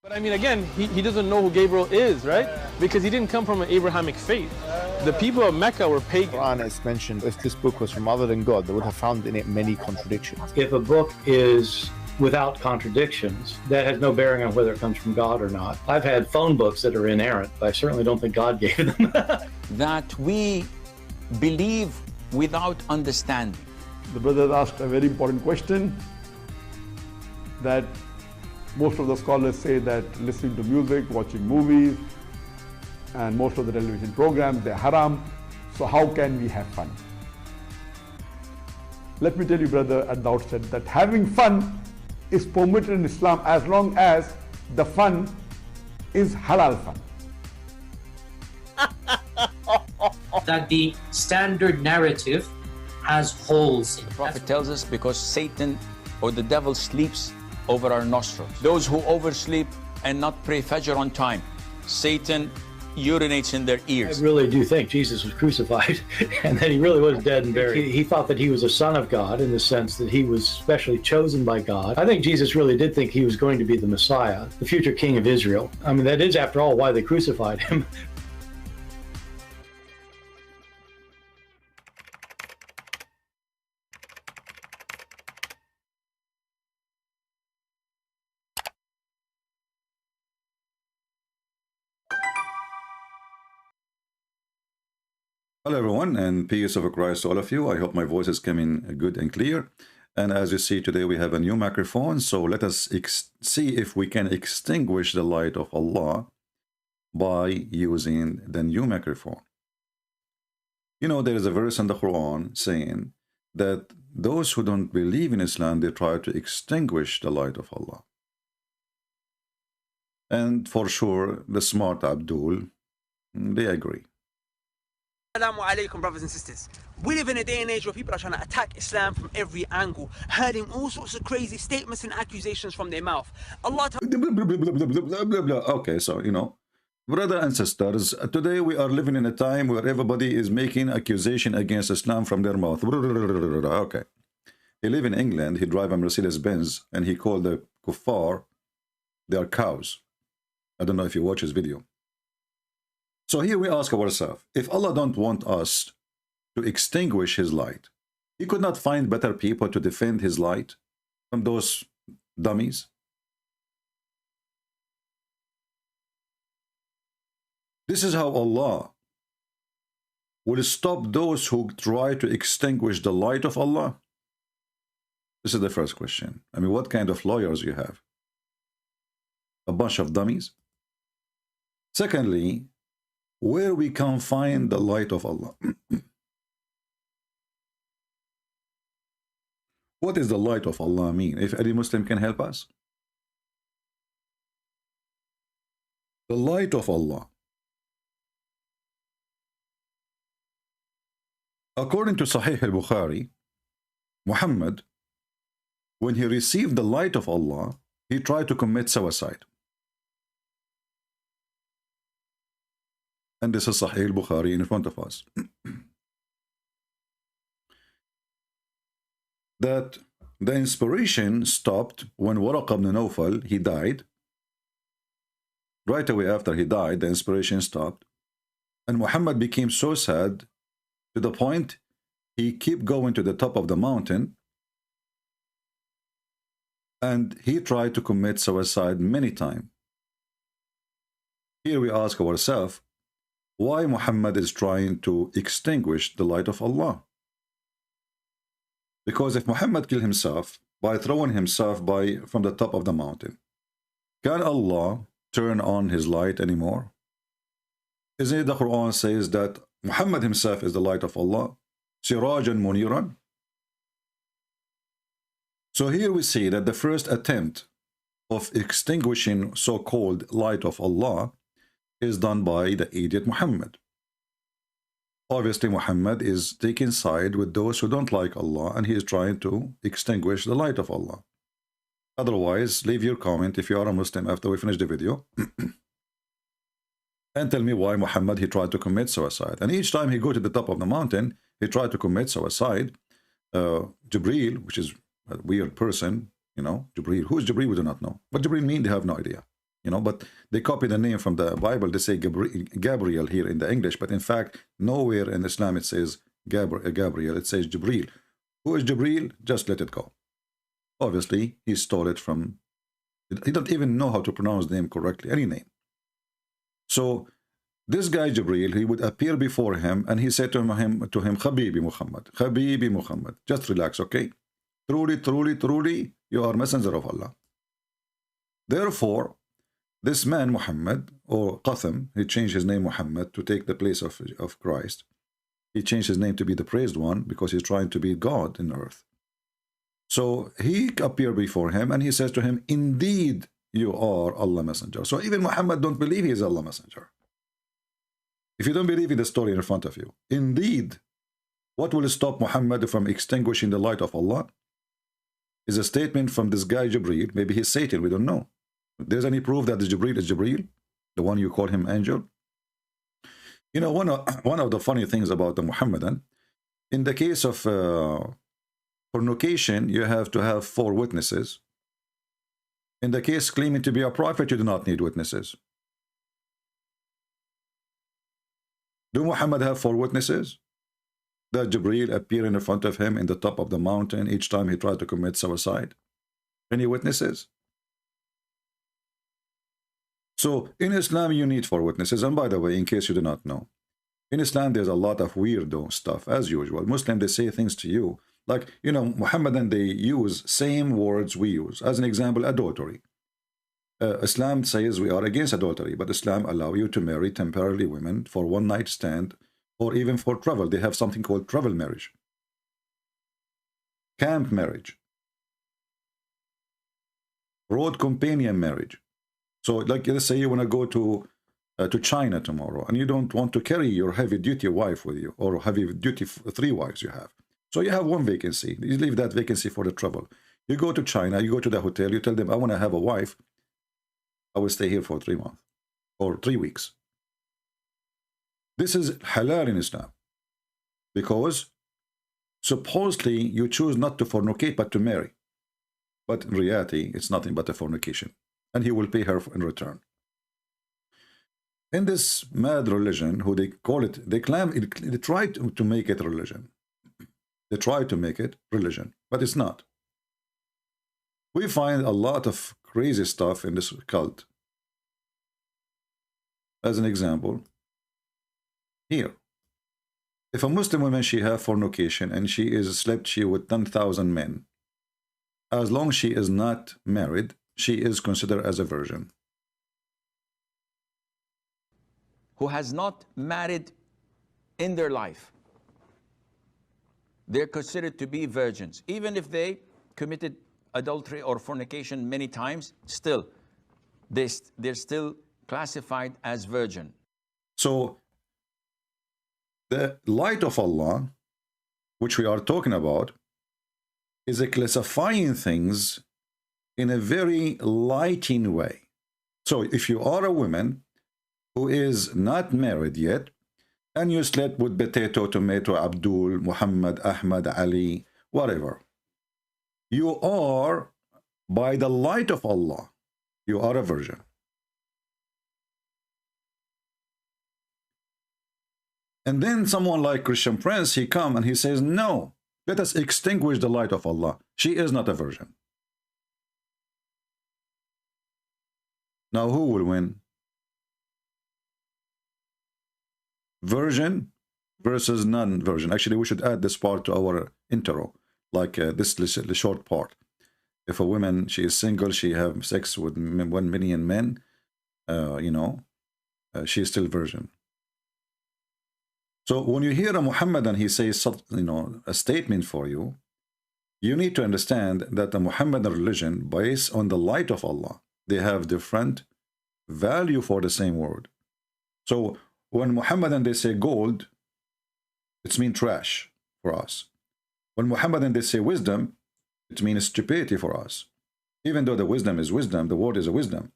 But I mean, again, he doesn't know who Gabriel is, right? Because he didn't come from an Abrahamic faith. The people of Mecca were pagan. Quran is mentioned, if this book was from other than God, they would have found in it many contradictions. If a book is without contradictions, that has no bearing on whether it comes from God or not. I've had phone books that are inerrant, but I certainly don't think God gave them. That we believe without understanding. The brother asked a very important question, that most of the scholars say that listening to music, watching movies, and most of the television programs, they're haram. So how can we have fun? Let me tell you, brother, at the outset, that having fun is permitted in Islam as long as the fun is halal fun. That the standard narrative has holes in it. The Prophet tells us because Satan or the devil sleeps over our nostrils. Those who oversleep and not pray Fajr on time, Satan urinates in their ears. I really do think Jesus was crucified and that he really was dead and buried. He thought that he was a son of God in the sense that he was specially chosen by God. I think Jesus really did think he was going to be the Messiah, the future king of Israel. I mean, that is, after all, why they crucified him. Hello everyone, and peace of Christ to all of you. I hope my voice is coming good and clear. And as you see today, we have a new microphone. So let us see if we can extinguish the light of Allah by using the new microphone. You know, there is a verse in the Quran saying that those who don't believe in Islam, they try to extinguish the light of Allah. And for sure, the smart Abdul, they agree. Assalamu alaikum, brothers and sisters. We live in a day and age where people are trying to attack Islam from every angle, hurling all sorts of crazy statements and accusations from their mouth. Allah Okay, so, you know, brother and sisters, today we are living in a time where everybody is making accusation against Islam from their mouth. Okay. He live in England, he drive a Mercedes-Benz, and he called the kuffar, they are cows. I don't know if you watch his video. So here we ask ourselves, if Allah don't want us to extinguish his light, he could not find better people to defend his light from those dummies? This is how Allah will stop those who try to extinguish the light of Allah. This is the first question. I mean, what kind of lawyers you have? A bunch of dummies? Secondly, where we can find the light of Allah. What does the light of Allah mean? If any Muslim can help us. The light of Allah. According to Sahih al-Bukhari, Muhammad, when he received the light of Allah, he tried to commit suicide. And this is Sahih al-Bukhari in front of us. That the inspiration stopped when Waraq ibn Nawfal, he died. Right away after he died, the inspiration stopped. And Muhammad became so sad to the point he kept going to the top of the mountain. And he tried to commit suicide many times. Here we ask ourselves, why Muhammad is trying to extinguish the light of Allah? Because if Muhammad killed himself by throwing himself from the top of the mountain, can Allah turn on his light anymore? Isn't it the Quran says that Muhammad himself is the light of Allah? Sirajan Muniran. So here we see that the first attempt of extinguishing so-called light of Allah is done by the idiot Muhammad. Obviously, Muhammad is taking side with those who don't like Allah, and he is trying to extinguish the light of Allah. Otherwise, leave your comment if you are a Muslim after we finish the video. And tell me why Muhammad, he tried to commit suicide. And each time he go to the top of the mountain, he tried to commit suicide. Jibreel, which is a weird person, you know, Jibreel. Who is Jibreel? We do not know. What Jibreel mean? They have no idea. you know, but they copy the name from the Bible. They say Gabriel here in the English, but in fact, nowhere in Islam it says Gabriel. It says Jibril. Who is Jibril? Just let it go. Obviously, he stole it from, he don't even know how to pronounce the name correctly, any name. So this guy Jibril, he would appear before him, and he said to him, Habibi Muhammad, just relax, okay? Truly, truly, truly, you are messenger of Allah. Therefore, this man Muhammad, or Qatham, he changed his name Muhammad to take the place of Christ. He changed his name to be the praised one because he's trying to be God in earth. So he appeared before him and he says to him, indeed, you are Allah messenger. So even Muhammad don't believe he is Allah messenger. If you don't believe in the story in front of you, indeed, what will stop Muhammad from extinguishing the light of Allah is a statement from this guy Jibreel. Maybe he's Satan, we don't know. If there's any proof that the Jibreel is Jibreel, the one you call him angel. You know, one of the funny things about the Muhammadan, in the case of fornication, you have to have 4 witnesses. In the case claiming to be a prophet, you do not need witnesses. Do Muhammad have 4 witnesses? That Jibreel appear in front of him in the top of the mountain each time he tried to commit suicide? Any witnesses? So in Islam, you need 4 witnesses. And by the way, in case you do not know, in Islam, there's a lot of weirdo stuff, as usual. Muslims, they say things to you. Like, you know, Muhammadan, they use same words we use. As an example, adultery. Islam says we are against adultery, but Islam allow you to marry temporarily women for one night stand or even for travel. They have something called travel marriage. Camp marriage. Road companion marriage. So, like, let's say you want to go to China tomorrow, and you don't want to carry your heavy-duty wife with you, or heavy-duty 3 wives you have. So you have 1 vacancy. You leave that vacancy for the travel. You go to China, you go to the hotel, you tell them, I want to have a wife. I will stay here for 3 months, or 3 weeks. This is halal in Islam, because supposedly you choose not to fornicate, but to marry. But in reality, it's nothing but a fornication. And he will pay her in return. In this mad religion, who they call it, they claim, they try to make it religion. They try to make it religion, but it's not. We find a lot of crazy stuff in this cult. As an example, here. If a Muslim woman, she have fornication and she is slept with 10,000 men, as long as she is not married, she is considered as a virgin. Who has not married in their life, they're considered to be virgins. Even if they committed adultery or fornication many times, still, they're still classified as virgin. So, the light of Allah, which we are talking about, is a classifying things in a very lighting way. So if you are a woman who is not married yet, and you slept with potato, tomato, Abdul, Muhammad, Ahmad, Ali, whatever, you are, by the light of Allah, you are a virgin. And then someone like Christian Prince, he come and he says, no, let us extinguish the light of Allah. She is not a virgin. Now, who will win? Virgin versus non-virgin. Actually, we should add this part to our intro, like this short part. If a woman, she is single, she have sex with 1 million men, you know, she is still virgin. So when you hear a Muhammadan, he says, you know, a statement for you, you need to understand that the Muhammadan religion, based on the light of Allah, they have different value for the same word. So when Muhammadan, they say gold, it means trash for us. When Muhammadan, they say wisdom, it means stupidity for us. Even though the wisdom is wisdom, the word is a wisdom.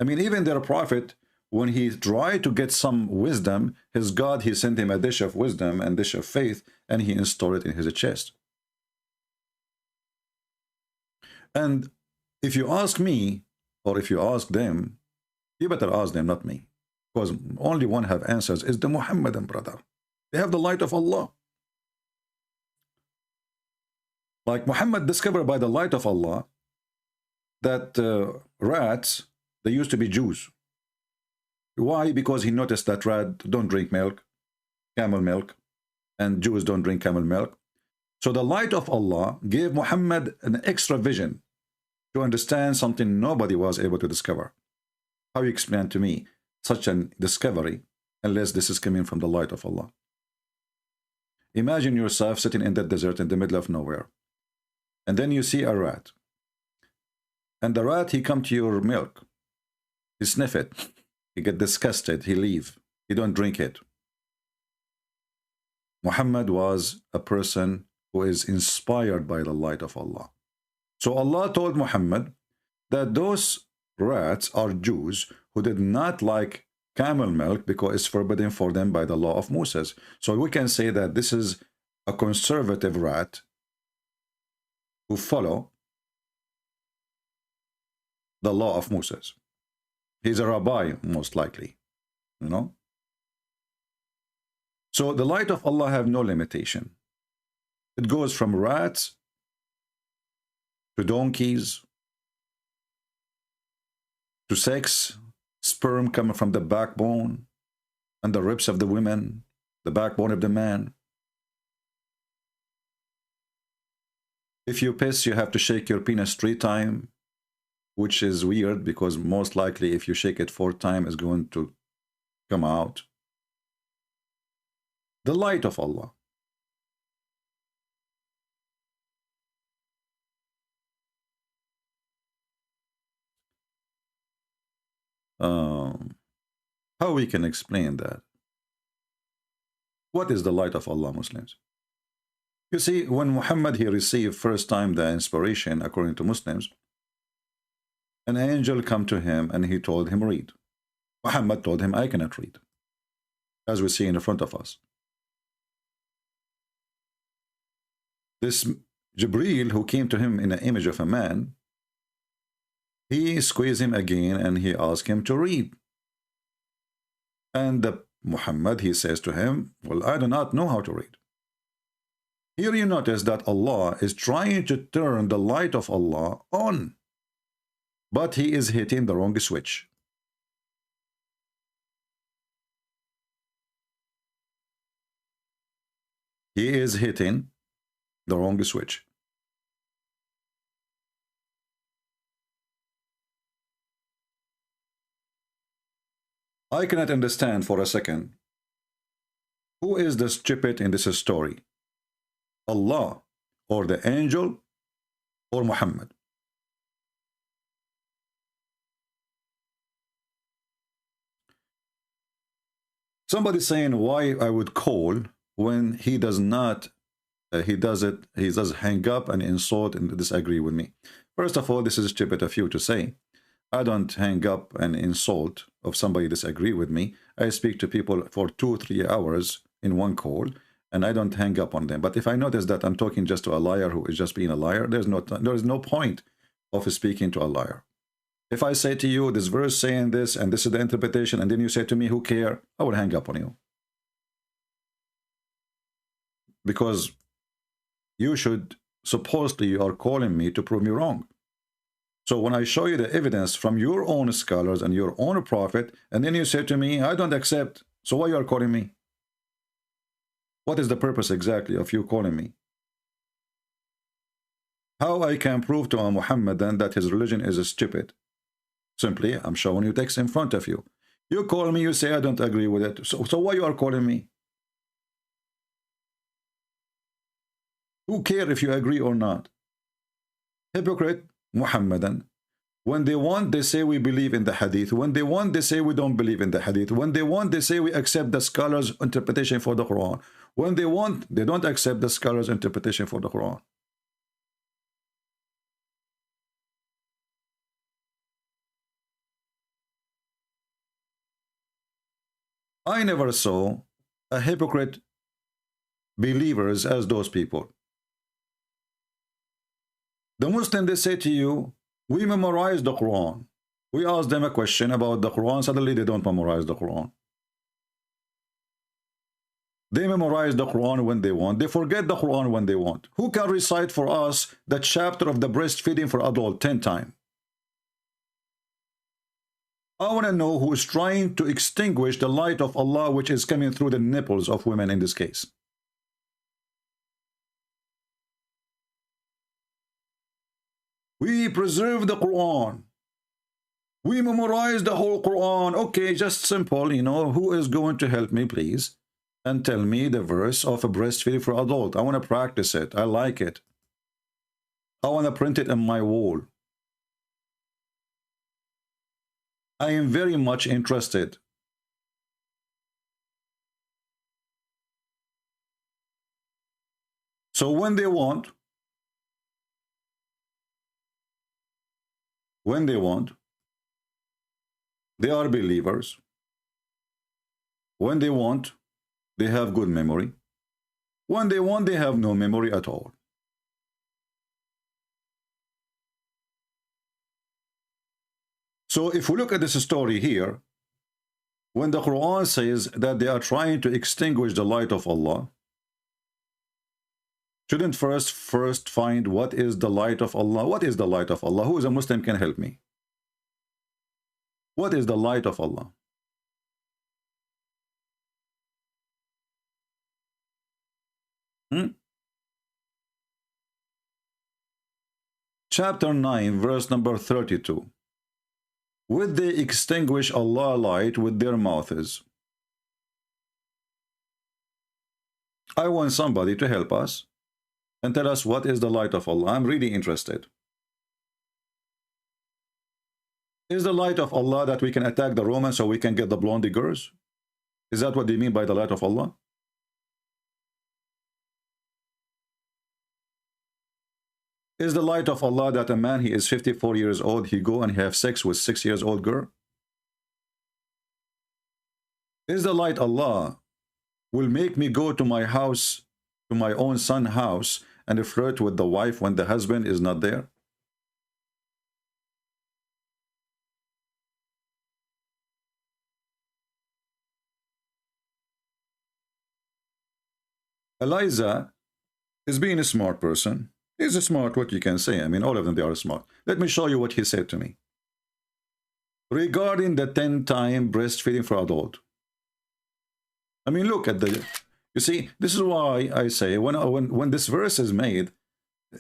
I mean, even their prophet, when he tried to get some wisdom, his God, he sent him a dish of wisdom and dish of faith, and he installed it in his chest. And if you ask me, or if you ask them, You better ask them, not me. Because only one have answers is the Muhammadan brother. They have the light of Allah. Like Muhammad discovered by the light of Allah that rats, they used to be Jews. Why? Because he noticed that rats don't drink milk, camel milk, and Jews don't drink camel milk. So the light of Allah gave Muhammad an extra vision to understand something nobody was able to discover. How you explain to me such a discovery unless this is coming from the light of Allah? Imagine yourself sitting in the desert in the middle of nowhere, and then you see a rat, and the rat, he come to your milk, he sniff it, he get disgusted, he leave, he don't drink it. Muhammad was a person who is inspired by the light of Allah. So Allah told Muhammad that those rats are Jews who did not like camel milk because it's forbidden for them by the law of Moses. So we can say that this is a conservative rat who follow the law of Moses. He's a rabbi, most likely, you know. So the light of Allah have no limitation. It goes from rats to donkeys to sex, sperm coming from the backbone and the ribs of the women, the backbone of the man. If you piss, you have to shake your penis 3 times, which is weird because most likely if you shake it 4 times, it's going to come out. The light of Allah. How we can explain that? What is the light of Allah, Muslims? You see, when Muhammad he received first time the inspiration, according to Muslims, an angel come to him and he told him read. Muhammad told him, I cannot read, as we see in front of us. This Jibreel, who came to him in the image of a man, he squeezed him again and he asked him to read. And Muhammad, he says to him, well, I do not know how to read. Here you notice that Allah is trying to turn the light of Allah on, but he is hitting the wrong switch. He is hitting the wrong switch. I cannot understand for a second, who is the stupid in this story? Allah, or the angel, or Muhammad? Somebody saying why I would call when he does not, he does hang up and insult and disagree with me. First of all, this is stupid of you to say. I don't hang up and insult if somebody disagree with me. I speak to people for 2-3 hours in one call, and I don't hang up on them. But if I notice that I'm talking just to a liar who is just being a liar, there is no point of speaking to a liar. If I say to you, this verse saying this, and this is the interpretation, and then you say to me, who care? I will hang up on you. Because you should, supposedly you are calling me to prove me wrong. So when I show you the evidence from your own scholars and your own prophet, and then you say to me, I don't accept, so why you are calling me? What is the purpose exactly of you calling me? How I can prove to a Muhammadan that his religion is stupid? Simply, I'm showing you text in front of you. You call me, you say I don't agree with it. So why you are calling me? Who cares if you agree or not? Hypocrite, Muhammadan. When they want, they say we believe in the hadith. When they want, they say we don't believe in the hadith. When they want, they say we accept the scholars' interpretation for the Quran. When they want, they don't accept the scholars' interpretation for the Quran. I never saw a hypocrite believers as those people. The Muslim, they say to you, we memorize the Quran. We ask them a question about the Quran, suddenly they don't memorize the Quran. They memorize the Quran when they want. They forget the Quran when they want. Who can recite for us the chapter of the breastfeeding for adult 10 times? I want to know who is trying to extinguish the light of Allah which is coming through the nipples of women in this case. We preserve the Quran. We memorize the whole Quran. Okay, just simple, you know. Who is going to help me, please? And tell me the verse of a breastfeeding for adult. I want to practice it. I like it. I want to print it on my wall. I am very much interested. So when they want, they are believers. When they want, they have good memory. When they want, they have no memory at all. So if we look at this story here, when the Quran says that they are trying to extinguish the light of Allah, shouldn't first find what is the light of Allah? What is the light of Allah? Who is a Muslim can help me? What is the light of Allah? Chapter 9, verse number 32. Would they extinguish Allah light with their mouths? I want somebody to help us and tell us what is the light of Allah. I'm really interested. Is the light of Allah that we can attack the Romans so we can get the blonde diggers? Is that what they mean by the light of Allah? Is the light of Allah that a man, he is 54 years old, he go and have sex with 6 years old girl? Is the light Allah will make me go to my house, to my own son's house, and flirt with the wife when the husband is not there? Eliza is being a smart person. He's a smart, what you can say. I mean, all of them, they are smart. Let me show you what he said to me. Regarding the 10-time breastfeeding for adult. I mean, look at the... You see, this is why I say, when this verse is made,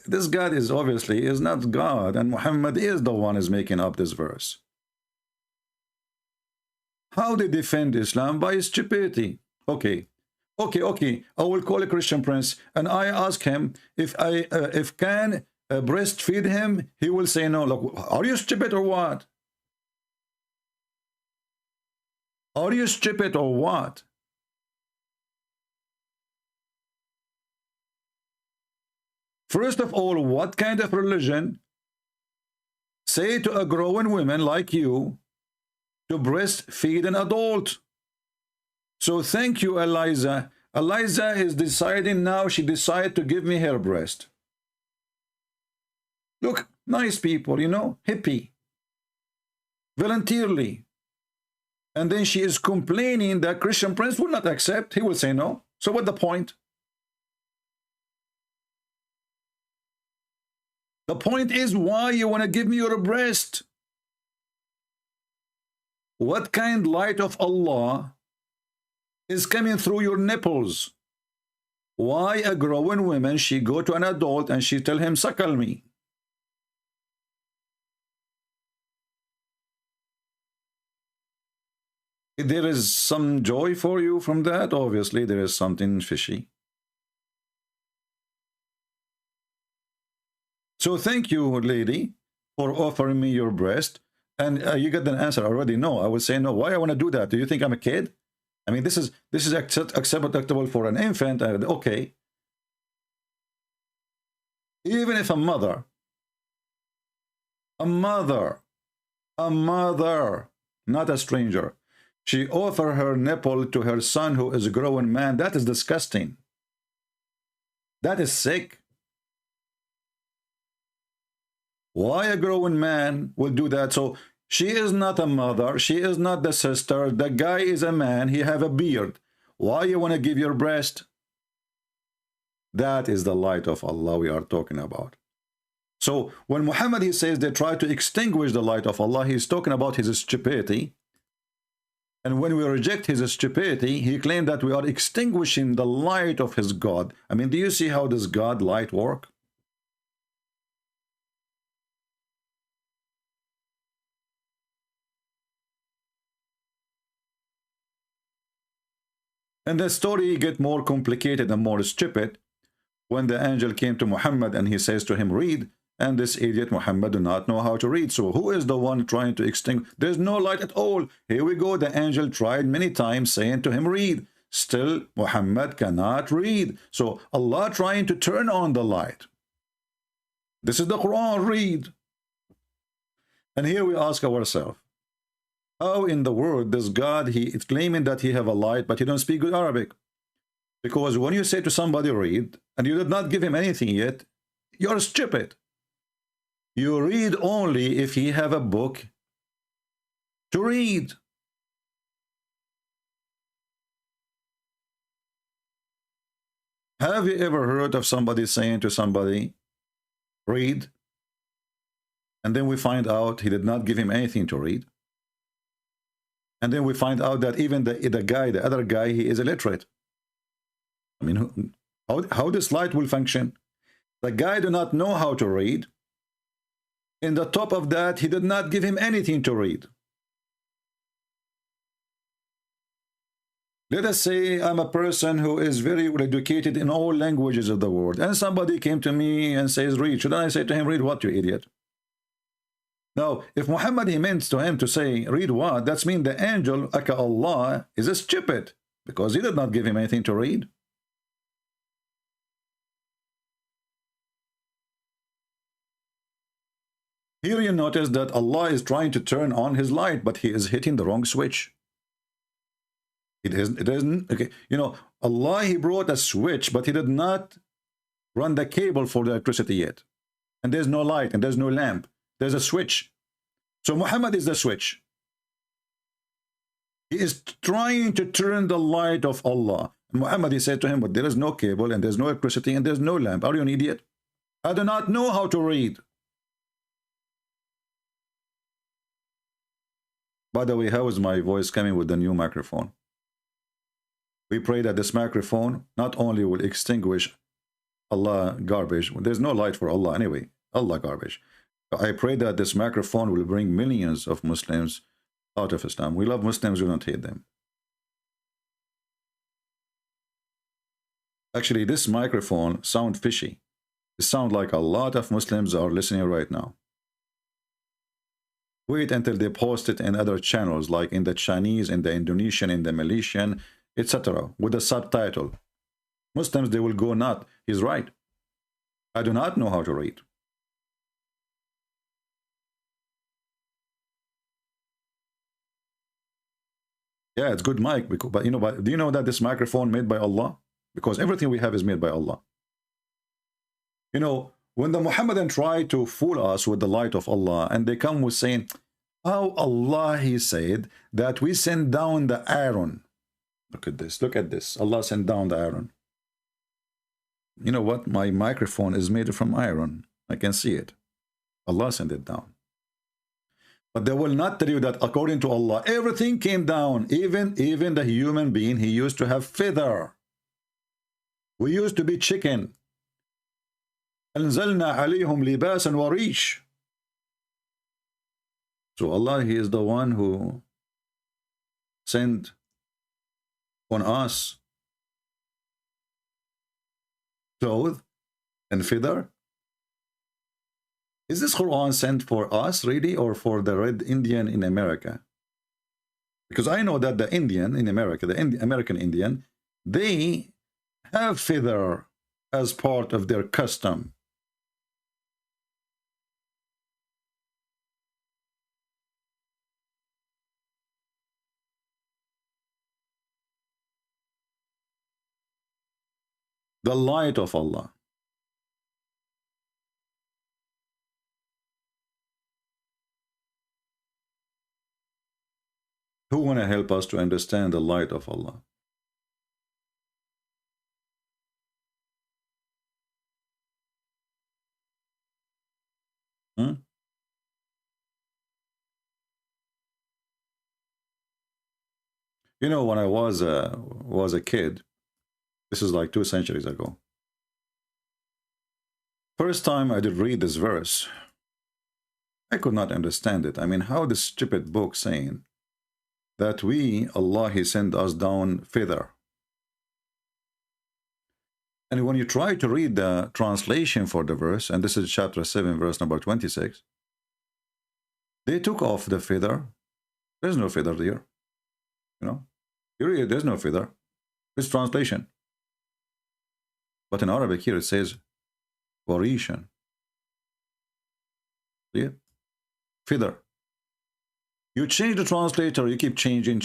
this God is obviously is not God, and Muhammad is the one is making up this verse. How they defend Islam? By stupidity. Okay. I will call a Christian prince and I ask him if can breastfeed him. He will say no. Look, are you stupid or what? Are you stupid or what? First of all, what kind of religion say to a growing woman like you to breastfeed an adult? So thank you, Eliza. Eliza is deciding now. She decided to give me her breast. Look, nice people, you know, hippie. Voluntarily. And then she is complaining that Christian prince will not accept. He will say no. So what's the point? The point is why you want to give me your breast. What kind light of Allah is coming through your nipples? Why a growing woman, she go to an adult and she tell him, suckle me? There is some joy for you from that. Obviously, there is something fishy. So thank you, lady, for offering me your breast. And you got an answer already. No, I would say no. Why I want to do that? Do you think I'm a kid? I mean, this is acceptable for an infant. Okay. Even if a mother, not a stranger, she offer her nipple to her son who is a growing man, that is disgusting. That is sick. Why a growing man will do that? So She is not a mother. She is not the sister. The guy is a man. He have a beard. Why you want to give your breast? That is the light of Allah we are talking about. So when Muhammad, he says they try to extinguish the light of Allah, he's talking about his stupidity. And when we reject his stupidity, he claimed that we are extinguishing the light of his God. I mean, do you see how does God light work? And the story get more complicated and more stupid when the angel came to Muhammad and he says to him, read. And this idiot Muhammad do not know how to read. So who is the one trying to extinguish? There's no light at all. Here we go. The angel tried many times saying to him, read. Still, Muhammad cannot read. So Allah trying to turn on the light. This is the Quran, read. And here we ask ourselves, how in the world does God, he is claiming that he have a light, but he don't speak good Arabic? Because when you say to somebody, read, and you did not give him anything yet, you're stupid. You read only if he have a book to read. Have you ever heard of somebody saying to somebody, read, and then we find out he did not give him anything to read? And then we find out that even the other guy, he is illiterate. I mean, how this light will function? The guy do not know how to read. In the top of that, he did not give him anything to read. Let us say I'm a person who is very well educated in all languages of the world, and somebody came to me and says, read. Should I say to him, read what, you idiot? Now, if Muhammad, he meant to him to say, read what, that means the angel, aka Allah, is a stupid, because he did not give him anything to read. Here you notice that Allah is trying to turn on his light, but he is hitting the wrong switch. It isn't, okay. You know, Allah, he brought a switch, but he did not run the cable for the electricity yet. And there's no light, and there's no lamp. There's a switch. So Muhammad is the switch. He is trying to turn the light of Allah. And Muhammad, he said to him, but there is no cable, and there's no electricity, and there's no lamp. Are you an idiot? I do not know how to read. By the way, how is my voice coming with the new microphone? We pray that this microphone not only will extinguish Allah garbage. There's no light for Allah anyway. Allah garbage. I pray that this microphone will bring millions of Muslims out of Islam. We love Muslims, we don't hate them. Actually, this microphone sounds fishy. It sounds like a lot of Muslims are listening right now. Wait until they post it in other channels, like in the Chinese, in the Indonesian, in the Malaysian, etc., with a subtitle. Muslims, they will go not. He's right. I do not know how to read. Yeah, it's good mic, but you know, do you know that this microphone made by Allah? Because everything we have is made by Allah. You know, when the Muhammadan try to fool us with the light of Allah, and they come with saying, how Allah, he said that we send down the iron. Look at this, look at this. Allah sent down the iron. You know what? My microphone is made from iron. I can see it. Allah sent it down. But they will not tell you that according to Allah, everything came down. Even the human being, he used to have feather. We used to be chicken. أنزلنا عليهم لباسا وريش. So Allah, he is the one who sent on us clothes and feather. Is this Quran sent for us really, or for the red Indian in America? Because I know that the Indian in America, the American Indian, they have feather as part of their custom. The light of Allah. Who want to help us to understand the light of Allah? Hmm? You know, when I was a kid, this is like 2 centuries ago. First time I did read this verse, I could not understand it. I mean, how this stupid book saying that we, Allah, He sent us down feather. And when you try to read the translation for the verse, and this is chapter 7, verse number 26, they took off the feather. There's no feather there. You know, here there's no feather. It's translation. But in Arabic here it says Warishan. See? Feather. You change the translator, you keep changing,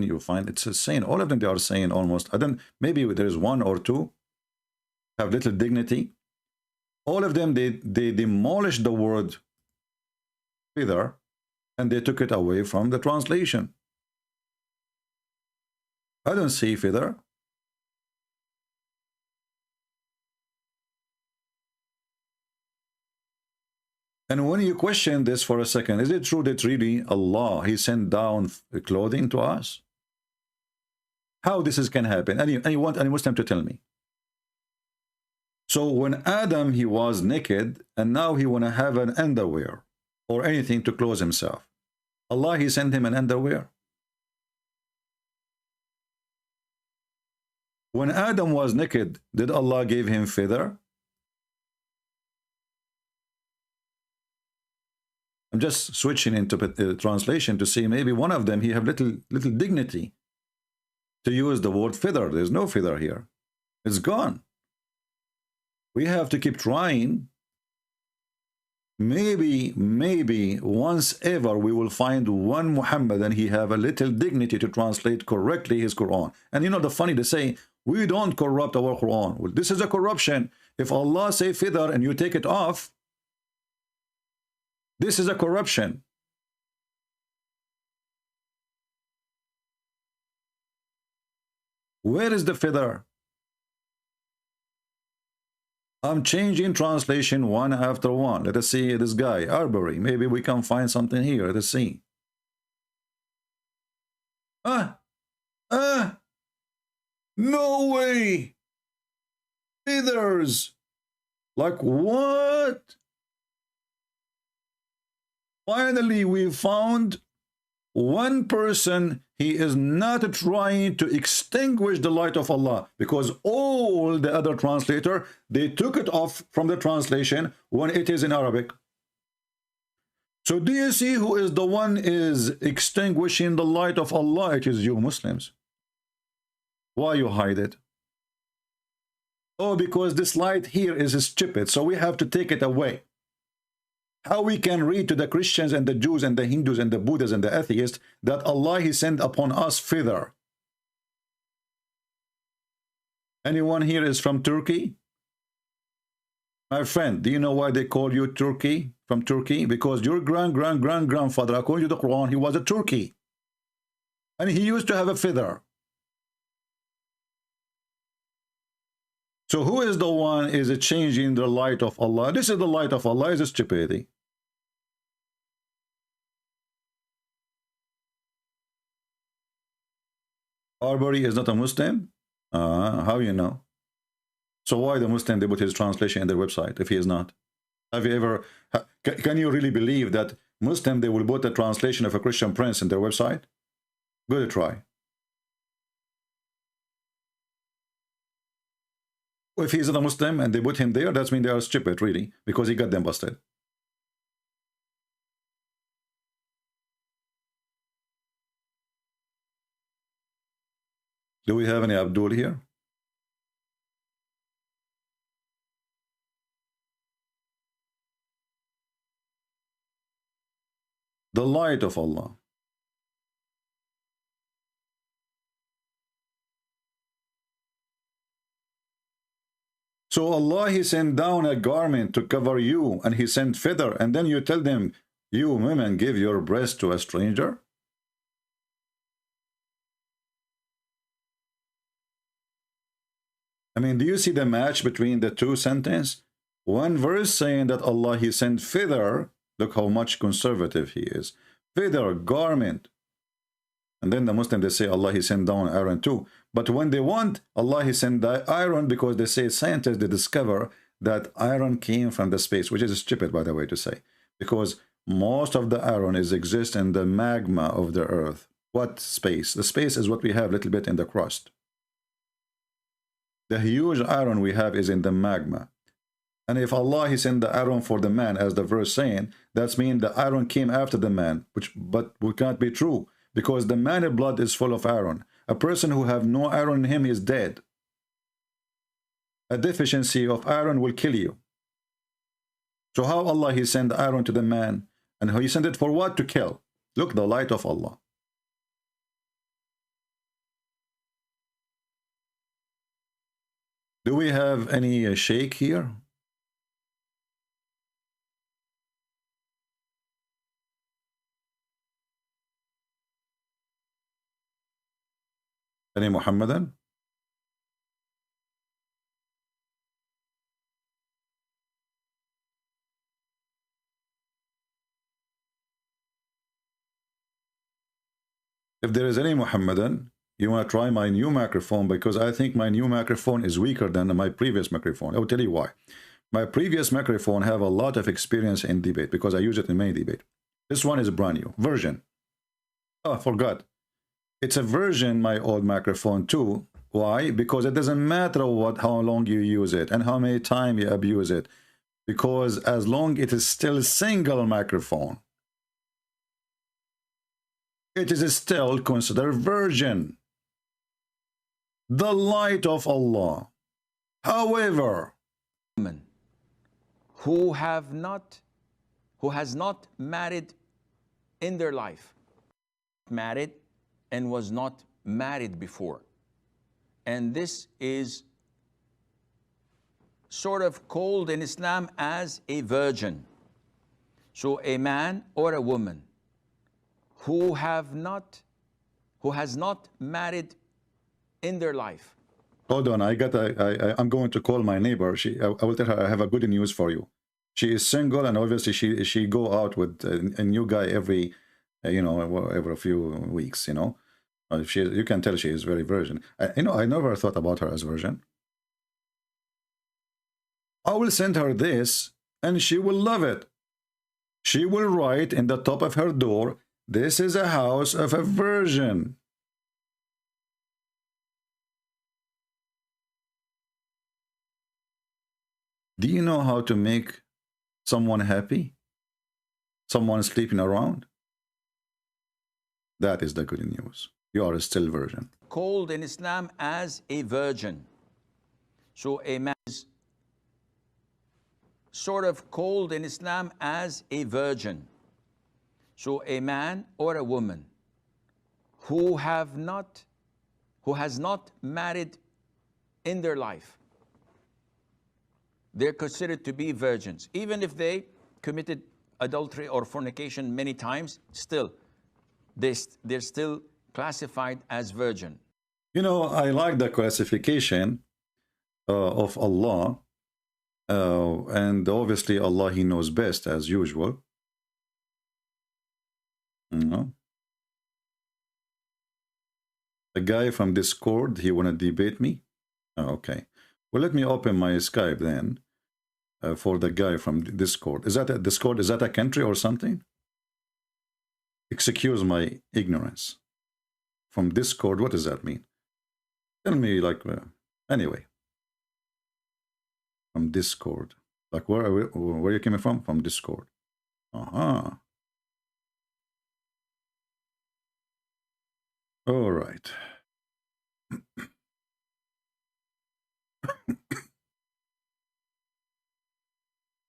you find it's saying, all of them they are saying almost, I don't, maybe there is one or two have little dignity. All of them, they demolished the word feather and they took it away from the translation. I don't see feather. And when you question this for a second, is it true that really Allah, He sent down clothing to us? How this can happen? And you want any Muslim to tell me. So when Adam, he was naked, and now he want to have an underwear or anything to clothe himself. Allah, He sent him an underwear. When Adam was naked, did Allah give him feather? I'm just switching into translation to see maybe one of them, he have little dignity to use the word feather. There's no feather here. It's gone. We have to keep trying. Maybe once ever we will find one Muhammad and he have a little dignity to translate correctly his Quran. And you know the funny to say, we don't corrupt our Quran. Well, this is a corruption. If Allah say feather and you take it off, this is a corruption. Where is the feather? I'm changing translation one after one. Let us see this guy, Arbery. Maybe we can find something here. Let us see. No way. Feathers. Like what? Finally, we found one person. He is not trying to extinguish the light of Allah, because all the other translator, they took it off from the translation when it is in Arabic. So do you see who is the one is extinguishing the light of Allah? It is you Muslims. Why you hide it? Oh, because this light here is stupid, so we have to take it away. How we can read to the Christians and the Jews and the Hindus and the Buddhists and the atheists that Allah, He sent upon us feather? Anyone here is from Turkey? My friend, do you know why they call you Turkey? From Turkey? Because your grandfather, according to the Quran, he was a Turkey. And he used to have a feather. So who is the one is changing the light of Allah? This is the light of Allah. Is stupidity. Arbery is not a Muslim? How you know? So why the Muslim, they put his translation in their website if he is not? Have you ever, can you really believe that Muslim, they will put a translation of a Christian prince in their website? Good try. If he's not a Muslim and they put him there, that means they are stupid, really, because he got them busted. Do we have any Abdul here? The light of Allah. So Allah, He sent down a garment to cover you, and He sent feather, and then you tell them, you women give your breast to a stranger? I mean, do you see the match between the two sentences? One verse saying that Allah, he sent feather. Look how much conservative he is. Feather, garment. And then the Muslim, they say Allah, he sent down iron too. But when they want, Allah, he sent the iron, because they say scientists, they discover that iron came from the space, which is stupid, by the way, to say. Because most of the iron exists in the magma of the earth. What space? The space is what we have a little bit in the crust. The huge iron we have is in the magma. And if Allah, he sent the iron for the man, as the verse saying, that means the iron came after the man, but it can't be true, because the man's blood is full of iron. A person who have no iron in him is dead. A deficiency of iron will kill you. So how Allah, he sent the iron to the man, and he sent it for what? To kill. Look, the light of Allah. Do we have any sheikh here? Any Muhammadan? If there is any Muhammadan, you want to try my new microphone, because I think my new microphone is weaker than my previous microphone. I will tell you why. My previous microphone have a lot of experience in debate, because I use it in many debate. This one is a brand new version. Oh, I forgot. It's a version, my old microphone too. Why? Because it doesn't matter how long you use it and how many times you abuse it. Because as long it is still a single microphone, it is still considered version. The light of Allah. However, who has not married in their life, married and was not married before, and this is sort of called in Islam as a virgin. So a man or a woman who has not married in their life. Hold on, I'm going to call my neighbor. I will tell her I have a good news for you. She is single, and obviously she go out with a new guy every every few weeks. You can tell she is very virgin. I never thought about her as virgin. I will send her this, and she will love it. She will write in the top of her door, "This is a house of a virgin." Do you know how to make someone happy? Someone sleeping around? That is the good news. You are still virgin. Called in Islam as a virgin. So a man is sort of called in Islam as a virgin. So a man or a woman who has not married in their life, they're considered to be virgins. Even if they committed adultery or fornication many times, still, they're still classified as virgin. I like the classification of Allah. And obviously Allah, he knows best, as usual. The guy from Discord, he want to debate me? Okay. Well, let me open my Skype then for the guy from Discord. Is that a Discord? Is that a country or something? Excuse my ignorance. From Discord, what does that mean? Tell me, anyway. From Discord. Like, where are you coming from? From Discord. Uh-huh. All right.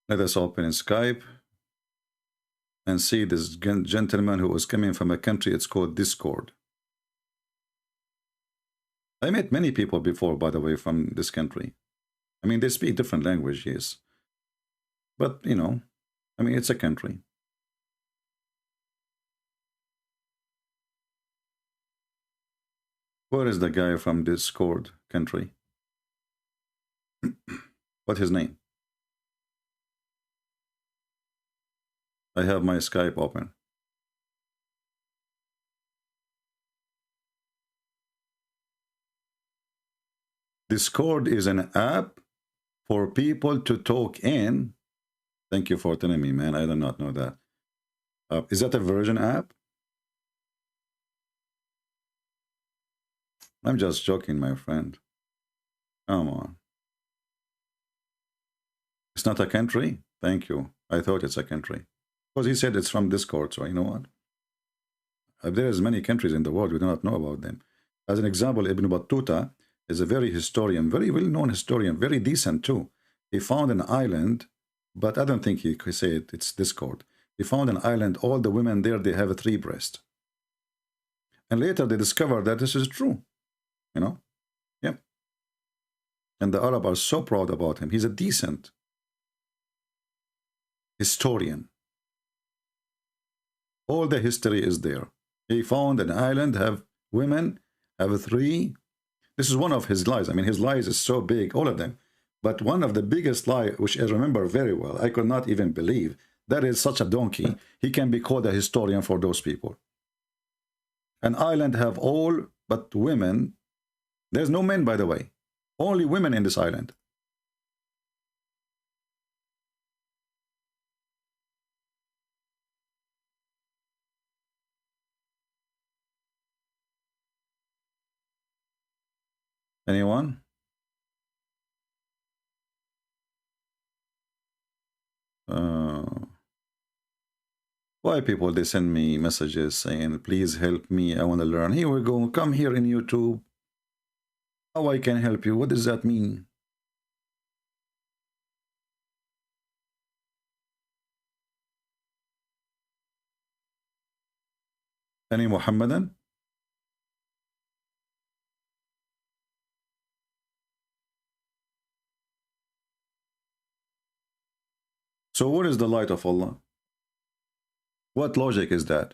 Let us open in Skype and see this gentleman who was coming from a country. It's called Discord. I met many people before, by the way, from this country. I mean, they speak different language, yes. But, it's a country. Where is the guy from Discord country? What's his name? I have my Skype open. Discord is an app for people to talk in. Thank you for telling me, man. I did not know that. Is that a version app? I'm just joking, my friend. Come on. It's not a country? Thank you. I thought it's a country. Because he said it's from Discord, so you know what? There's many countries in the world, we do not know about them. As an example, Ibn Battuta is a very well-known historian, very decent too. He found an island, but I don't think he could say it's Discord. He found an island, all the women there, they have a 3 breast. And later they discovered that this is true. You know? Yep. And the Arab are so proud about him. He's a decent historian. All the history is there. He found an island, have women, have a 3. This is one of his lies. I mean, his lies is so big, all of them. But one of the biggest lie, which I remember very well, I could not even believe, that is such a donkey. He can be called a historian for those people. An island have all but women. There's no men, by the way. Only women in this island. Anyone? Why people, they send me messages saying, please help me, I want to learn. Here we go, come here in YouTube. How I can help you? What does that mean? Any Muhammadan? So what is the light of Allah? What logic is that?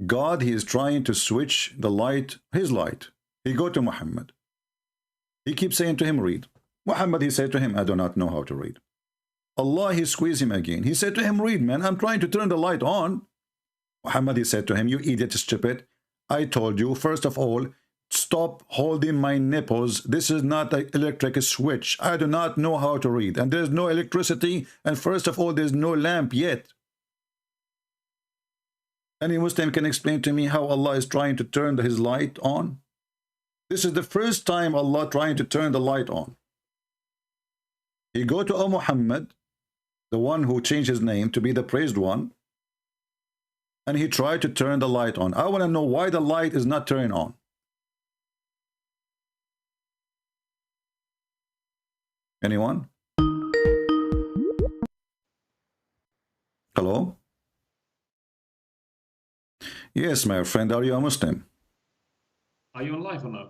God, he is trying to switch the light, his light. He go to Muhammad. He keeps saying to him, read. Muhammad, he said to him, I do not know how to read. Allah, he squeezed him again. He said to him, read, man. I'm trying to turn the light on. Muhammad, he said to him, you idiot, stupid. I told you, first of all, stop holding my nipples. This is not an electric switch. I do not know how to read. And there's no electricity. And first of all, there's no lamp yet. Any Muslim can explain to me how Allah is trying to turn his light on? This is the first time Allah trying to turn the light on. He go to Muhammad, the one who changed his name to be the praised one, and he tried to turn the light on. I want to know why the light is not turning on. Anyone? Hello? Yes, my friend, are you a Muslim? Are you on live or no?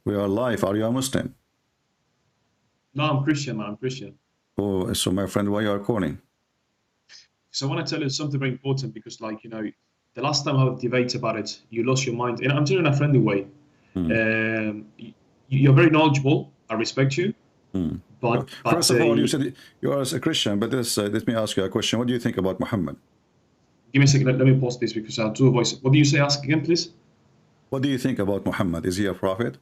We are live. Are you a Muslim? No, I'm Christian, man. I'm Christian. Oh, so my friend, why you are calling? So I want to tell you something very important because, like, you know, the last time I had a debate about it, you lost your mind. And I'm doing it in a friendly way. You're very knowledgeable. I respect you. But first of all, you said you are a Christian, but let me ask you a question. What do you think about Muhammad? Give me a second. Let me pause this because I'll do a voice. What do you say? Ask again, please. What do you think about Muhammad? Is he a prophet?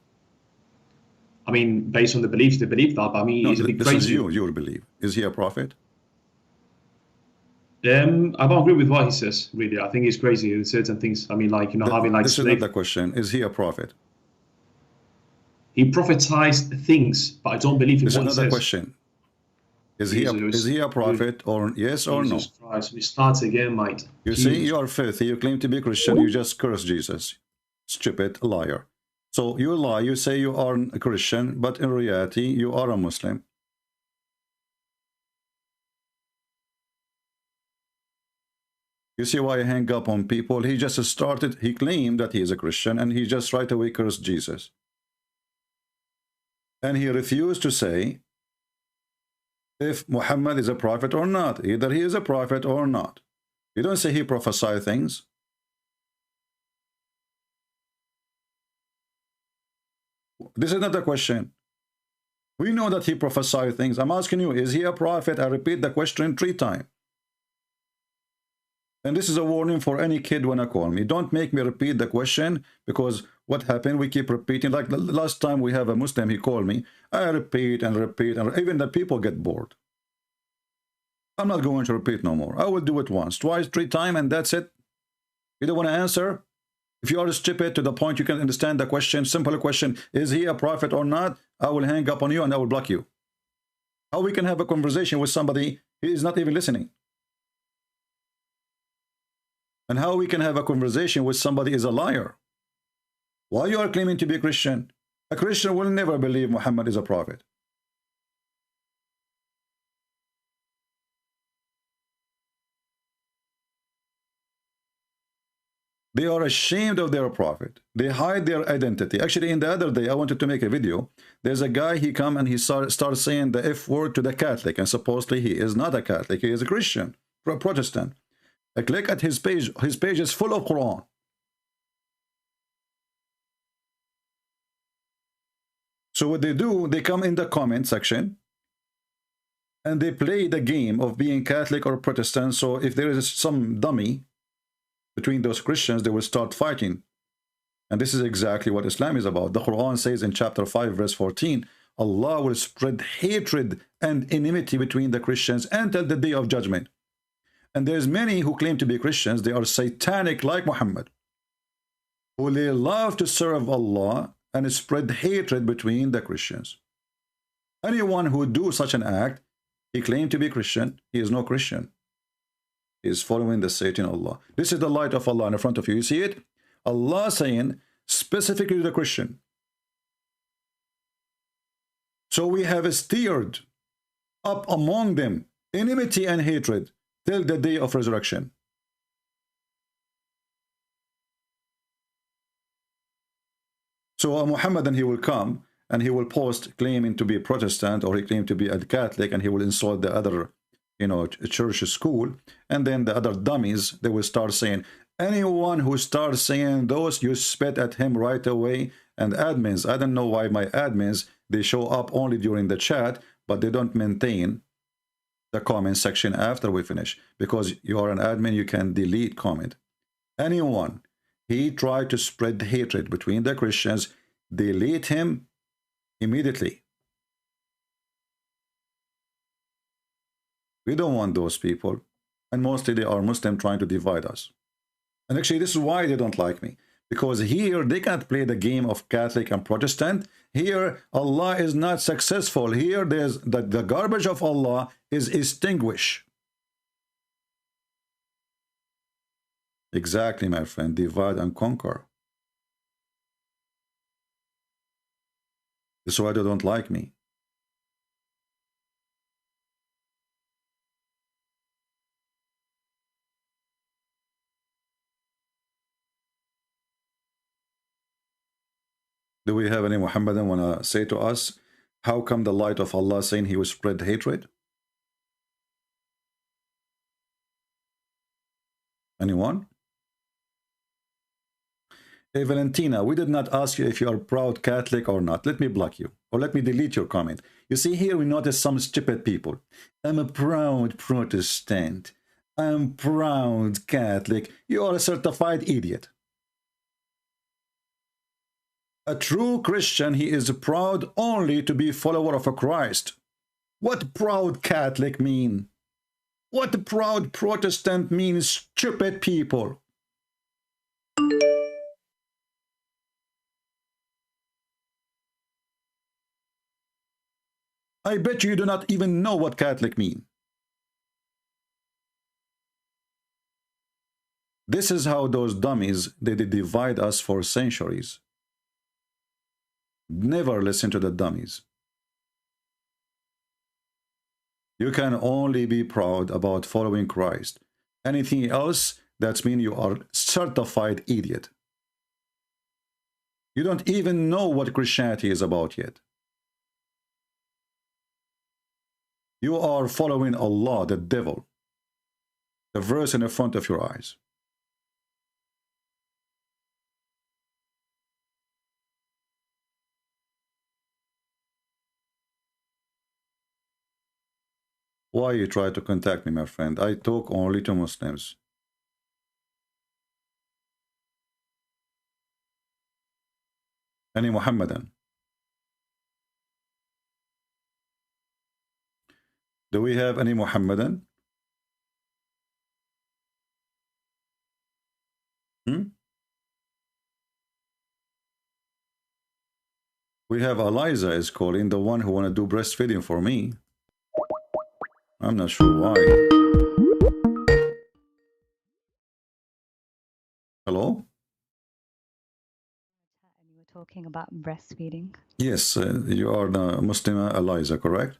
I mean, based on the beliefs, they believe that. But I mean, no, he's a bit this crazy. is your belief. Is he a prophet? I don't agree with what he says, really. I think he's crazy in certain things. I mean, like, you know, having like... This is not the question. Is he a prophet? He prophetized things, but I don't believe in this what he says. This is another question. Is he a prophet or yes or no? Jesus Christ, we start again, mate. You see, you are filthy. You claim to be Christian. You just curse Jesus. Stupid liar. So you lie. You say you are a Christian, but in reality, you are a Muslim. You see why I hang up on people? He just started, he claimed that he is a Christian, and he just right away cursed Jesus. And he refused to say if Muhammad is a prophet or not. Either he is a prophet or not. You don't say he prophesied things. this is not the question. We know that he prophesied things. I'm asking you, is he a prophet? I repeat the question 3 times. And this is a warning for any kid when I call me. Don't make me repeat the question, because what happened, we keep repeating. Like the last time we have a Muslim, he called me. I repeat and repeat, and even the people get bored. I'm not going to repeat no more. I will do it once, twice, 3 times, and that's it. You don't want to answer? If you are stupid to the point you can understand the question, simple question, is he a prophet or not? I will hang up on you and I will block you. How we can have a conversation with somebody who is not even listening? And how we can have a conversation with somebody is a liar? Why you are claiming to be a Christian? A Christian will never believe Muhammad is a prophet. They are ashamed of their prophet. They hide their identity. Actually, in the other day, I wanted to make a video. There's a guy, he come and he starts saying the F word to the Catholic, and supposedly he is not a Catholic. He is a Christian, Protestant. I click at his page. His page is full of Quran. So what they do, they come in the comment section and they play the game of being Catholic or Protestant. So if there is some dummy between those Christians, they will start fighting. And this is exactly what Islam is about. The Quran says in chapter 5 verse 14, Allah will spread hatred and enmity between the Christians until the day of judgment. And there's many who claim to be Christians. They are satanic like Muhammad, who they love to serve Allah and spread hatred between the Christians. Anyone who do such an act, he claimed to be Christian, he is no Christian. He is following the Satan Allah. This is the light of Allah in front of you. You see it? Allah saying specifically to the Christian. So we have stirred up among them enmity and hatred till the day of resurrection. So Muhammad, and he will come and he will post claiming to be Protestant, or he claimed to be a Catholic, and he will insult the other, you know, church school, and then the other dummies, they will start saying, anyone who starts saying those, you spit at him right away. And admins, I don't know why my admins, they show up only during the chat, but they don't maintain the comment section after we finish. Because you are an admin, you can delete comment. Anyone, he tried to spread hatred between the Christians, delete him immediately. We don't want those people. And mostly they are Muslim trying to divide us. And actually this is why they don't like me. Because here they can't play the game of Catholic and Protestant. Here Allah is not successful. Here there's the garbage of Allah is extinguished. Exactly, my friend. Divide and conquer. That's why they don't like me. Do we have any Muhammadan want to say to us, how come the light of Allah saying he will spread hatred? Anyone? Hey Valentina, we did not ask you if you are proud Catholic or not. Let me block you, or let me delete your comment. You see here we notice some stupid people. I'm a proud Protestant. I'm proud Catholic. You are a certified idiot. A true Christian, he is proud only to be follower of a Christ. What proud Catholic mean? What proud Protestant means? Stupid people. I bet you do not even know what Catholic mean. This is how those dummies, they divide us for centuries. Never listen to the dummies. You can only be proud about following Christ. Anything else, that means you are certified idiot. You don't even know what Christianity is about yet. You are following Allah, the devil. The verse in the front of your eyes. Why you try to contact me, my friend? I talk only to Muslims. Any Muhammadan? Do we have any Muhammadan? We have Eliza is calling, the one who want to do breastfeeding for me. I'm not sure why. Hello? And you were talking about breastfeeding. Yes, you are the Muslima Eliza, correct?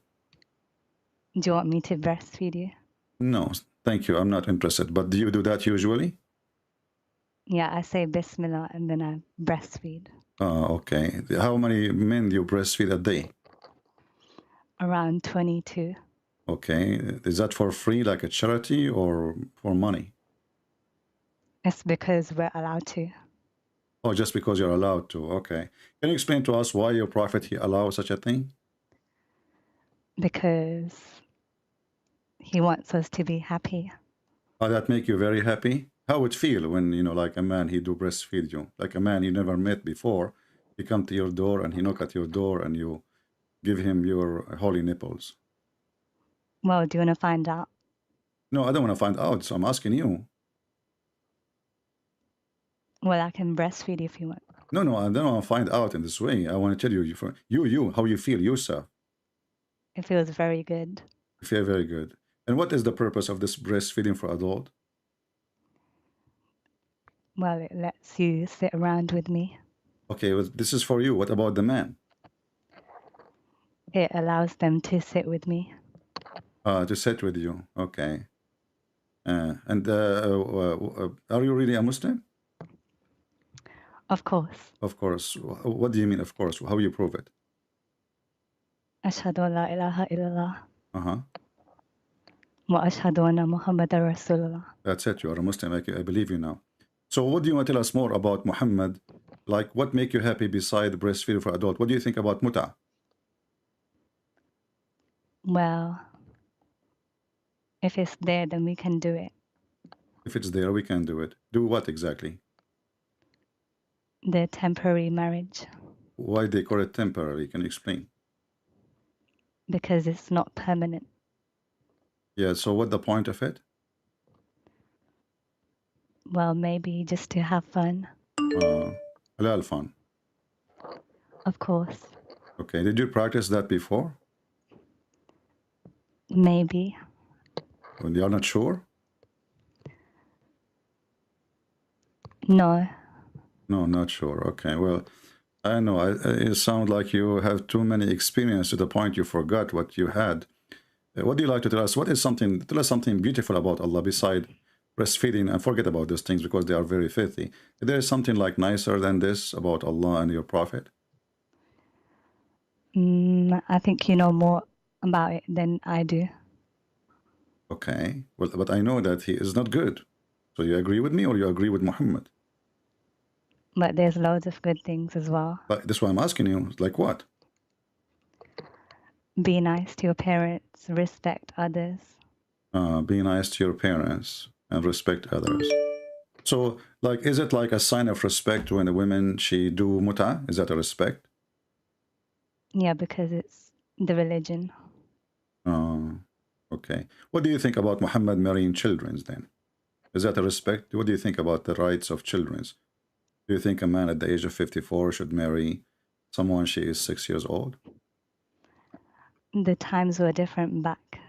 Do you want me to breastfeed you? No, thank you. I'm not interested. But do you do that usually? Yeah, I say Bismillah and then I breastfeed. Okay. How many men do you breastfeed a day? Around 22. Okay. Is that for free, like a charity, or for money? It's because we're allowed to. Oh, just because you're allowed to. Okay. Can you explain to us why your prophet, he allows such a thing? Because he wants us to be happy. Oh, that make you very happy? How would it feel when, you know, like a man, he do breastfeed you? Like a man you never met before, he come to your door and he knock at your door and you give him your holy nipples. Well, do you want to find out? No, I don't want to find out, so I'm asking you. Well, I can breastfeed if you want. No, I don't want to find out in this way. I want to tell you, how you feel yourself. It feels very good. You feel very good. And what is the purpose of this breastfeeding for adult? Well, it lets you sit around with me. Okay, well, this is for you. What about the man? It allows them to sit with me. To sit with you. Okay. And are you really a Muslim? Of course. Of course. What do you mean, of course? How you prove it? Ashhadu an la ilaha illallah. Uh-huh. Wa ashhadu anna Muhammadar Rasulullah. That's it. You are a Muslim. I believe you now. So what do you want to tell us more about Muhammad? Like, what make you happy beside breastfeeding for adult? What do you think about muta? Well, if it's there, then we can do it. If it's there, we can do it. Do what exactly? The temporary marriage. Why they call it temporary? Can you explain? Because it's not permanent. Yeah, so what the point of it? Well, maybe just to have fun. Halal fun. Of course. Okay, did you practice that before? Maybe. Well, you're not sure? No. No, not sure. Okay, well, I know. It sounds like you have too many experience to the point you forgot what you had. What do you like to tell us? Tell us something beautiful about Allah beside breastfeeding, and forget about these things because they are very filthy. Is there something like nicer than this about Allah and your Prophet? I think you know more about it than I do. Okay, well, but I know that he is not good. So you agree with me or you agree with Muhammad? But there's loads of good things as well. But that's why I'm asking you, like what? Be nice to your parents, respect others. Be nice to your parents and respect others. So, like, is it like a sign of respect when a woman, she do muta? Is that a respect? Yeah, because it's the religion. Okay. What do you think about Muhammad marrying children then? Is that a respect? What do you think about the rights of children? Do you think a man at the age of 54 should marry someone she is 6 years old? The times were different back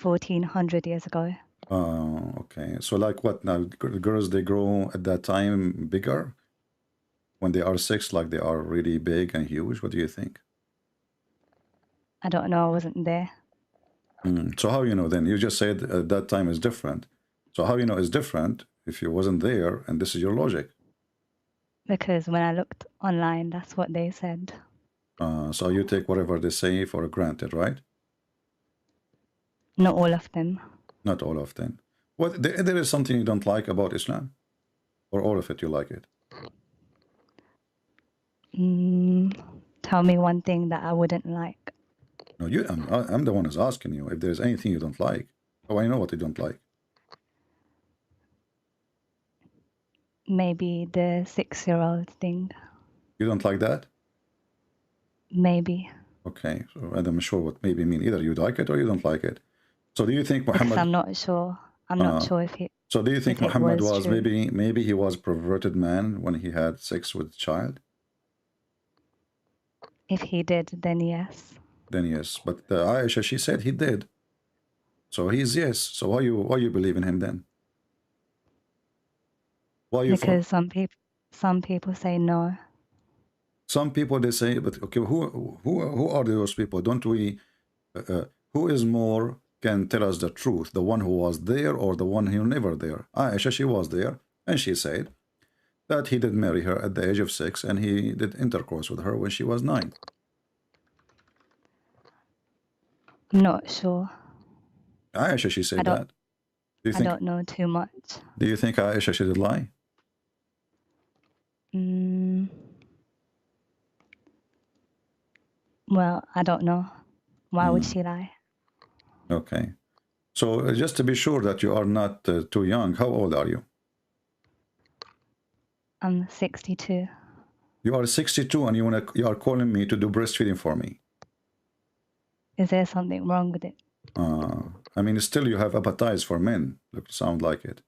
1400 years ago. Okay. So like what now? Girls, they grow at that time bigger? When they are 6, like they are really big and huge? What do you think? I don't know, I wasn't there. So how you know then? You just said that time is different. So how you know it's different if you wasn't there and this is your logic? Because when I looked online, that's what they said. So you take whatever they say for granted, right? Not all of them. Not all of them. What there is something you don't like about Islam? Or all of it you like it? Tell me one thing that I wouldn't like. No, I'm the one who's asking you if there's anything you don't like. Oh, I know what you don't like. Maybe the 6-year-old thing. You don't like that? Maybe. Okay, so I'm sure what maybe mean. Either you like it or you don't like it. So do you think Because Muhammad? I'm not sure. I'm not sure if he. So do you think if it Muhammad was true. maybe he was a perverted man when he had sex with a child? If he did, then yes. Then yes, but Aisha, she said he did. So he's yes. So why you believe in him then? Why you? Because some people say no. Some people they say, but okay, who are those people? Don't we? Who is more can tell us the truth? The one who was there or the one who never there? Aisha, she was there, and she said that he did marry her at the age of 6, and he did intercourse with her when she was 9. Not sure. Aisha, she said that. Do you I think? don't know too much. Do you think Aisha she did lie? Well, I don't know. Why would she lie? Okay. So just to be sure that you are not too young, how old are you? I'm 62. You are 62 and you are calling me to do breastfeeding for me. Is there something wrong with it? I mean, still you have appetite for men. Sound like it.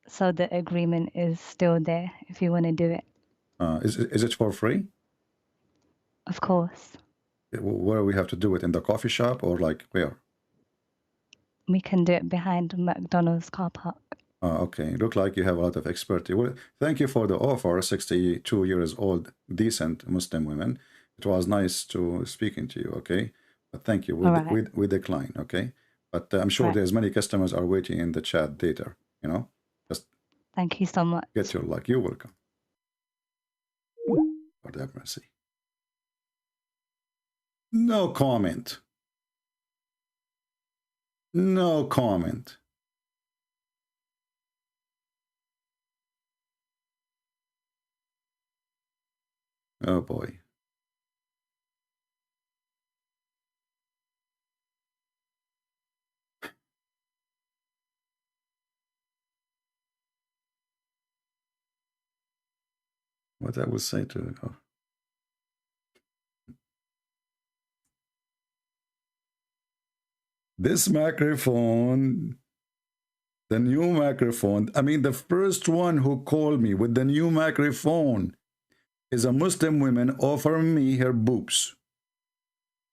So the agreement is still there if you want to do it. Is it for free? Of course. Where we have to do it, in the coffee shop or like where? We can do it behind McDonald's car park. Okay, look like you have a lot of expertise. Well, thank you for the offer, 62 years old, decent Muslim women. It was nice to speaking to you, okay? But thank you, we decline, okay? But I'm sure there's many customers are waiting in the chat later, you know? Just thank you so much. Get your luck, you're welcome. Lord have mercy. No comment. No comment. Oh boy. What I would say to this microphone, the new microphone, I mean the first one who called me with the new microphone is a Muslim woman offering me her boobs.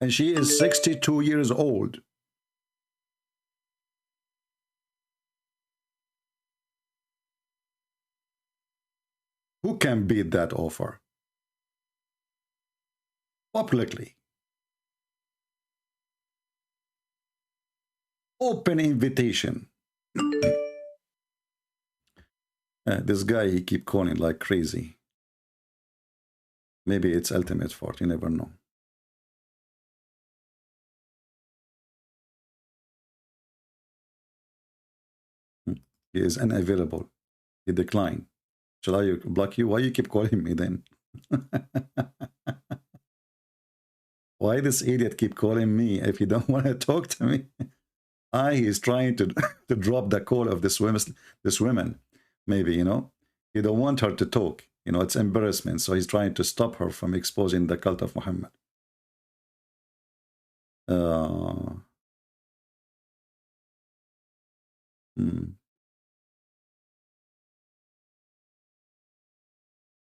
And she is 62 years old. Who can beat that offer? Publicly. Open invitation. This guy, he keep calling like crazy. Maybe it's ultimate fort, you never know. He is unavailable. He declined. Shall I block you? Why you keep calling me then? Why this idiot keep calling me if you don't want to talk to me? He's trying to drop the call of this woman. Maybe, you know, he don't want her to talk. You know, it's embarrassment. So he's trying to stop her from exposing the cult of Muhammad.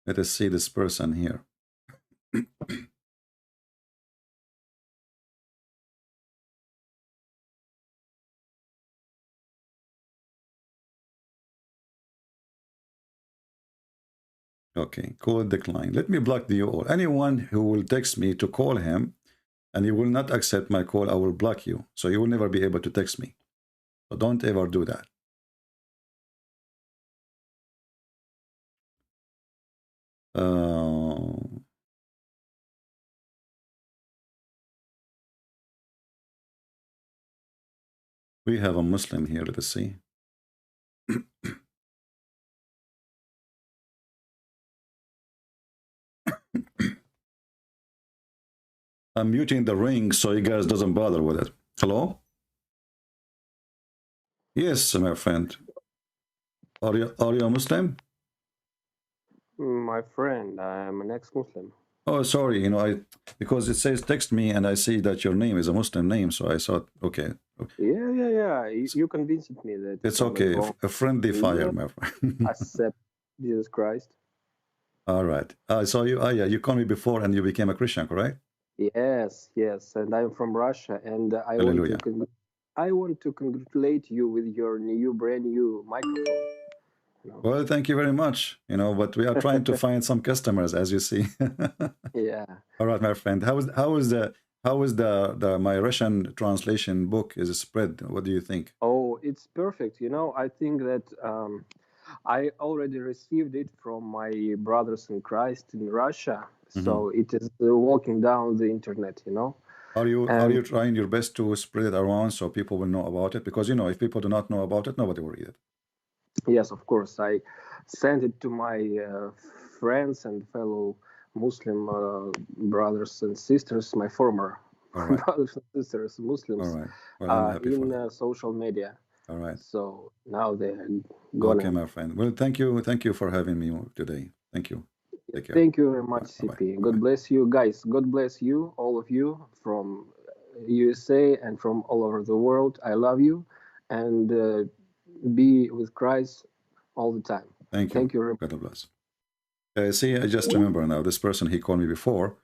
Let us see this person here. Okay, call decline. Let me block you all. Anyone who will text me to call him and you will not accept my call, I will block you. So you will never be able to text me. So don't ever do that. We have a Muslim here, let us see. I'm muting the ring so you guys doesn't bother with it. Hello? Yes, my friend. Are you a Muslim? My friend, I'm an ex-Muslim. Oh, sorry. You know, because it says text me, and I see that your name is a Muslim name, so I thought, okay. Yeah. You convinced me that It's okay. A friendly fire, my friend. Accept Jesus Christ. All right. I saw you. Oh, yeah. You called me before, and you became a Christian, correct? Yes. And I'm from Russia, and I want to congratulate you with your brand new microphone. Well, thank you very much. You know, but we are trying to find some customers, as you see. Yeah. All right, my friend. How is my Russian translation book is spread? What do you think? Oh, it's perfect. You know, I think that I already received it from my brothers in Christ in Russia. So it is walking down the internet, you know. Are you trying your best to spread it around so people will know about it? Because, you know, if people do not know about it, nobody will read it. Yes, of course. I sent it to my friends and fellow Muslim brothers and sisters, my former brothers and sisters, Muslims, well, I'm happy for in social media. All right. So now they're going. Okay, my friend. Well, thank you for having me today. Thank you. Take care. Thank you very much, CP. God bless you, guys. God bless you, all of you from USA and from all over the world. I love you, and be with Christ all the time. Thank you. Thank you. God bless. See, I just remember now. This person, he called me before.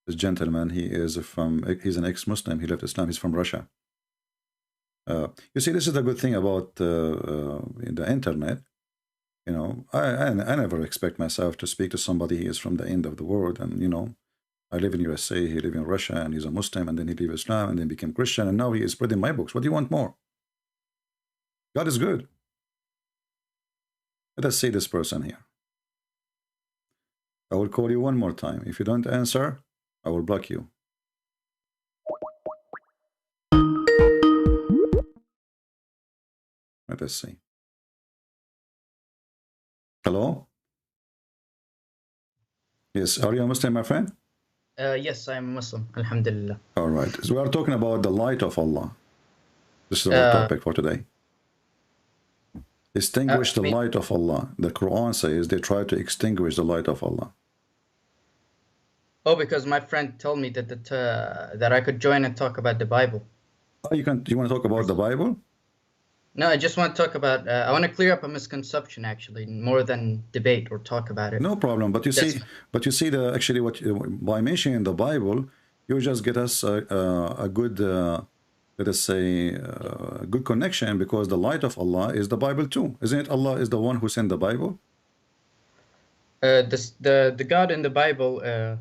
This gentleman, he's an ex-Muslim. He left Islam. He's from Russia. You see, this is the good thing about the internet. You know, I never expect myself to speak to somebody who is from the end of the world. And, you know, I live in USA, he lives in Russia, and he's a Muslim, and then he left Islam, and then became Christian, and now he is spreading my books. What do you want more? God is good. Let us see this person here. I will call you one more time. If you don't answer, I will block you. Let us see. Hello? Yes, are you a Muslim, my friend? Yes, I'm Muslim, alhamdulillah. All right. So we are talking about the light of Allah. This is our topic for today. Extinguish the light of Allah. The Quran says they try to extinguish the light of Allah. Oh, because my friend told me that I could join and talk about the Bible. Oh, you want to talk about the Bible? No, I just want to talk about. I want to clear up a misconception, actually, more than debate or talk about it. No problem. But you see, actually, by mentioning the Bible, you just get us a good, let us say, a good connection, because the light of Allah is the Bible too, isn't it? Allah is the one who sent the Bible. The God in the Bible.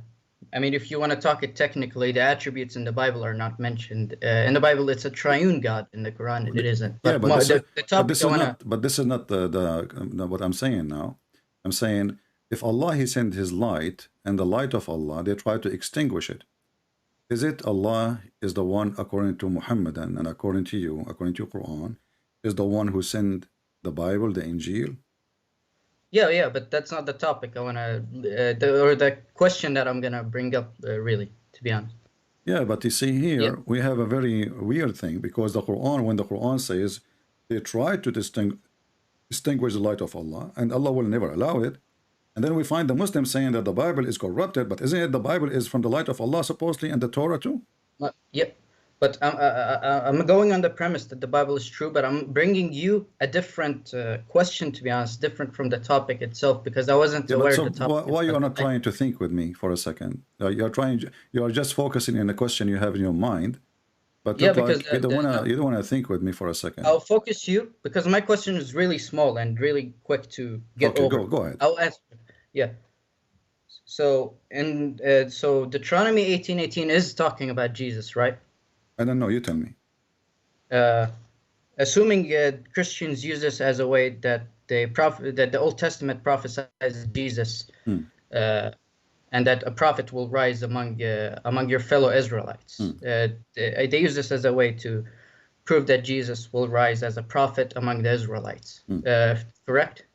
I mean, if you want to talk it technically, the attributes in the Bible are not mentioned. In the Bible, it's a triune God. In the Quran, it isn't. But, but this is not what I'm saying now. I'm saying if Allah, He sent His light, and the light of Allah, they try to extinguish it. Is it Allah is the one, according to Muhammad and according to you, according to Quran, is the one who sent the Bible, the Injil? Yeah, but that's not the topic I want to, or the question that I'm going to bring up, really, to be honest. Yeah, but you see here, we have a very weird thing, because the Quran, when the Quran says they try to distinguish the light of Allah, and Allah will never allow it, and then we find the Muslims saying that the Bible is corrupted, but isn't it the Bible is from the light of Allah, supposedly, and the Torah too? Yep. But I'm going on the premise that the Bible is true, but I'm bringing you a different question, to be honest, different from the topic itself, because I wasn't aware of the topic. Why you are not trying to think with me for a second? You are just focusing on the question you have in your mind, but you don't want to think with me for a second. I'll focus you, because my question is really small and really quick to get over. Go ahead. I'll answer. Yeah. So Deuteronomy 18:18 is talking about Jesus, right? I don't know. You tell me. Assuming Christians use this as a way that that the Old Testament prophesies Jesus, and that a prophet will rise among your fellow Israelites. They use this as a way to prove that Jesus will rise as a prophet among the Israelites. Correct?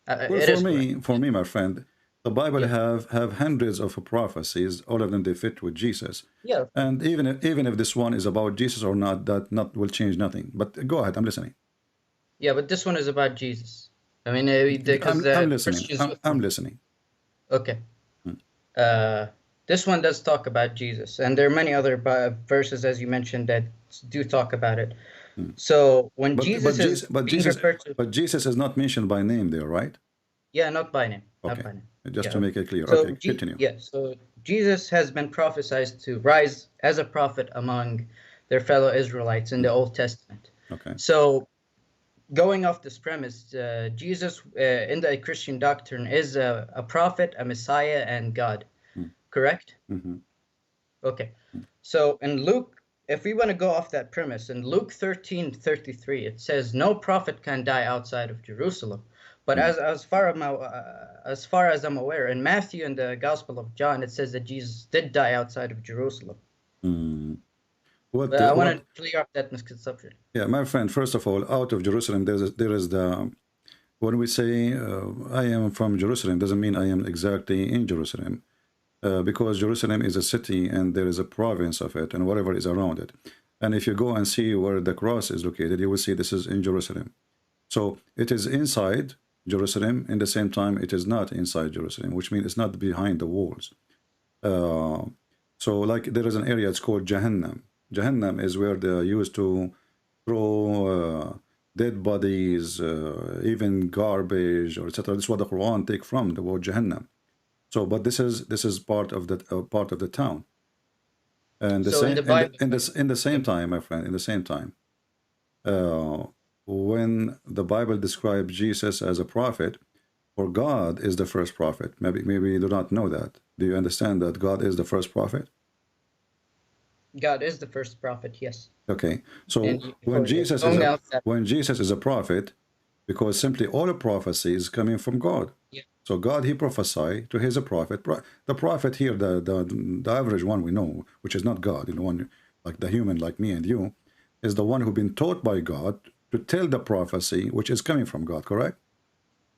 Well, for me, my friend, The Bible have hundreds of prophecies. All of them they fit with Jesus. Yeah. And even if this one is about Jesus or not, that not will change nothing. But go ahead, I'm listening. Yeah, but this one is about Jesus. I mean, because I'm listening. Christians. I'm listening. Okay. This one does talk about Jesus, and there are many other verses, as you mentioned, that do talk about it. So when Jesus is being referred to, but Jesus is not mentioned by name there, right? Yeah, not by name. Okay. Not by name. Just to make it clear. So Okay, continue. Yeah, so Jesus has been prophesied to rise as a prophet among their fellow Israelites in the Old Testament. Okay. So going off this premise, Jesus in the Christian doctrine is a prophet, a Messiah, and God. Correct? Mm-hmm. Okay. So in Luke, if we want to go off that premise, in Luke 13:33, it says, "No prophet can die outside of Jerusalem." But as far as I'm aware, in Matthew and the Gospel of John, it says that Jesus did die outside of Jerusalem. But I want to clear up that misconception. Yeah, my friend. First of all, out of Jerusalem, there is the when we say I am from Jerusalem, doesn't mean I am exactly in Jerusalem, because Jerusalem is a city and there is a province of it and whatever is around it. And if you go and see where the cross is located, you will see this is in Jerusalem. So it is inside Jerusalem. In the same time, it is not inside Jerusalem, which means it's not behind the walls. So like there is an area, it's called Jahannam. Jahannam is where they used to throw dead bodies, even garbage, or etc. This is what the Quran take from the word Jahannam. So, but this is part of the town. And in the same time, my friend, in the same time, when the Bible describes Jesus as a prophet, or God is the first prophet. Maybe you do not know that. Do you understand that God is the first prophet? God is the first prophet, yes. Okay. So when Jesus is a prophet, because simply all prophecy is coming from God. Yeah. So God, he prophesied to his prophet. The prophet here, the average one we know, which is not God, one like the human like me and you, is the one who's been taught by God to tell the prophecy which is coming from God, correct?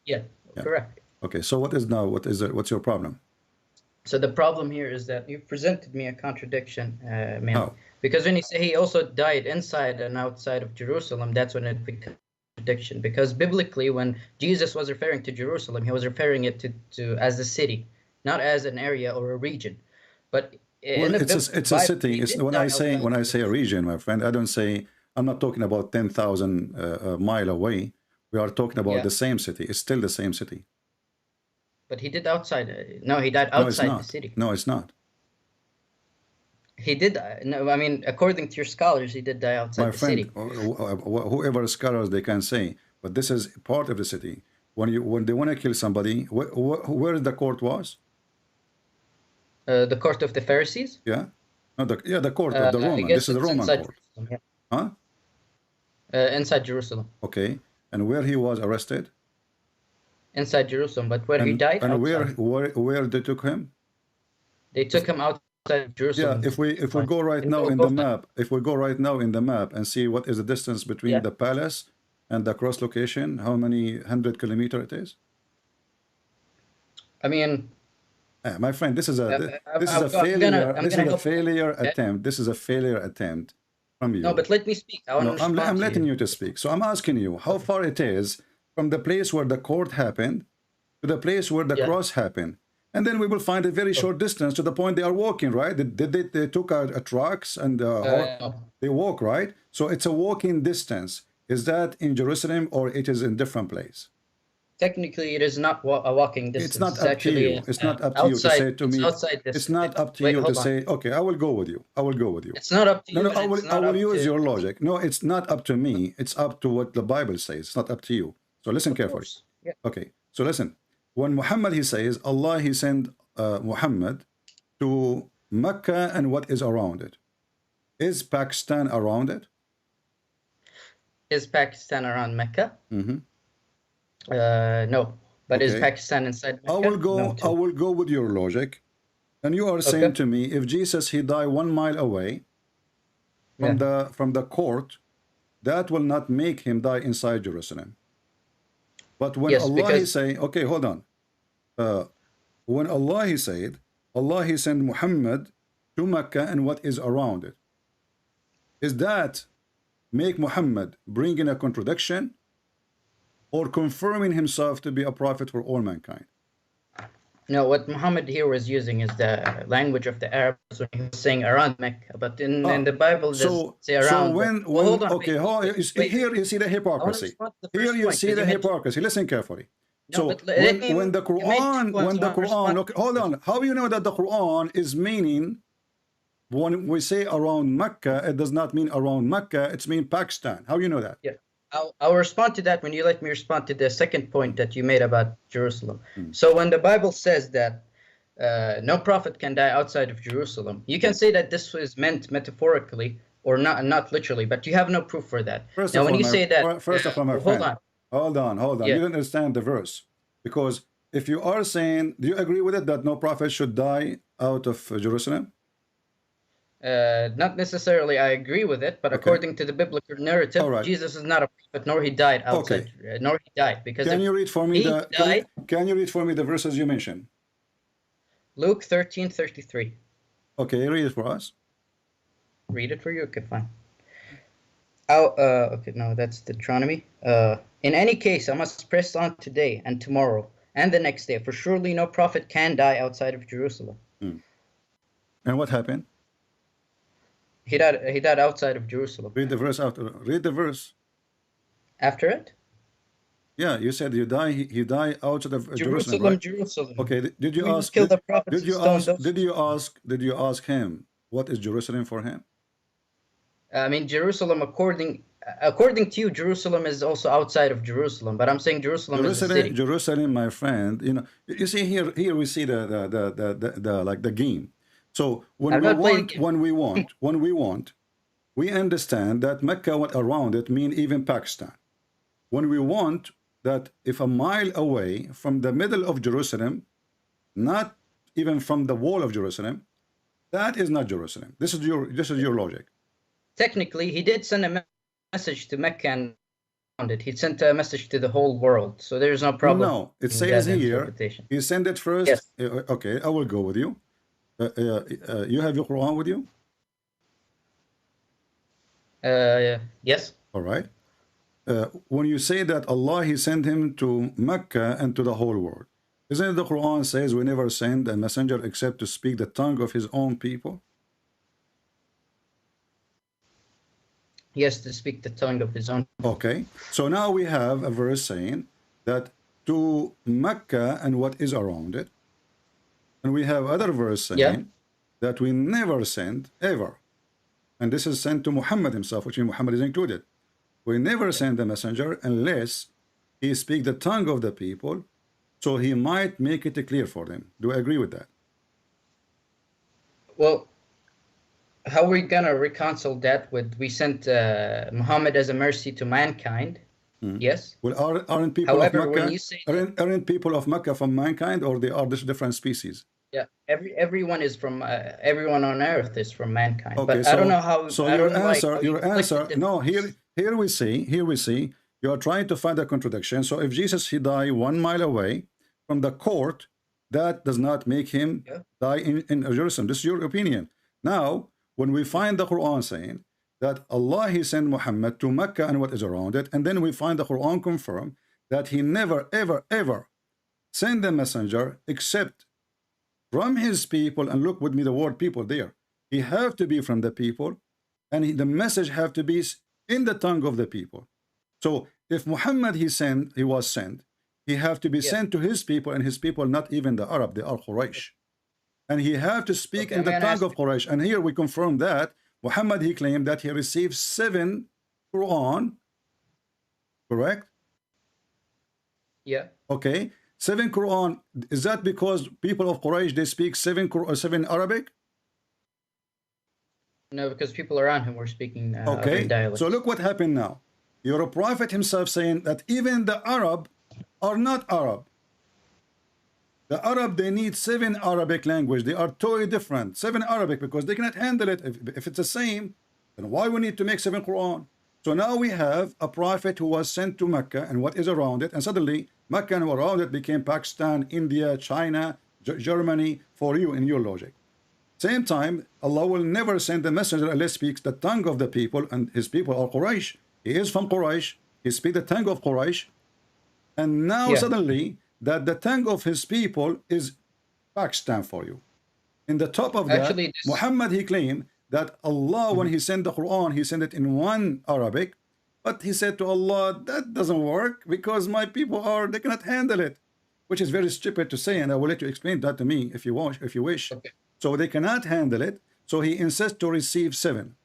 Yeah, correct. Okay, so what's your problem? So the problem here is that you presented me a contradiction, man. How? Because when you say he also died inside and outside of Jerusalem, that's when it becomes a contradiction. Because biblically, when Jesus was referring to Jerusalem, he was referring it to as a city, not as an area or a region. But it's a city. When I say a region, my friend, I'm not talking about 10,000 mile away. We are talking about the same city. It's still the same city. But he did outside. No, he died outside the city. No, it's not. He did. No, I mean, according to your scholars, he did die outside the city. Whoever scholars they can say, but this is part of the city. When they want to kill somebody, where the court was? The court of the Pharisees. Yeah. No, the court of the Roman. This is the Roman court. Yeah. Huh? Inside Jerusalem. Okay. And where he was arrested? Inside Jerusalem, but where he died. And where they took him? They took him outside Jerusalem. Yeah. If we go right now in the map, and see what is the distance between the palace and the cross location, how many 100 kilometers it is? I mean, my friend, this is a failure attempt. This is a failure attempt from you. No, but let me speak. I'm letting you to speak. So I'm asking you how far it is from the place where the court happened to the place where the cross happened. And then we will find a very short distance to the point they are walking, right? They took trucks and they walk, right? So it's a walking distance. Is that in Jerusalem or it is in different place? Technically, it is not a walking distance. It's not up to you. It's not up to you to say to me. It's not up to you to say, okay, I will go with you. I will go with you. It's not up to you. No, I will use your logic. No, it's not up to me. It's up to what the Bible says. It's not up to you. So listen carefully. Yeah. Okay. So listen. When Muhammad, he says, Allah, he sent Muhammad to Mecca and what is around it. Is Pakistan around it? Is Pakistan around Mecca? Mm-hmm. No. But is Pakistan inside Mecca? I will go with your logic. And you are saying to me, if Jesus, he died 1 mile away from the court, that will not make him die inside Jerusalem. But when Allah is saying, okay, hold on. when Allah he said, Allah he sent Muhammad to Mecca and what is around it. Is that make Muhammad bring in a contradiction or confirming himself to be a prophet for all mankind? No, what Muhammad here was using is the language of the Arabs when he was saying around Mecca, but in the Bible it doesn't say around. So when hold on, okay, wait. here you see the hypocrisy. Here you see the hypocrisy. Listen carefully. No, so when the Quran, okay, hold on. How you know that the Quran is meaning when we say around Mecca, it does not mean around Mecca, it's mean Pakistan. How you know that? Yeah. I'll respond to that when you let me respond to the second point that you made about Jerusalem. So when the Bible says that no prophet can die outside of Jerusalem, you can say that this was meant metaphorically or not literally, but you have no proof for that. First now, of when all, you say that, first of all, my friend, hold on. Yeah. You don't understand the verse, because if you are saying, do you agree with it that no prophet should die out of Jerusalem? Not necessarily I agree with it, but according to the biblical narrative, Jesus is not a prophet, nor he died outside, nor he died. Because can you read for me can you read for me the verses you mentioned? Luke 13:33. Okay, read it for us. Read it for you? Okay, fine. Okay, no, that's Deuteronomy. In any case, I must press on today and tomorrow and the next day, for surely no prophet can die outside of Jerusalem. And what happened? He died outside of Jerusalem. Read the verse after. Read the verse. After it? Yeah, you said he died outside of Jerusalem, right? Jerusalem. Okay, did you ask? Did you ask him what is Jerusalem for him? I mean, Jerusalem, according to you, Jerusalem is also outside of Jerusalem. But I'm saying Jerusalem is a city. Jerusalem, my friend. You see here we see the like the game. So when we want, we understand that Mecca around it mean even Pakistan. When we want that if a mile away from the middle of Jerusalem, not even from the wall of Jerusalem, that is not Jerusalem. This is your logic. Technically, he did send a message to Mecca and around it. He sent a message to the whole world, so there's no problem. No, it says here he sent it first. Yes. Okay, I will go with you. You have your Quran with you? Yes. All right. When you say that Allah he sent him to Mecca and to the whole world, isn't it the Quran says we never send a messenger except to speak the tongue of his own people? Yes, to speak the tongue of his own. Okay. So now we have a verse saying that to Mecca and what is around it. And we have other verse saying that we never send ever. And this is sent to Muhammad himself, which Muhammad is included. We never send a messenger unless he speak the tongue of the people, so he might make it clear for them. Do I agree with that? Well, how are we gonna reconcile that with we sent Muhammad as a mercy to mankind? Yes. Well, aren't people However, of Mecca, when you say aren't people of Mecca from mankind, or they are different species? Yeah, everyone is from everyone on earth is from mankind. Okay, but so, I don't know how. So your answer. No, here we see you are trying to find a contradiction. So if Jesus he died 1 mile away from the court, that does not make him die in Jerusalem. This is your opinion. Now, when we find the Quran saying that Allah he sent Muhammad to Mecca and what is around it, and then we find the Quran confirm that he never ever sent a messenger except from his people, and look with me the word people there. He have to be from the people, and the message have to be in the tongue of the people. So if Muhammad he was sent, he have to be sent to his people, and his people not even the Arab, they are Quraysh. And he have to speak in the tongue of Quraysh. And here we confirm that Muhammad he claimed that he received 7 Quran, correct? Yeah. Okay. 7 Quran, is that because people of Quraysh they speak 7 Arabic? No, because people around him were speaking okay. dialects. So look what happened now. Your prophet himself saying that even the Arab are not Arab. The Arab they need 7 Arabic language. They are totally different. 7 Arabic because they cannot handle it. If it's the same, then why we need to make 7 Quran? So now we have a prophet who was sent to Mecca and what is around it, and suddenly Mecca and around it became Pakistan, India, China, Germany for you in your logic. Same time, Allah will never send a messenger unless speaks the tongue of the people, and his people are Quraysh. He is from Quraysh. He speaks the tongue of Quraysh. And now suddenly that the tongue of his people is Pakistan for you. In the top of that, Muhammad, he claimed that Allah, when he sent the Quran, he sent it in one Arabic, but he said to Allah, that doesn't work because my people they cannot handle it, which is very stupid to say, and I will let you explain that to me if you wish. Okay. So they cannot handle it, so he insists to receive 7.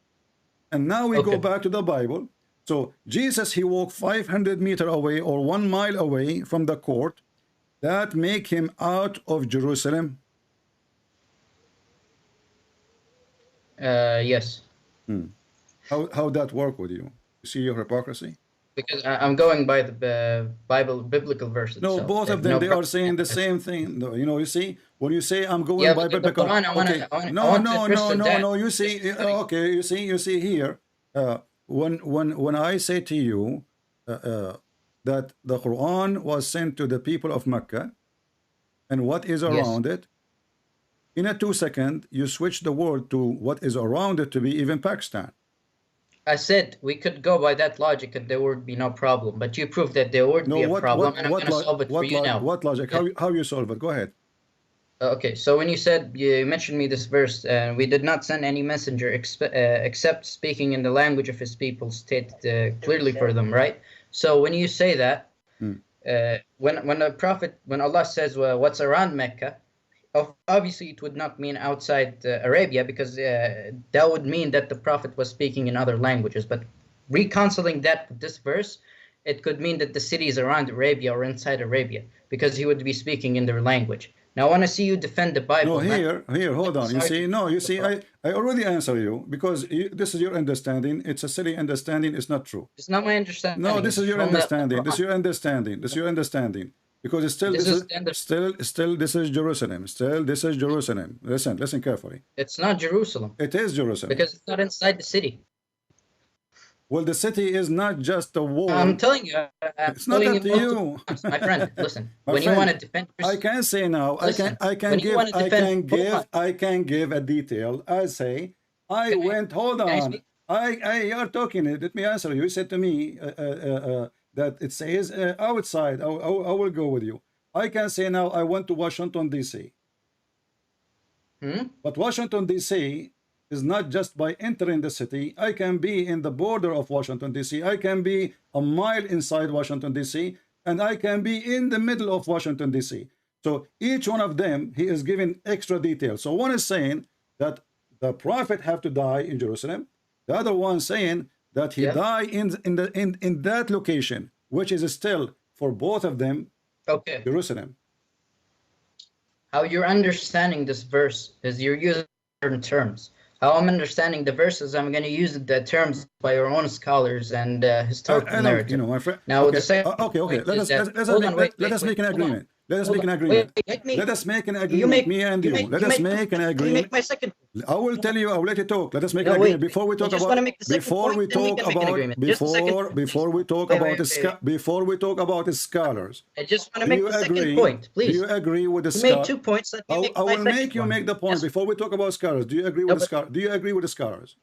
And now we go back to the Bible. So Jesus, he walked 500 meters away or 1 mile away from the court. That make him out of Jerusalem. Yes. How that work with you? You see your hypocrisy? Because I'm going by the biblical verses. No, both of them, they are saying the same thing. You know, you see, when you say I'm going by biblical, no. You see, okay, you see here, when I say to you that the Quran was sent to the people of Mecca, and what is around it, in a 2 second, you switch the word to what is around it to be even Pakistan. I said we could go by that logic and there would be no problem, but you proved that there would be a problem, and I'm going to solve it for you now. What logic? How you solve it? Go ahead. Okay, so when you mentioned me this verse, we did not send any messenger except speaking in the language of his people, stated clearly for them, right? So when you say that, when Allah says what's around Mecca, obviously it would not mean outside Arabia, because that would mean that the Prophet was speaking in other languages. But reconciling that with this verse, it could mean that the cities around Arabia or inside Arabia, because he would be speaking in their language. Now I want to see you defend the Bible. No, here, hold on. You see, I already answered you, because this is your understanding. It's a silly understanding. It's not true. It's not my understanding. No, this is your understanding. This is your understanding. This is your understanding. Because it's still, this is Jerusalem. Still, this is Jerusalem. Listen carefully. It's not Jerusalem. It is Jerusalem. Because it's not inside the city. Well, the city is not just a wall. I'm telling you. It's not up to you. My friend, listen. You want to defend yourself, I can say now. Listen, I can give a detail. I say, I went, hold on. You're talking. Let me answer you. You said to me, that it says outside. I will go with you. I can say now I went to Washington, D.C. But Washington, D.C. is not just by entering the city. I can be in the border of Washington, D.C. I can be a mile inside Washington, D.C. And I can be in the middle of Washington, D.C. So each one of them, he is giving extra details. So one is saying that the Prophet have to die in Jerusalem. The other one saying that he died in that location, which is still for both of them Jerusalem. How you're understanding this verse is you're using certain terms. How I'm understanding the verses, I'm going to use the terms by your own scholars and historical narrative. You know, my friend. Now, okay, let us make an agreement. Let us make an agreement. Let us make an agreement, me and you. Let us make an agreement. You make my second. I will tell you. I will let you talk. Let us make an agreement before we talk about. Before we talk about the scholars. I just want to make the second point, please. Do you agree with the scholars? You made 2 points. I will make you make the point before we talk about scholars. Do you agree with the scholars? Do you agree with the scholars?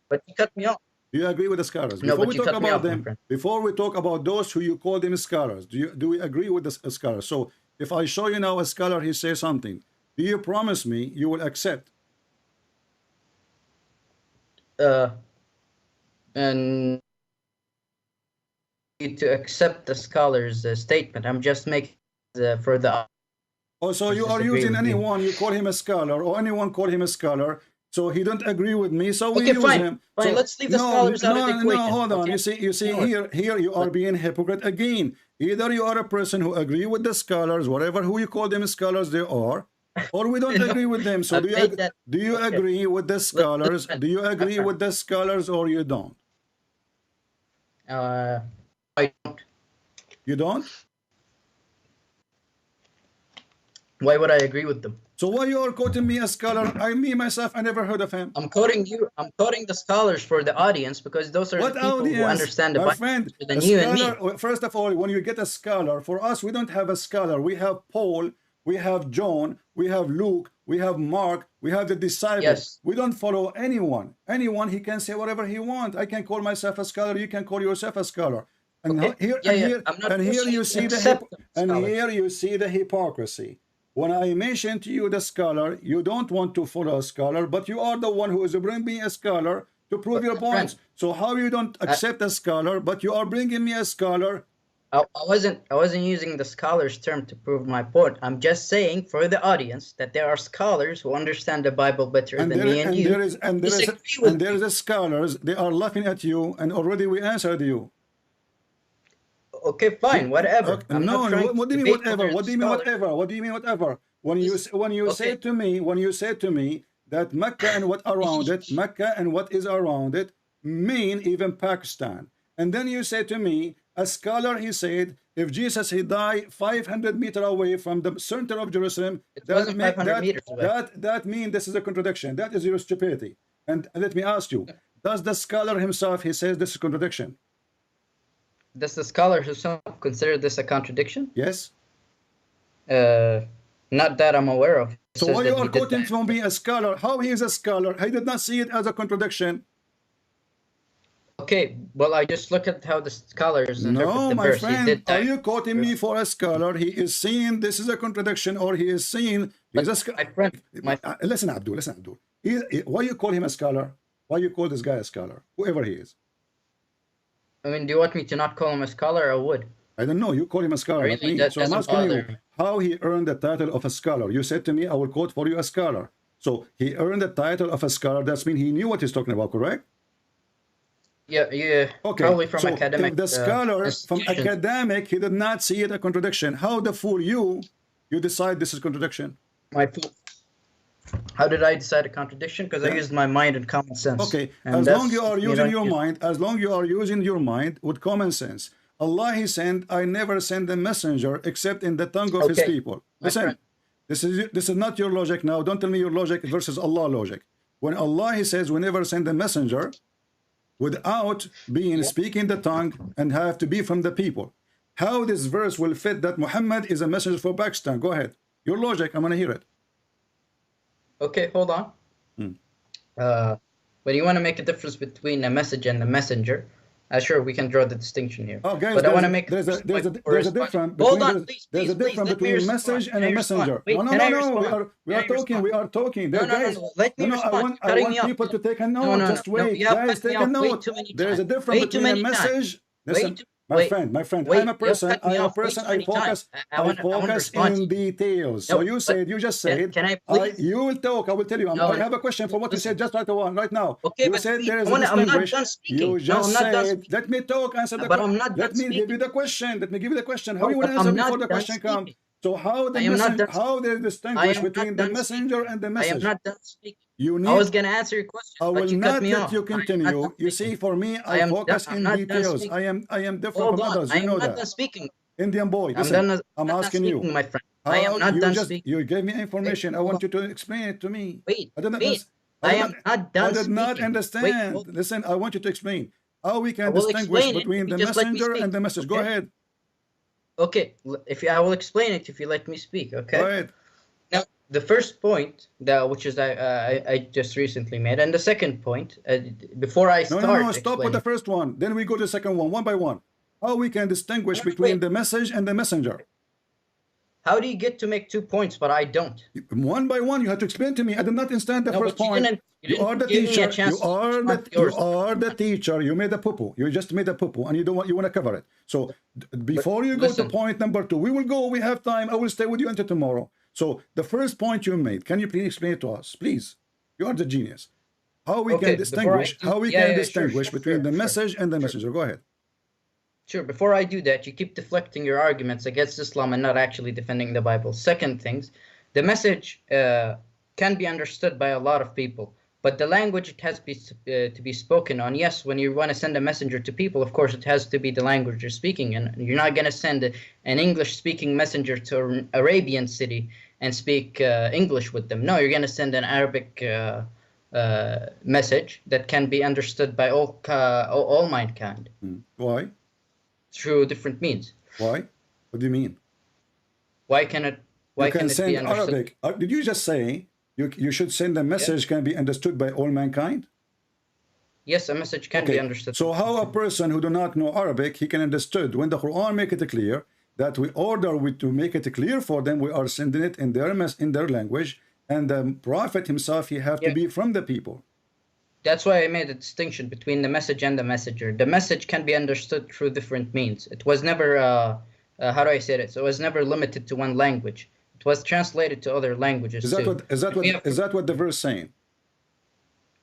But you cut me off. Do you agree with the scholars? No, before we talk about them, before we talk about those who you call them scholars, do we agree with the scholars? So if I show you now a scholar, he says something, do you promise me you will accept? And to accept the scholar's statement. I'm just making for the. Oh, so you are using anyone you call him a scholar, or anyone call him a scholar. So he don't agree with me, so we use him. Fine, so, let's leave the scholars out of the equation. No, hold on. You see, here you are being hypocrite again. Either you are a person who agree with the scholars, whatever who you call them scholars they are, or we don't agree with them. So do you agree with the scholars? Do you agree with the scholars or you don't? I don't. You don't? Why would I agree with them? So why you are quoting me a scholar? Myself, I never heard of him. I'm quoting you. I'm quoting the scholars for the audience because those are the people who understand the Bible. Friend, than you and me. First of all, when you get a scholar, for us, we don't have a scholar. We have Paul, we have John, we have Luke, we have Mark, we have the disciples. Yes. We don't follow anyone. Anyone, he can say whatever he wants. I can call myself a scholar, you can call yourself a scholar. And here you see the hypocrisy. When I mention to you the scholar, you don't want to follow a scholar, but you are the one who is bringing me a scholar to prove your points. So how you don't accept a scholar, but you are bringing me a scholar? I wasn't using the scholar's term to prove my point. I'm just saying for the audience that there are scholars who understand the Bible better than me and you. There is a scholars, they are laughing at you, and already we answered you. Okay, fine, whatever. What do you mean whatever? What do you mean whatever? What do you mean whatever? When you say to me that Mecca and what around it, Mecca and what is around it mean even Pakistan, and then you say to me, a scholar, he said, if Jesus he died 500 meters away from the center of Jerusalem, that means this is a contradiction. That is your stupidity. And let me ask you, does the scholar himself, he says this is contradiction? Does the scholar himself consider this a contradiction? Yes. Not that I'm aware of. So why you are quoting from being a scholar? How he is a scholar? He did not see it as a contradiction. Okay, well, I just look at how the scholars interpret the my verse. friend, are you quoting me for a scholar? He is saying this is a contradiction, or he is saying he's a scholar. Listen, Abdul. Why you call him a scholar? Why you call this guy a scholar? Whoever he is. I mean, do you want me to not call him a scholar? I would. I don't know. You call him a scholar, really? not me. So I'm asking you how he earned the title of a scholar. You said to me, I will quote for you a scholar. So he earned the title of a scholar. That means he knew what he's talking about, correct? Yeah. Okay. Probably from academic. If the scholar from academic, he did not see it a contradiction. How the fool you decide this is contradiction? My fool. How did I decide a contradiction? Because I used my mind and common sense. Okay, as long you are using your mind, as long you are using your mind with common sense. Allah, he sent, I never send a messenger except in the tongue of his people. Listen, this is not your logic now. Don't tell me your logic versus Allah logic. When Allah, he says, we never send a messenger without being speaking the tongue and have to be from the people. How this verse will fit that Muhammad is a messenger for Pakistan? Go ahead. Your logic, I'm going to hear it. Okay, hold on. When you want to make a difference between a message and a messenger, sure, we can draw the distinction here. Oh, guys, but I want to make there's a difference between message and a messenger. No, we are talking. Let me respond. I want people to take a note. Just wait, guys, take a note. There is a difference between a message. Listen, my friend, I'm a person. I focus in details. So you just said. Can I please? You will talk. I will tell you. I have a question for what you said just right now. Okay, you said there is a distinguish. You just said, let me talk. Answer the question. Let me give you the question. How you will answer before the question comes? So how they distinguish between the messenger and the message? I am not done speaking. I was going to answer your question, I will not let you continue. You see, for me, I focus in details. I am different from others. You know that. I'm not done speaking. Indian boy, listen, I'm asking you. My friend. I am not done speaking. You gave me information. I want you to explain it to me. Wait. I am not done speaking. I did not understand. Listen, I want you to explain how we can distinguish between the messenger and the message. Go ahead. Okay, I will explain it if you let me speak. Okay. Go ahead. Now, the first point, which is I just recently made, and the second point, before I start. No, stop with the first one. Then we go to the second one by one. How we can distinguish between the message and the messenger? How do you get to make 2 points, but I don't? One by one, you have to explain to me. I did not understand the first point. You are the teacher. You are the teacher. You made a poo-poo. You just made a poo-poo, and you want to cover it. So before you go to point number 2, we will go. We have time. I will stay with you until tomorrow. So the first point you made, can you please explain it to us, please? You are the genius. How we can distinguish? How we can distinguish between the message and the messenger? Go ahead. Sure. Before I do that, you keep deflecting your arguments against Islam and not actually defending the Bible. Second things, the message can be understood by a lot of people, but the language it has to be spoken on. Yes, when you want to send a messenger to people, of course, it has to be the language you're speaking, and you're not going to send an English-speaking messenger to an Arabian city and speak English with them. No, you're going to send an Arabic message that can be understood by all mankind. Why? Through different means. Why? What do you mean? Why can it? Why you can can it be send understood? Arabic. Did you just say you should send a message can be understood by all mankind? Yes, a message can be understood. So how a person who do not know Arabic, he can understood when the Quran make it clear that we order to make it clear for them, we are sending it in their language, and the Prophet himself, he have to be from the people. That's why I made a distinction between the message and the messenger. The message can be understood through different means. It was never, how do I say it? So it was never limited to one language. It was translated to other languages Is too. that what the verse saying?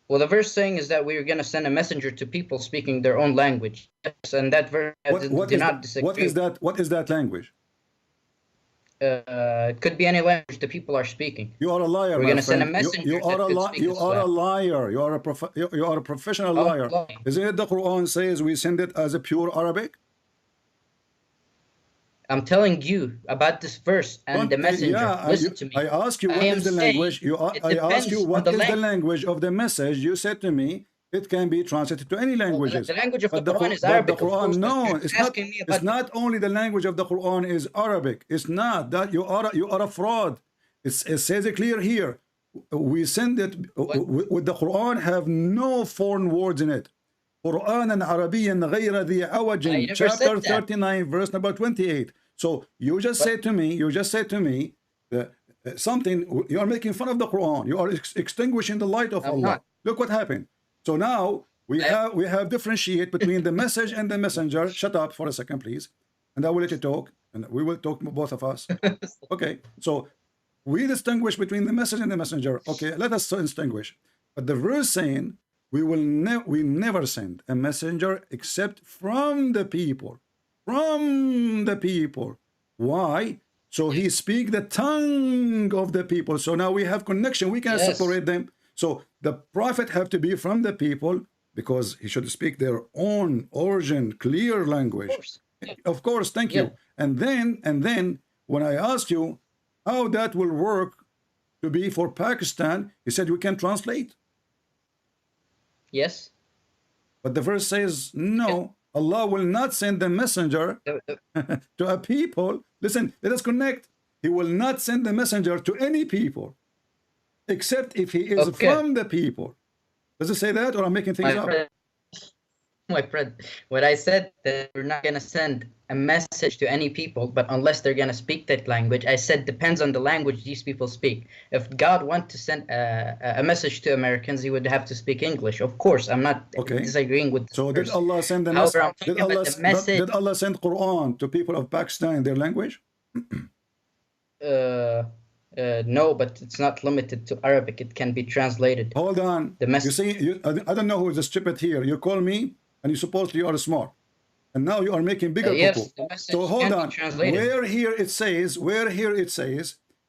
Well, the verse saying is that we are going to send a messenger to people speaking their own language. Yes, and that verse do not disagree. What is that language? It could be any language the people are speaking. You are a liar. We're going to send a messenger. You are a liar. You are a professional liar. Isn't it the Quran says we send it as a pure Arabic? I'm telling you about this verse and the messenger. Listen to me. I ask you what is the language. I ask you what is the language of the message. You said to me it can be translated to any languages. The language of the Quran is Arabic. The Quran, no, it's not only the language of the Quran is Arabic. It's not that you are a fraud. It says it clear here. We send it with the Quran have no foreign words in it. Quran Arabian غير ذي عوج, chapter 39, verse number 28. So you just said to me that something, you are making fun of the Quran. You are extinguishing the light of Allah. Look what happened. So now we have differentiate between the message and the messenger. Shut up for a second, please, and I will let you talk, and we will talk, both of us. Okay. So we distinguish between the message and the messenger. Okay, let us distinguish. But the verse saying we never send a messenger except from the people. From the people. Why? So he speak the tongue of the people. So now we have connection. We can separate them. So the prophet have to be from the people because he should speak their own origin, clear language. Of course, thank you. And then when I asked you how that will work to be for Pakistan, he said we can translate. Yes. But the verse says no. Allah will not send the messenger to a people. Listen, let us connect. He will not send the messenger to any people except if he is from the people. Does it say that, or I'm making things up? My friend, what I said that we're not going to send a message to any people, but unless they're going to speak that language, I said depends on the language these people speak. If God wanted to send a message to Americans, he would have to speak English. Of course, I'm not disagreeing with this. So did Allah send the message? Did Allah send Quran to people of Pakistan in their language? No, but it's not limited to Arabic. It can be translated. Hold on. You see, I don't know who is the stupid here. You call me, and you supposedly are smart, and now you are making bigger yes, So hold on. Where here it says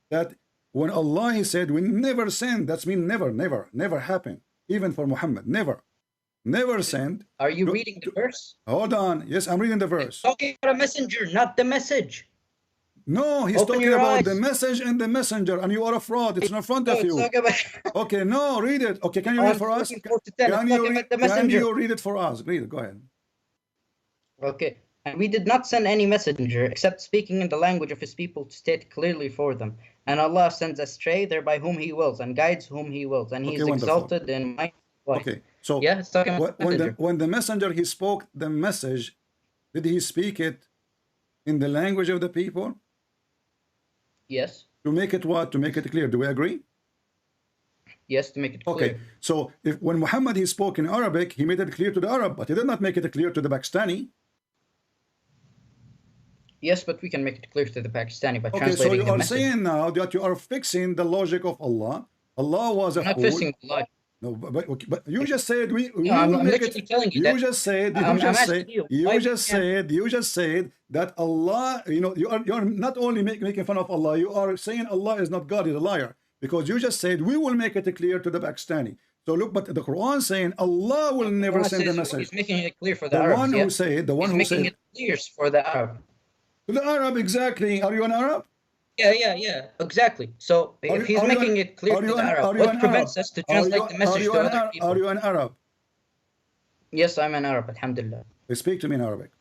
that when Allah he said we never send. That's mean never happened. Even for Muhammad, never send. Are you reading the verse? Hold on. Yes, I'm reading the verse. It's talking about a messenger, not the message. No, he's talking about the message and the messenger, and you are a fraud. It's in front of you. Okay, no, read it. Okay, can you read it for us? Can you read it for us? Read it. Go ahead. Okay. And we did not send any messenger except speaking in the language of his people to state clearly for them. And Allah sends astray thereby whom he wills and guides whom he wills. And he is exalted in might. Okay, so yeah, it's talking about when the messenger he spoke the message, did he speak it in the language of the people? Yes. To make it what? To make it clear. Do we agree? Yes, to make it clear. Okay, so when Muhammad he spoke in Arabic, he made it clear to the Arab, but he did not make it clear to the Pakistani. Yes, but we can make it clear to the Pakistani by translating. Okay, so you are saying now that you are fixing the logic of Allah. Allah was a fool. I'm not fixing the logic. No, but you just said we I'm will make it. Telling you, you just said you just said that Allah, you are not only making fun of Allah, you are saying Allah is not God, he's a liar, because you just said we will make it clear to the Pakistani. So look, but the Quran saying Allah will never send a message. He's making it clear for the Arabs. One who said, the one who said, making it clear for the Arab. To the Arab, exactly. Are you an Arab? Yeah, exactly. So if he's making it clear to the Arab, what prevents us to translate the message to other people? Are you an Arab? Yes, I'm an Arab, alhamdulillah. Speak to me in Arabic.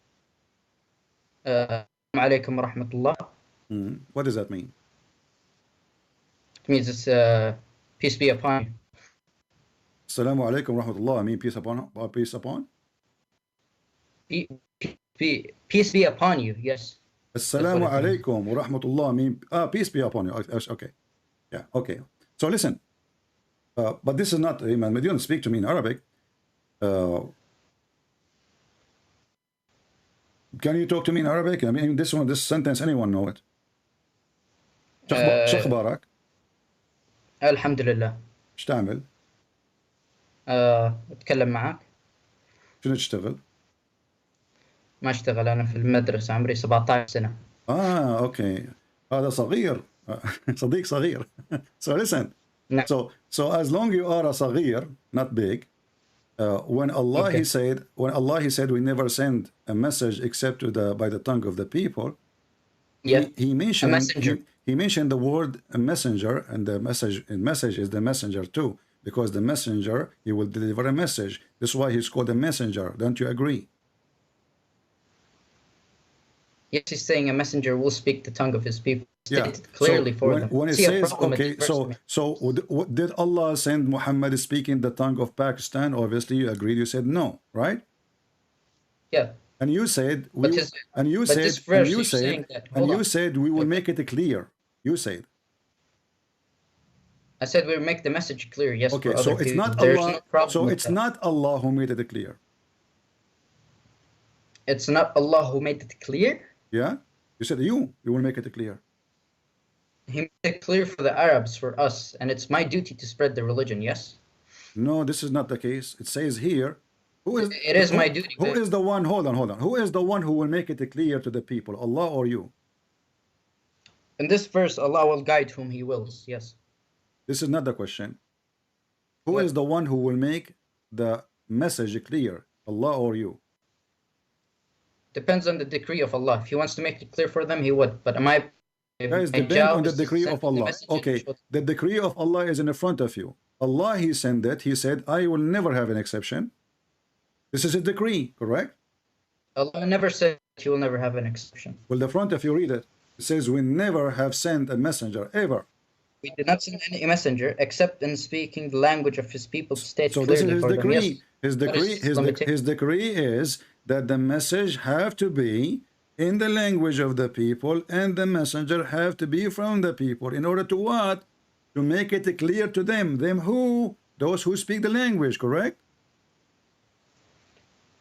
Alaykum wa rahmatullah. What does that mean? It means it's peace be upon you. Assalamu alaikum rahmatullah. I mean peace upon. Peace upon. Peace be upon you. Yes. Assalamu alaikum wa rahmatullah. I mean peace be upon you. Okay. Yeah. Okay. So listen. But this is not. You don't speak to me in Arabic. Can you talk to me in Arabic? I mean, this sentence, anyone know it? شو أخبارك؟ الحمد لله. ايش تعمل؟ أتكلم معك. شنو تشتغل؟ ما أشتغل، أنا في المدرسة، عمري 17 سنة. أوكي. هذا صغير. صديق صغير. So listen. No. So as long you are a صغير, not big. When Allah he said we never send a message except by the tongue of the people. Yeah. He mentioned a messenger. He mentioned the word a messenger, and the message is the messenger too, because the messenger, he will deliver a message. This is why he's called a messenger. Don't you agree? Yes, he's saying a messenger will speak the tongue of his people. Yeah. Clearly for them. When it says, okay, so did Allah send Muhammad speaking the tongue of Pakistan? Obviously, you agreed. You said no, right? Yeah. And you said, you said we will make it clear. You said. I said we'll make the message clear. Yes. Okay, so it's not Allah. So it's not Allah who made it clear. It's not Allah who made it clear. Yeah, you said you will make it clear. He made it clear for the Arabs, for us, and it's my duty to spread the religion. Yes. No, this is not the case. It says here. It is my duty. Who is the one? Hold on. Who is the one who will make it clear to the people? Allah or you? In this verse, Allah will guide whom He wills. Yes. This is not the question. Who is the one who will make the message clear? Allah or you? Depends on the decree of Allah. If He wants to make it clear for them, He would. But guys, depend on the decree of Allah. Okay, the decree of Allah is in the front of you. Allah, He sent it. He said, I will never have an exception. This is a decree, correct? Allah never said He will never have an exception. Well, the front, if you read it, it says we never have sent a messenger, ever. We did not send any messenger except in speaking the language of His people to state so clearly this is for his decree. them. Yes. His decree is that the message have to be in the language of the people, and the messenger have to be from the people. In order to what? To make it clear to them. Them who? Those who speak the language, correct?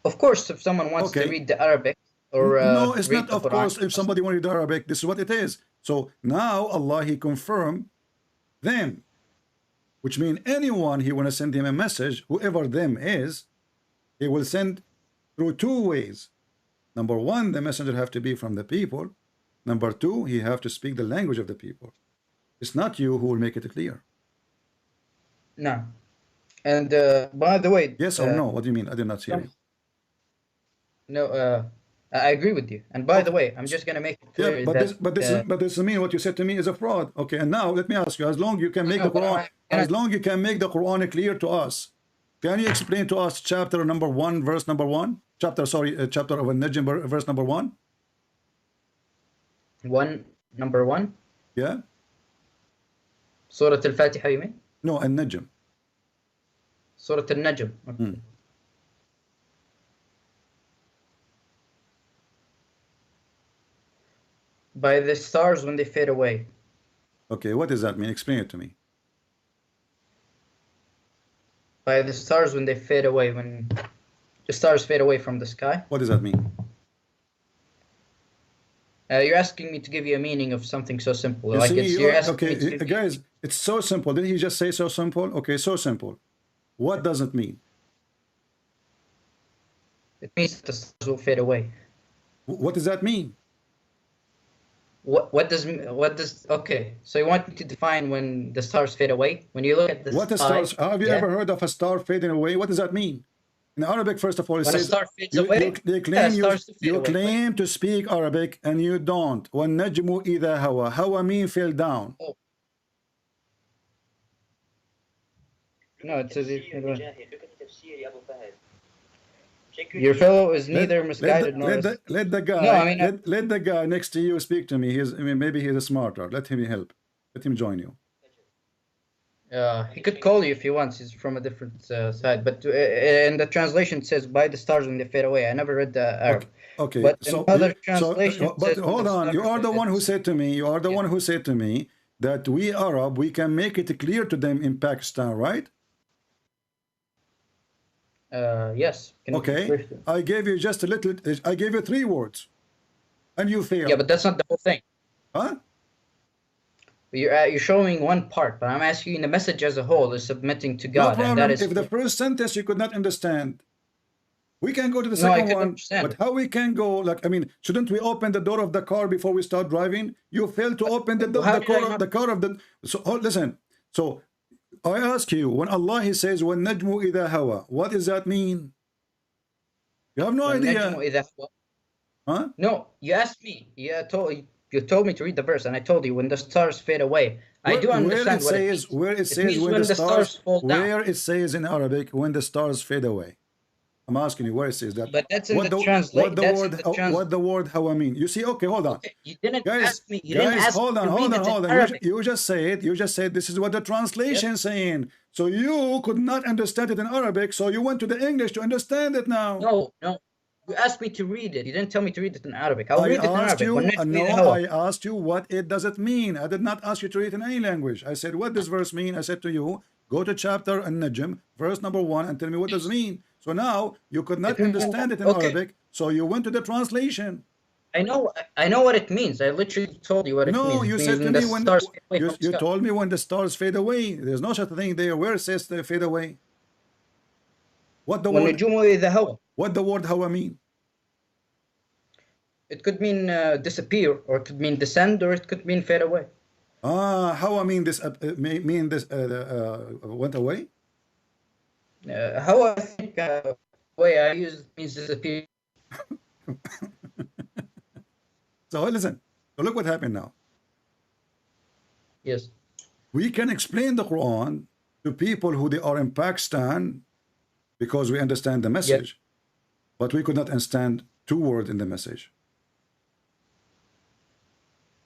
Of course, if someone wants to read the Arabic or no, it's not. Of course, if somebody wants to read Arabic, this is what it is. So now Allah He confirmed them, which means anyone He want to send him a message, whoever them is, He will send through two ways. Number one, the messenger have to be from the people. Number two, he have to speak the language of the people. It's not you who will make it clear. No. And by the way, yes or no? What do you mean? I did not hear you. No, I agree with you. And by the way, I'm just going to make it clear. Yeah, but this mean what you said to me is a fraud. Okay, and now let me ask you: as long you can make the Quran, as long you can make the Quran clear to us, can you explain to us chapter number 1, verse number 1? Chapter of An-Najm, verse number 1. Number 1. Yeah. Surah Al-Fatiha, you mean? No, An-Najm. Surah Al-Najm. Okay. By the stars when they fade away. Okay, what does that mean? Explain it to me. By the stars when they fade away, when the stars fade away from the sky. What does that mean? You're asking me to give you a meaning of something so simple. You're asking me to guys, it's so simple. Didn't he just say so simple? Okay, so simple. What does it mean? It means that the stars will fade away. What does that mean? What does okay? So you want me to define when the stars fade away? When you look at the stars, have you ever heard of a star fading away? What does that mean? In Arabic, first of all, it says you claim to speak Arabic and you don't. وَالنَّجْمُ إِذَا هَوَى. Hawa mean fell down. Oh. No, it says your fellow is neither misguided nor. Let the guy next to you speak to me. Maybe he's smarter. Let him help. Let him join you. He could call you if he wants. He's from a different side. But in the translation it says, "By the stars when they fade away." I never read the Arab. Okay. But So, in other translation, but hold on. You are the one who said to me. You are the one who said to me that we Arab, we can make it clear to them in Pakistan, right? Yes. Okay. I gave you just a little. I gave you 3 words, and you failed. Yeah, but that's not the whole thing. Huh? You're showing one part, but I'm asking the message as a whole is submitting to No God, problem. and that is. If the first sentence you could not understand, we can go to the No, I second couldn't one. understand. But how we can go? Like, I mean, shouldn't we open the door of the car before we start driving? You failed to open the door, How the did I car, not- the car of the. So listen. So I ask you, when Allah He says, "When najmu idha hawa," what does that mean? You have no idea. Huh? No, you asked me. You told me to read the verse, and I told you when the stars fade away. I do understand what it means. Where it says means when the stars fall down. where it says in Arabic when the stars fade away. I'm asking you where it says that. But that's in what the translate. What the word how I mean? You see? Okay, hold on. Okay, you didn't Guys, ask me. You didn't ask hold me on, to hold read on, it in hold on. Arabic. You just said. You just said this is what the translation saying. So you could not understand it in Arabic, so you went to the English to understand it now. No. You asked me to read it. You didn't tell me to read it in Arabic. I'll read it in Arabic. I asked you what it does it mean. I did not ask you to read it in any language. I said, what does verse mean? I said to you, go to chapter An-Najm, verse number 1, and tell me what does it mean. So now you could not understand it in Arabic, so you went to the translation. I know what it means. I literally told you what it means. No, you said to me when you told me when the stars fade away. There's no such a thing there. Where it says they fade away? What the word hawa mean? It could mean disappear, or it could mean descend, or it could mean fade away. Hawa mean this went away? Hawa, I think way I use means disappear. So listen. So look what happened now. Yes. We can explain the Quran to people who they are in Pakistan because we understand the message, but we could not understand 2 words in the message.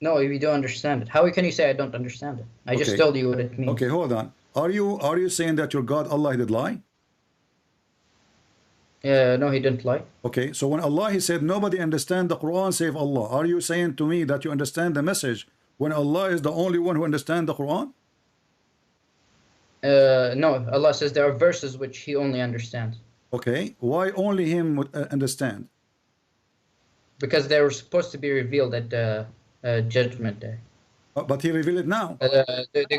No, we don't understand it. How can you say I don't understand it? I just told you what it means. Okay, hold on. Are you saying that your God Allah did lie? No, he didn't lie. Okay, so when Allah He said nobody understand the Quran save Allah, are you saying to me that you understand the message when Allah is the only one who understands the Quran? No, Allah says there are verses which He only understands. Okay, why only Him would understand? Because they were supposed to be revealed at the Judgment Day. But He revealed it now.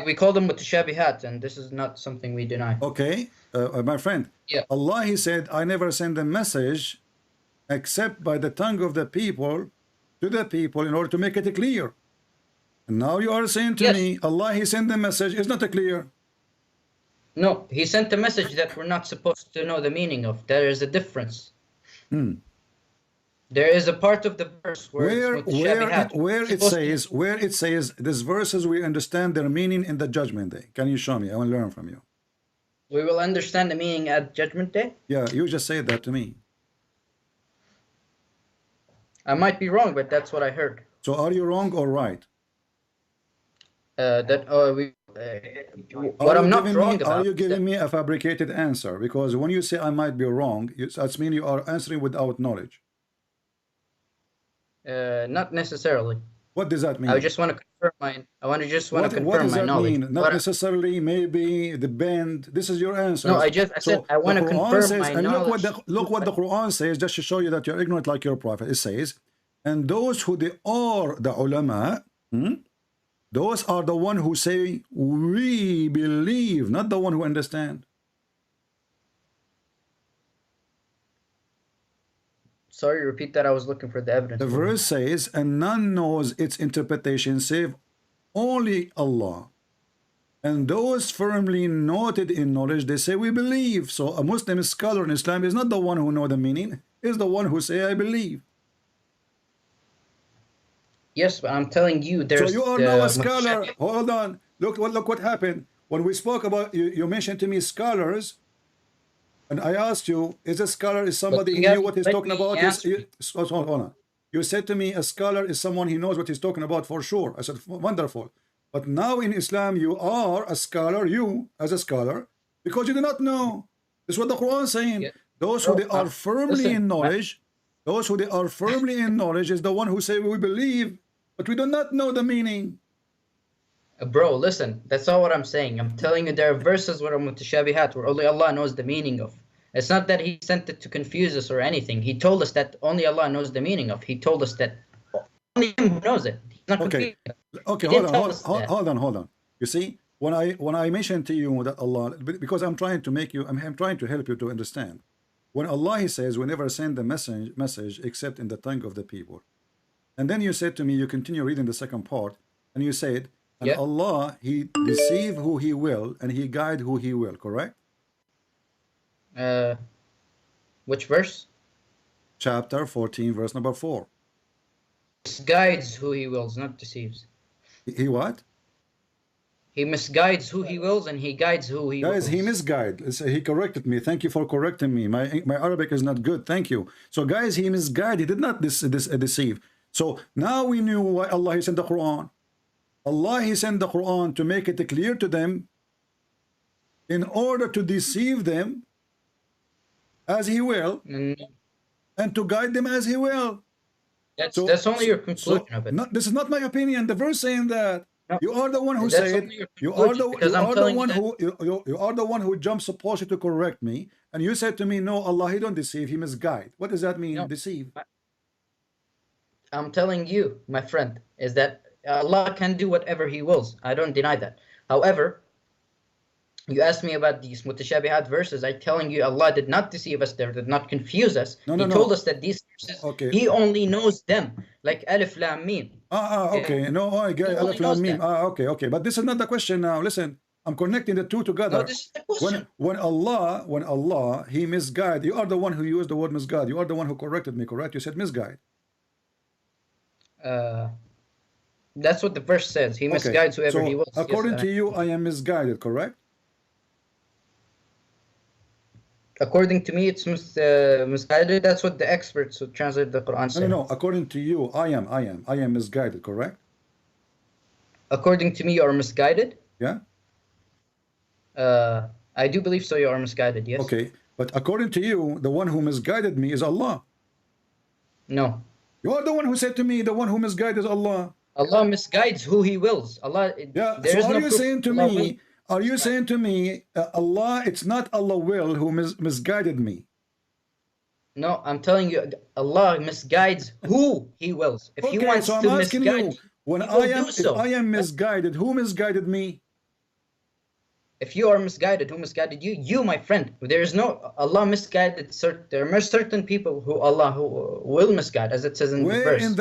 We call them mutashabihat, and this is not something we deny. Okay, my friend. Yeah. Allah He said, I never send a message except by the tongue of the people to the people in order to make it clear. And now you are saying to me, Allah He sent the message is not clear. No, He sent a message that we're not supposed to know the meaning of. There is a difference. There is a part of the verse where it says these verses we understand their meaning in the Judgment Day. Can you show me? I want to learn from you. We will understand the meaning at Judgment Day? Yeah, you just said that to me. I might be wrong, but that's what I heard. So are you wrong or right? What I'm not wrong about. Are you giving me a fabricated answer? Because when you say I might be wrong, that means you are answering without knowledge. Not necessarily. What does that mean? I just want to confirm my. What does that knowledge. Mean? Not necessarily. Maybe depend. This is your answer. No, I said I want to confirm my knowledge. Look what the Quran says, just to show you that you're ignorant like your prophet. It says, and those who they are the ulama, those are the one who say we believe, not the one who understand. Sorry, repeat that. I was looking for the evidence. The verse says, and none knows its interpretation save only Allah. And those firmly noted in knowledge, they say we believe. So a Muslim scholar in Islam is not the one who know the meaning, is the one who say I believe. Yes, but I'm telling you, there's. So you are now a scholar. Hold on. Look what happened when we spoke about. You mentioned to me scholars. And I asked you, is a scholar is somebody who knew what he's talking about? Hold on. You said to me, a scholar is someone who knows what he's talking about for sure. I said, wonderful. But now in Islam, you are a scholar, you as a scholar, because you do not know. This is what the Quran is saying. Those who they are firmly in knowledge, those who they are firmly in knowledge is the one who say we believe, but we do not know the meaning. Bro, listen, that's not what I'm saying. I'm telling you there are verses where are mutashabihat, where only Allah knows the meaning of. It's not that he sent it to confuse us or anything. He told us that only Allah knows the meaning of. He told us that only him knows it. He's not confused. Okay, hold on. You see, when I mentioned to you that Allah, because I'm trying to make you, I'm trying to help you to understand. When Allah he says, we never send the message except in the tongue of the people. And then you said to me, you continue reading the second part, and you said, and Allah, he deceive who he will, and he guide who he will, correct? Which verse? Chapter 14, verse number 4. Misguides who he wills, not deceives. He what? He misguides who he wills, and he guides who he wills. Guys, he misguided. He corrected me. Thank you for correcting me. My Arabic is not good. Thank you. So guys, he misguided. He did not deceive. So now we knew why Allah he sent the Quran. Allah he sent the Quran to make it clear to them in order to deceive them as he will and to guide them as he will. That's only your conclusion of it. This is not my opinion. The verse saying that. You are the one who said you are the one who jumped supposedly to correct me, and you said to me, no, Allah he don't deceive, he misguide. What does that mean? No. Deceive. I'm telling you, my friend, is that Allah can do whatever he wills. I don't deny that. However, you asked me about these mutashabihat verses. I'm telling you, Allah did not deceive us there, did not confuse us. He told us that these verses, he only knows them, like Alif Lam Mim. Okay. No, I get Alif Lam Mim. Okay. But this is not the question now. Listen, I'm connecting the two together. No, this is the question. When Allah, he misguide. You are the one who used the word misguide. You are the one who corrected me, correct? You said misguide. That's what the verse says. He misguides whoever he wills. According to you, I am misguided, correct? According to me, it's misguided. That's what the experts who translate the Quran say. No. According to you, I am misguided, correct? According to me, you are misguided? Yeah. I do believe so. You are misguided, yes. Okay, but according to you, the one who misguided me is Allah. No. You are the one who said to me, the one who misguided is Allah. Allah misguides who he wills. Allah. Yeah. So are you saying to me? Are you saying to me, Allah, it's not Allah will who misguided me? No, I'm telling you, Allah misguides who he wills. If he wants so I'm to asking misguide, you, when if I am misguided, who misguided me? If you are misguided, who misguided you? You, my friend. There is no Allah misguided. There are certain people who Allah who will misguide, as it says in the verse. Where in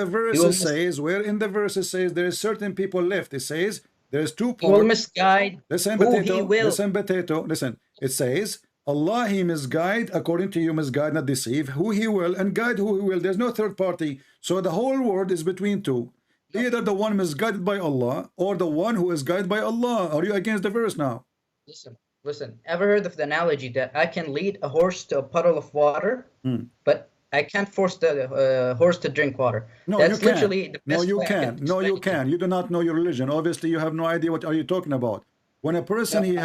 the verse it says there is certain people left? It says there's two parts. He will misguide Listen, will. Listen. It says, Allah, he misguide, according to you, misguide, not deceive, who he will, and guide who he will. There's no third party. So the whole world is between two. Either the one misguided by Allah, or the one who is guided by Allah. Are you against the verse now? Listen. Ever heard of the analogy that I can lead a horse to a puddle of water, but I can't force the horse to drink water? No, that's you can. literally the best No, you way can. No, you can. You do not know your religion. Obviously, you have no idea what are you talking about. When a person when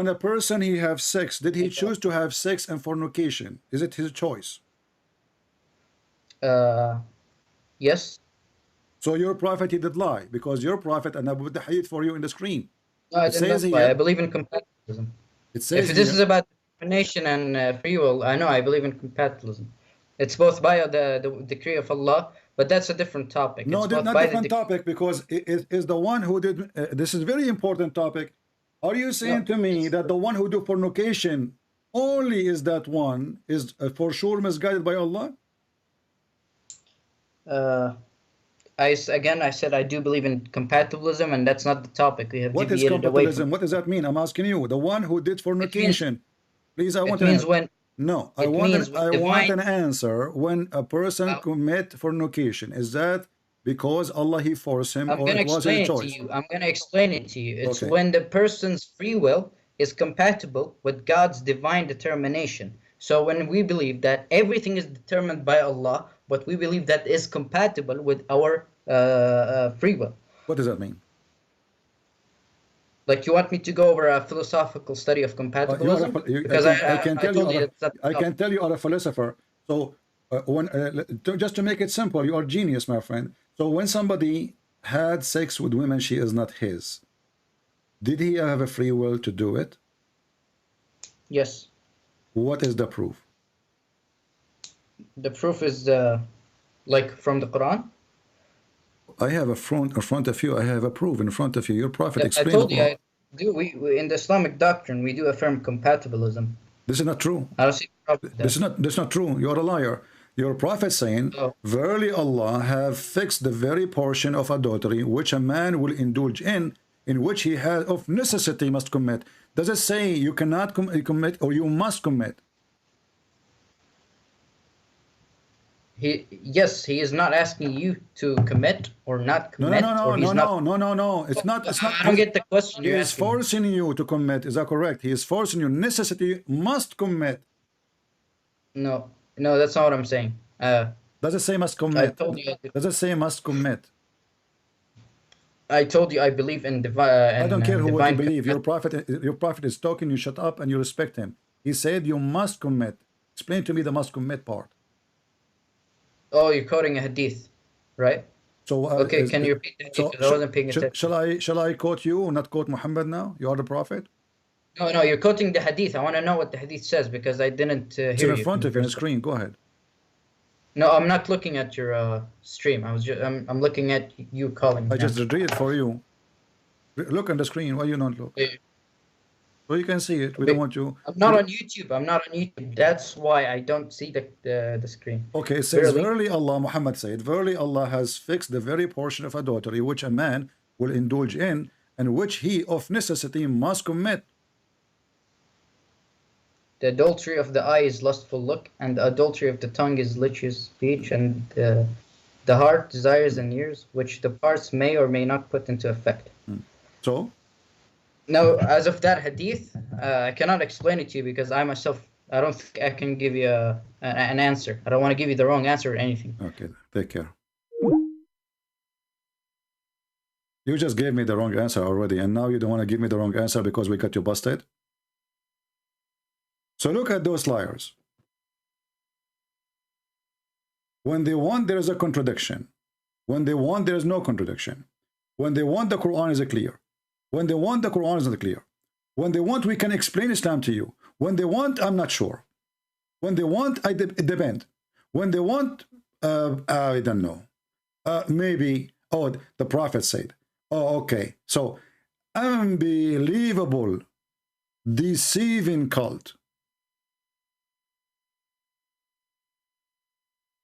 a person he have sex, did he choose to have sex and fornication? Is it his choice? Yes. So your prophet he did lie, because your prophet, and I put the hadith for you in the screen. No, I didn't lie. I believe in compatibilism. It says if this is about discrimination and free will, I believe in compatibilism. It's both by the decree of Allah, but that's a different topic. No, not different topic, because it is the one who did. This is very important topic. Are you saying to me that the one who do fornication only is that one is for sure misguided by Allah? I said I do believe in compatibilism, and that's not the topic. We have what is compatibilism? What does that mean? I'm asking you. The one who did fornication. Please, I want to. No, I want an answer. When a person commit fornication, is that because Allah he forced him, or it was his choice? I'm going to explain it to you. It's when the person's free will is compatible with God's divine determination. So when we believe that everything is determined by Allah, but we believe that is compatible with our free will. What does that mean? Like, you want me to go over a philosophical study of compatibilism? Because I told you that's I can tell you are a philosopher. So just to make it simple, you are a genius, my friend. So when somebody had sex with women, she is not his. Did he have a free will to do it? Yes. What is the proof? The proof is like from the Quran. I have a front in front of you. I have a proof in front of you. Your prophet I explained. told you I do. We in the Islamic doctrine we do affirm compatibilism. This is not true. I don't see the problem with that. This is not true. You are a liar. Your prophet saying, verily Allah have fixed the very portion of adultery which a man will indulge in which he has of necessity must commit. Does it say you cannot commit or you must commit? Yes, he is not asking you to commit or not commit. No. It's not. I don't get the question. He is forcing you to commit. Is that correct? He is forcing you. Necessity must commit. No, that's not what I'm saying. Does it say must commit? I told you. Does it say must commit? I told you I believe in divine. I don't care who you believe. Your prophet is talking. You shut up and you respect him. He said you must commit. Explain to me the must commit part. Oh, you're quoting a hadith, right? So okay, can you repeat that? So, I wasn't paying attention. Shall I quote you or not quote Muhammad now? You are the prophet. No, you're quoting the hadith. I want to know what the hadith says because I didn't hear you. It's in front of you on the screen. Go ahead. No, I'm not looking at your stream. I'm looking at you calling. I just read it for you. Look on the screen. Why you not look? Well, you can see it. We don't want you. I'm not on YouTube. That's why I don't see the screen. Okay, it says, verily Allah, Muhammad said, verily Allah has fixed the very portion of adultery which a man will indulge in and which he of necessity must commit. The adultery of the eye is lustful look, and the adultery of the tongue is litigious speech, and the heart desires and ears, which the parts may or may not put into effect. So? No, as of that hadith, I cannot explain it to you because I myself, I don't think I can give you an answer. I don't want to give you the wrong answer or anything. Okay, take care. You just gave me the wrong answer already, and now you don't want to give me the wrong answer because we got you busted? So look at those liars. When they want, there is a contradiction. When they want, there is no contradiction. When they want, the Quran is clear. When they want, the Quran is not clear. When they want, we can explain Islam to you. When they want, I'm not sure. When they want, it depends. When they want, I don't know. Maybe, the Prophet said. Oh, okay. So, unbelievable, deceiving cult.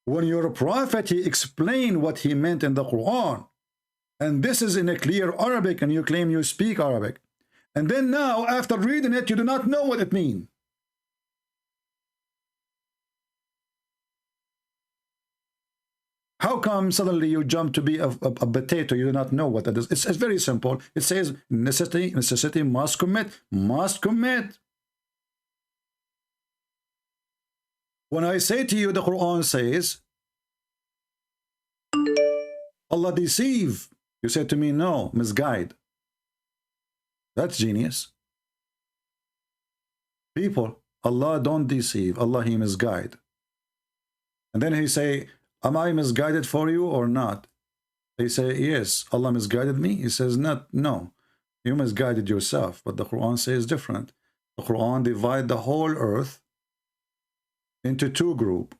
When your Prophet, he explained what he meant in the Quran. And this is in a clear Arabic, and you claim you speak Arabic. And then now, after reading it, you do not know what it means. How come suddenly you jump to be a potato? You do not know what that is. It's very simple. It says necessity must commit. When I say to you, the Quran says, Allah deceive. You said to me, no, misguide. That's genius. People, Allah don't deceive. Allah, he misguide. And then he say, am I misguided for you or not? They say, yes, Allah misguided me. He says, no, you misguided yourself. But the Quran says different. The Quran divide the whole earth into two groups.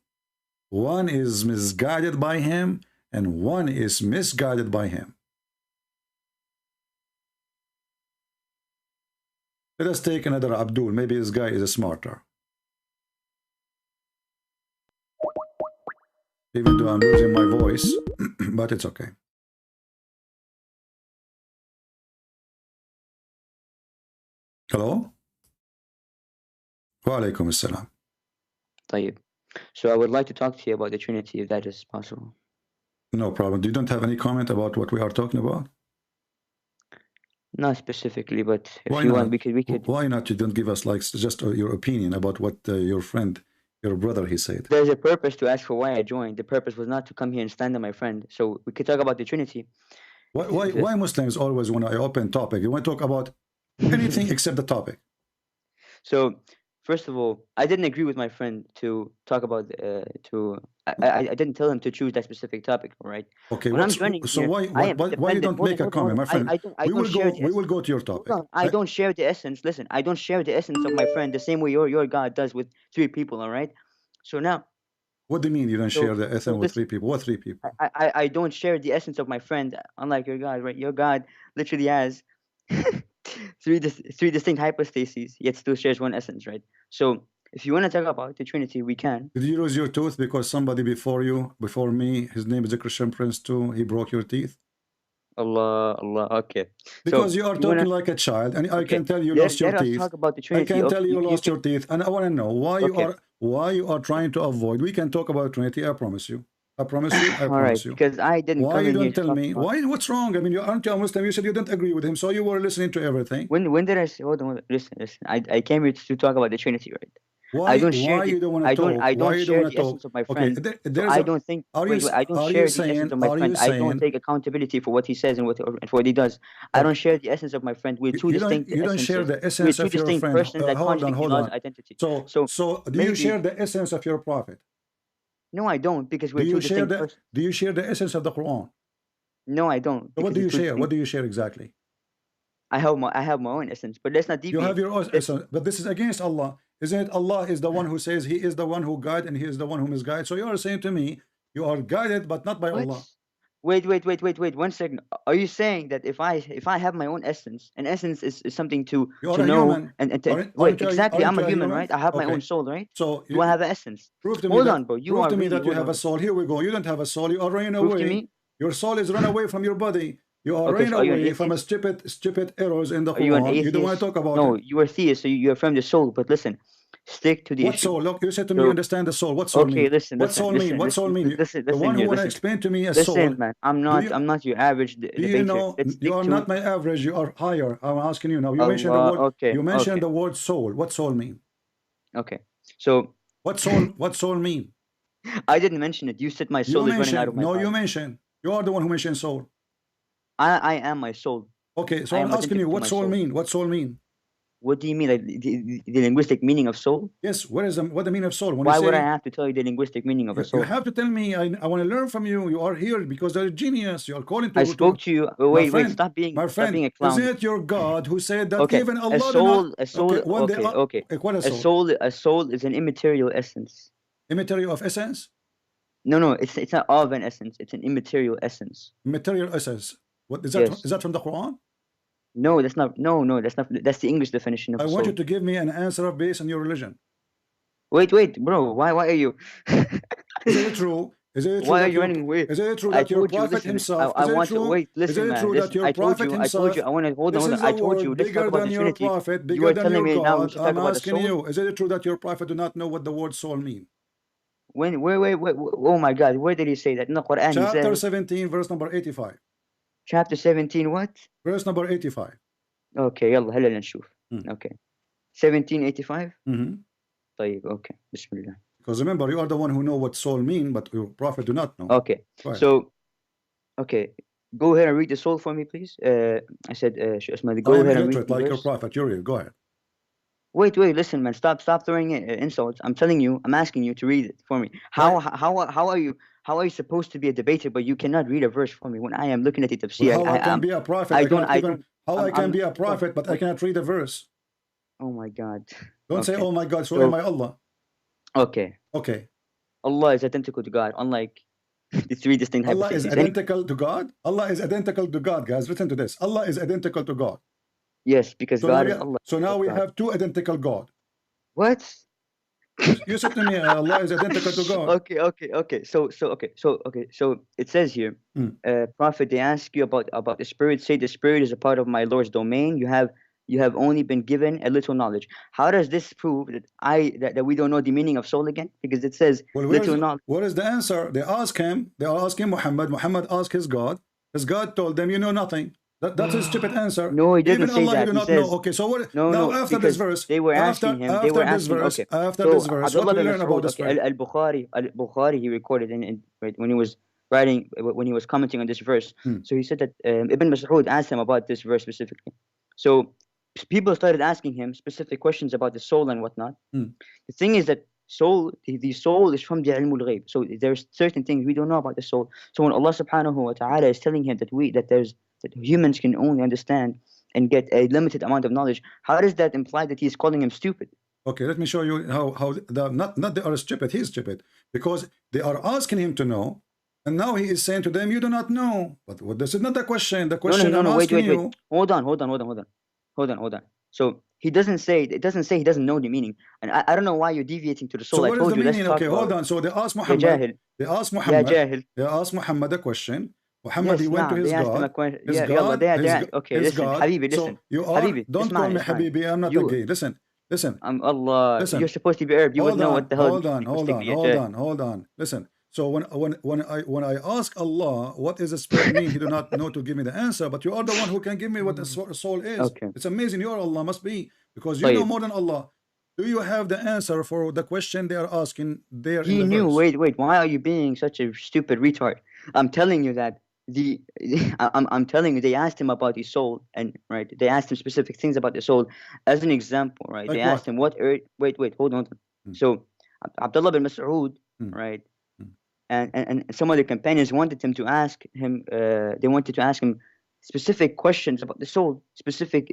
One is misguided by him and one is misguided by him. Let us take another Abdul. Maybe this guy is smarter. Even though I'm losing my voice, but it's okay. Hello? Wa alaikum assalam. طيب. So I would like to talk to you about the Trinity, if that is possible. No problem. You don't have any comment about what we are talking about? Not specifically, but if Why you not? want, we could. Why not? You don't give us like just your opinion about what your friend Your brother, he said. There's a purpose to ask for why I joined. The purpose was not to come here and stand on my friend. So we could talk about the Trinity. Why Muslims always, when I open topic, you want to talk about anything except the topic? So, first of all, I didn't agree with my friend to talk about I didn't tell him to choose that specific topic, all right? Okay, so why you don't make a comment, my friend? We will go to your topic. I don't share the essence. Listen, I don't share the essence of my friend the same way your God does with 3 people, all right? So now, what do you mean you don't share the essence with 3 people? What 3 people? I don't share the essence of my friend, unlike your God, right? Your God literally has three distinct hypostases, yet still shares one essence, right? So if you want to talk about the Trinity, we can. Did you lose your tooth because somebody before me, his name is a Christian prince too, he broke your teeth? Allah, okay. Because you are talking like a child, and I can tell you lost your teeth. Talk about the Trinity. I can tell you lost your teeth, and I want to know why you are trying to avoid. We can talk about Trinity. I promise you. I promise you. I promise you. Because I didn't. Why you don't tell me? Why? What's wrong? I mean, you aren't a Muslim. You said you didn't agree with him, so you were listening to everything. When did I say? Hold on. Listen. I came here to talk about the Trinity, right? Why you don't want to talk? I don't share the essence of my friend. Okay, I don't think. I don't share the essence of my friend. I don't take accountability for what he says and what he does. I don't share the essence of my friend. We're two distinct. You don't share the essence of your friend. Hold on. Identity. So do you share the essence of your prophet? No, I don't, because we're two distinct persons. Do you share the essence of the Quran? No, I don't. So what do you share? What do you share exactly? I have my own essence, but let's not deviate. You have your own essence, but this is against Allah. Isn't it? Allah is the one who says He is the one who guides and He is the one who misguides. So you are saying to me, you are guided, but not by Allah. Wait, 1 second. Are you saying that if I have my own essence, and essence is something to know human. and to wait, exactly, I'm a human, right? I have my own soul, right? So do I have an essence? Hold on, bro. Prove to me that you have a soul. Here we go. You don't have a soul. You are running away. Your soul is run away from your body. You are running away from a stupid errors in the Quran. You don't want to talk about it. No, you are theist, so you affirm the soul. But listen, stick to the issue. Soul? Look, you said to me, understand the soul. What soul mean? What soul mean? What soul mean? The one who want to explain to me a soul. Listen, man, I'm not your average debater. Do you know you are not my average? You are higher. I'm asking you now. You mentioned the word. You mentioned the word soul. What soul mean? Okay, so what soul mean? I didn't mention it. You said my soul is running out of my body. No, you mentioned. You are the one who mentioned soul. I am my soul. Okay, so I'm asking you, what soul mean? What soul mean? What do you mean, like the linguistic meaning of soul? Yes. What the meaning of soul? Why would I have to tell you the linguistic meaning of a soul? You have to tell me. I want to learn from you. You are here because you're a genius. You are calling to. I spoke to you. Wait, stop being a clown. Isn't it your God who said that even Allah? A soul is an immaterial essence. Immaterial of essence? No. It's not of an essence. It's an immaterial essence. Material essence. What is that? Yes. Is that from the Quran? No, that's not. No, that's not. That's the English definition of soul. I want you to give me an answer based on your religion. Wait, bro. Why are you? Is it true? Is it true? Why are you running away? Is it true that your prophet himself? I want to wait. Listen, man. I told you. I want to hold on. I told you. Let's talk about the Trinity. You are telling me now we should talk about the soul. Is it true that your prophet do not know what the word soul means? Wait. Oh my God. Where did he say that? In the Quran. Chapter 17, verse number 85. Chapter 17, what? Verse number 85. Okay, يلا هلا نشوف. Okay. 1785? طيب, okay. Bismillah. Because remember, you are the one who know what soul mean, but your prophet do not know. Okay. So, okay. Go ahead and read the soul for me, please. I said, go ahead and read like your prophet. You're real. Go ahead. Wait, listen, man. Stop throwing insults. I'm asking you to read it for me. How are you supposed to be a debater, but you cannot read a verse for me when I am looking at the tafsir? How I can be a prophet? I can be a prophet, but I cannot read a verse. Oh my God! Don't say, "Oh my God." So am I Allah? Okay. Allah is identical to God, unlike the 3 distinct hypostases. Allah is identical to God. Allah is identical to God, guys. Listen to this. Allah is identical to God. Yes, because God is Allah. So now we have 2 identical God. What? You said to me, Allah is identical to God. Okay. So it says here, Prophet, they ask you about the Spirit. Say the Spirit is a part of my Lord's domain. You have only been given a little knowledge. How does this prove that we don't know the meaning of soul again? Because it says little knowledge. What is the answer? They are asking Muhammad. Muhammad asked his God. His God told them, you know nothing. That's a stupid answer. No, he doesn't Even say Allah, that. he do He not says, know. Okay, so what? no, Now no, after this verse, they were asking him. They were asking. Okay. After So this verse, what we learn about this verse? Al-Bukhari, he recorded right, when he was writing, when he was commenting on this verse. So he said that Ibn Mas'ud asked him about this verse specifically. So people started asking him specific questions about the soul and whatnot. The thing is that the soul is from the ilmul ghaib. So there's certain things we don't know about the soul. So when Allah subhanahu wa ta'ala is telling him that that humans can only understand and get a limited amount of knowledge, how does that imply that he's calling him stupid? Okay, let me show you how not they are stupid, he's stupid, because they are asking him to know, and now he is saying to them, you do not know. But what, this is not the question. The question No, wait. you. Hold on. So it doesn't say he doesn't know the meaning, and I don't know why you're deviating to the soul. So what is the meaning? Okay, hold on. So they asked Muhammad. They asked Muhammad a question. Muhammad, he went to his God. Okay, listen, Habibi, listen. So don't call me Habibi. I'm not a gay. Listen. I'm Allah. Listen. You're supposed to be Arab. You would know what the hell. Hold on. Listen. So when I ask Allah what is the spirit mean, he do not know to give me the answer, but you are the one who can give me what the soul is. Okay. It's amazing. You are Allah, must be, because you know more than Allah. Do you have the answer for the question they are asking there? He knew. Verse? Wait. Why are you being such a stupid retard? I'm telling you that I'm telling you, they asked him about his soul, and right, they asked him specific things about the soul. As an example, right, like they asked him what earth. Wait, hold on. So Abdullah bin Mas'ud, right, and some of the companions wanted him to ask him. They wanted to ask him specific questions about the soul, specific,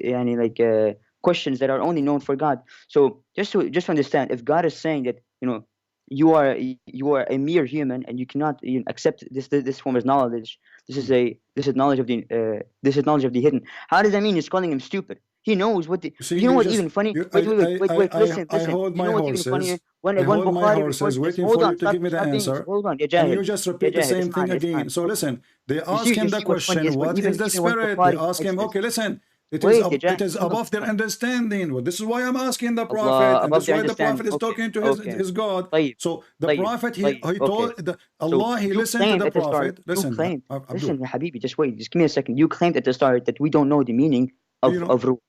questions that are only known for God. So just to understand, if God is saying that, you are a mere human and you cannot accept this form of knowledge. This is knowledge of the hidden. How does that mean he's calling him stupid? He knows what the. You know what's even funny? Wait. Listen. I hold my horses. When Bukhari waiting for you to give me the answer. Hold on, and you just repeat the same thing again. So listen, they ask him the question, what is the spirit? They ask him, okay, listen. It is above their understanding. Well, this is why I'm asking the Prophet, and this is why the Prophet is talking to his God. So the Prophet, he told Allah, he listened to the Prophet. Listen, Habibi, just wait. Just give me a second. You claimed at the start that we don't know the meaning of the soul.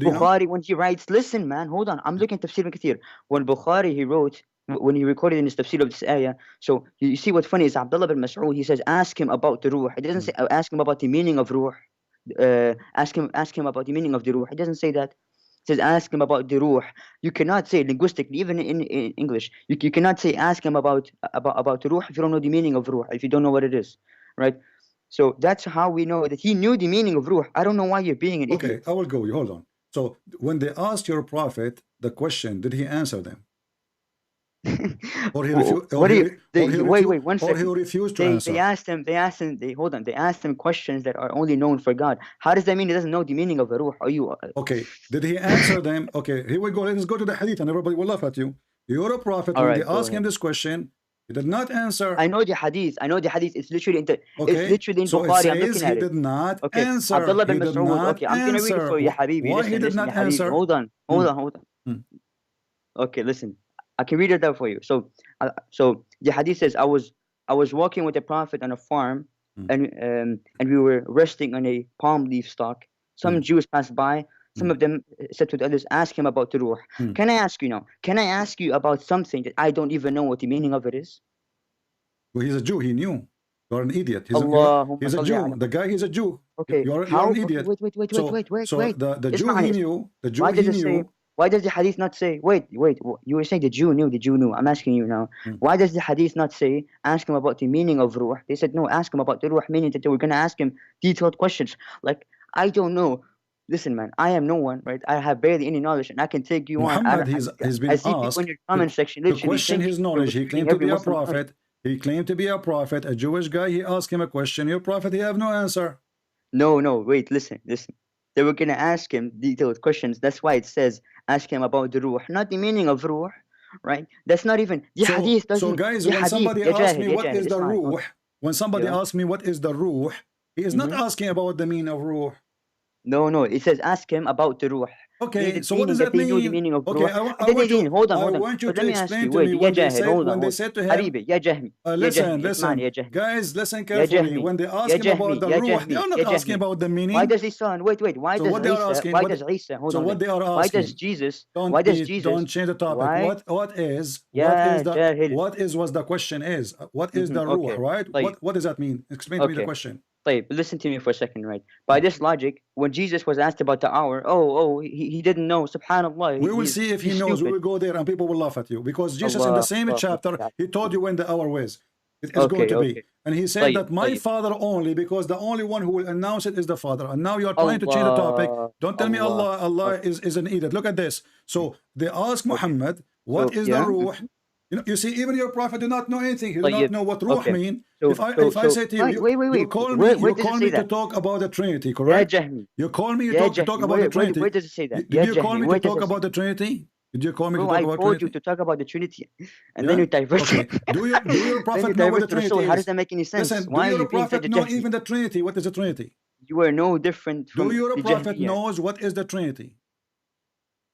Bukhari, when he writes, listen, man, hold on. I'm looking at Tafsir Ibn Kathir. When Bukhari, he wrote, when he recorded in his tafsir of this ayah, so you see what's funny is Abdullah bin Mas'ud, he says, ask him about the ruh. He doesn't say, ask him about the meaning of ruh. Ask him about the meaning of the ruh. He doesn't say that. He says ask him about the ruh. You cannot say linguistically, even in English, you cannot say ask him about the ruh if you don't know the meaning of ruh, if you don't know what it is, right? So that's how we know that he knew the meaning of ruh. I don't know why you're being an idiot. Okay, I will go. Hold on. So when they asked your prophet the question, did he answer them? Or he refused to answer. They asked him questions that are only known for God. How does that mean he doesn't know the meaning of the ruh? Are you okay? Did he answer them? Okay, here we go. Let's go to the hadith, and everybody will laugh at you. You're a prophet. When they ask him this question, he did not answer. I know the hadith. It's literally in Bukhari. I'm looking at it. He did not answer. Abdullah bin Mas'ud. Okay, I'm gonna read it for you, Habibi. Why he did not answer? Hold on. Okay, listen. I can read it out for you. So the hadith says, I was walking with the Prophet on a farm, and we were resting on a palm leaf stalk. Some Jews passed by. Some of them said to the others, ask him about the ruh. Can I ask you now? Can I ask you about something that I don't even know what the meaning of it is? Well, he's a Jew. He knew. You're an idiot. He's a Jew. The guy, he's a Jew. Okay. You're an idiot. Wait. So the Jew he knew. The Jew he knew. Why does the hadith not say, wait, you were saying the Jew knew. I'm asking you now. Why does the hadith not say, ask him about the meaning of ruh? They said, no, ask him about the ruh, meaning that they were going to ask him detailed questions. Like, I don't know. Listen, man, I am no one, right? I have barely any knowledge, and I can take you on. Muhammad, he's been asked in your comment section, to question his knowledge. He claimed to be a prophet. A Jewish guy, he asked him a question. Your prophet, he have no answer. No, wait, listen. They were going to ask him detailed questions. That's why it says, ask him about the ruh, not the meaning of ruh, right? That's not even the hadith. So guys, when somebody asks me what is the ruh, when somebody asks me what is the ruh, he is not asking about the meaning of ruh. No, it says ask him about the ruh. Okay, made so it what does meaning that they knew the mean? meaning of Okay, ruh. I want you, hold on, I hold on. want you But to let me ask explain you, to wait, me يا when they جاهل, said, hold on, when they hold said to on. him, حبيبي يا جهمي يا listen, جهمي اسمعني يا listen, جهمي guys, listen يا carefully. جهمي When they ask يا him about جهمي the يا ruh, they جهمي are not يا asking جهمي. about the Why meaning. does his son, wait, why So does what they are Isa, asking, why does Isa, hold so on, what they are why does asking, Jesus, don't why does be, Jesus, don't change the topic. why? What is يا the, جاهل. was the question is, what is the ruh, Okay, right? طيب. What does that mean? Explain to me the Okay. question. طيب, listen to me for a second, right? By this logic, when Jesus was asked about the hour, he didn't know, subhanallah. We will see if he knows. We will go there and people will laugh at you. Because Jesus in the same chapter, he told you when the hour was. It is going to be. And he said that my Father only, because the only one who will announce it is the Father. And now you are trying to change the topic. Don't tell me Allah is an idiot. Look at this. So they ask Muhammad, what is the ruh? You see, even your prophet did not know anything. He did not know what ruh mean. If I say to you, you call me to talk about the Trinity, correct? You call me to talk about the Trinity. Where does it say that? Did you call me to talk about the Trinity? Did you call me to talk about I told you to talk about the Trinity, and then you Okay. diverted. Do your prophet know what the Trinity is? How does that make any sense? Listen, Why do are your you being prophet such a know Jahmi? even the Trinity? What is the Trinity? You are no different from Do your the prophet Jahmiyyah. knows what is the Trinity?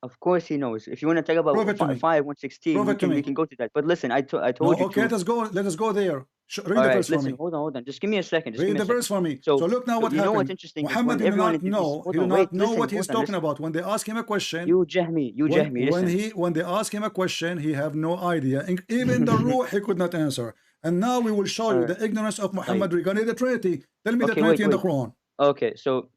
Of course he knows. If you want to talk about 5:116, we can go to that. But listen, I told you. Okay, let us go there. Read the verse for me. Hold on. Just give me a second. Read the verse for me. So look now what happened. You know what's interesting? Muhammad did not know. He did not know what he's talking about. When they ask him a question, you Jahmi, when they ask him a question, he have no idea. Even the ruh he could not answer. And now we will show you the ignorance of Muhammad regarding the Trinity. Tell me the Trinity in the Quran. Okay, so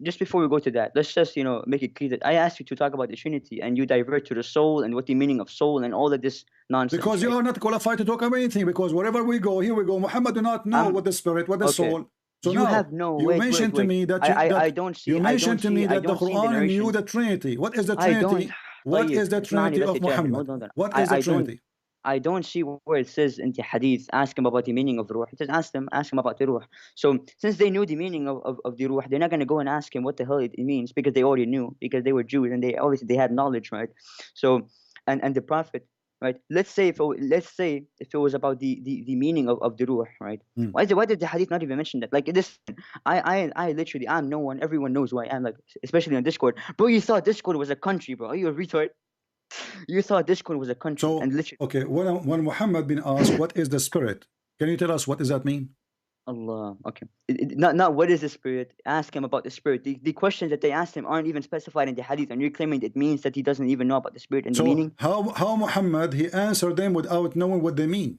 just before we go to that, let's just make it clear that I asked you to talk about the Trinity, and you divert to the soul and what the meaning of soul and all of this nonsense. Because you are not qualified to talk about anything. Because wherever we go, here we go. Muhammad do not know what the spirit, what the soul. So you have no. You mentioned to me that I don't see. You mentioned to me that the Quran knew the Trinity. What is the Trinity? What is the Trinity of Muhammad? What is the Trinity? I don't see where it says in the hadith, ask him about the meaning of the ruh. It says ask him about the ruh. So since they knew the meaning of the ruh, they're not going to go and ask him what the hell it means, because they already knew, because they were Jews and they obviously had knowledge, right? So and the Prophet, right? Let's say if it was about the meaning of the ruh, right? Why did the hadith not even mention that? Like this, I literally, I'm no one. Everyone knows who I am. Like, especially on Discord, bro. You thought Discord was a country, bro? Are you a retard? You thought Discord was a country. So, and literally, okay, when Muhammad been asked what is the spirit, can you tell us what does that mean? Allah, okay. Not what is the spirit. Ask him about the spirit. The questions that they asked him aren't even specified in the hadith, and you're claiming it means that he doesn't even know about the spirit and the meaning. How Muhammad he answered them without knowing what they mean?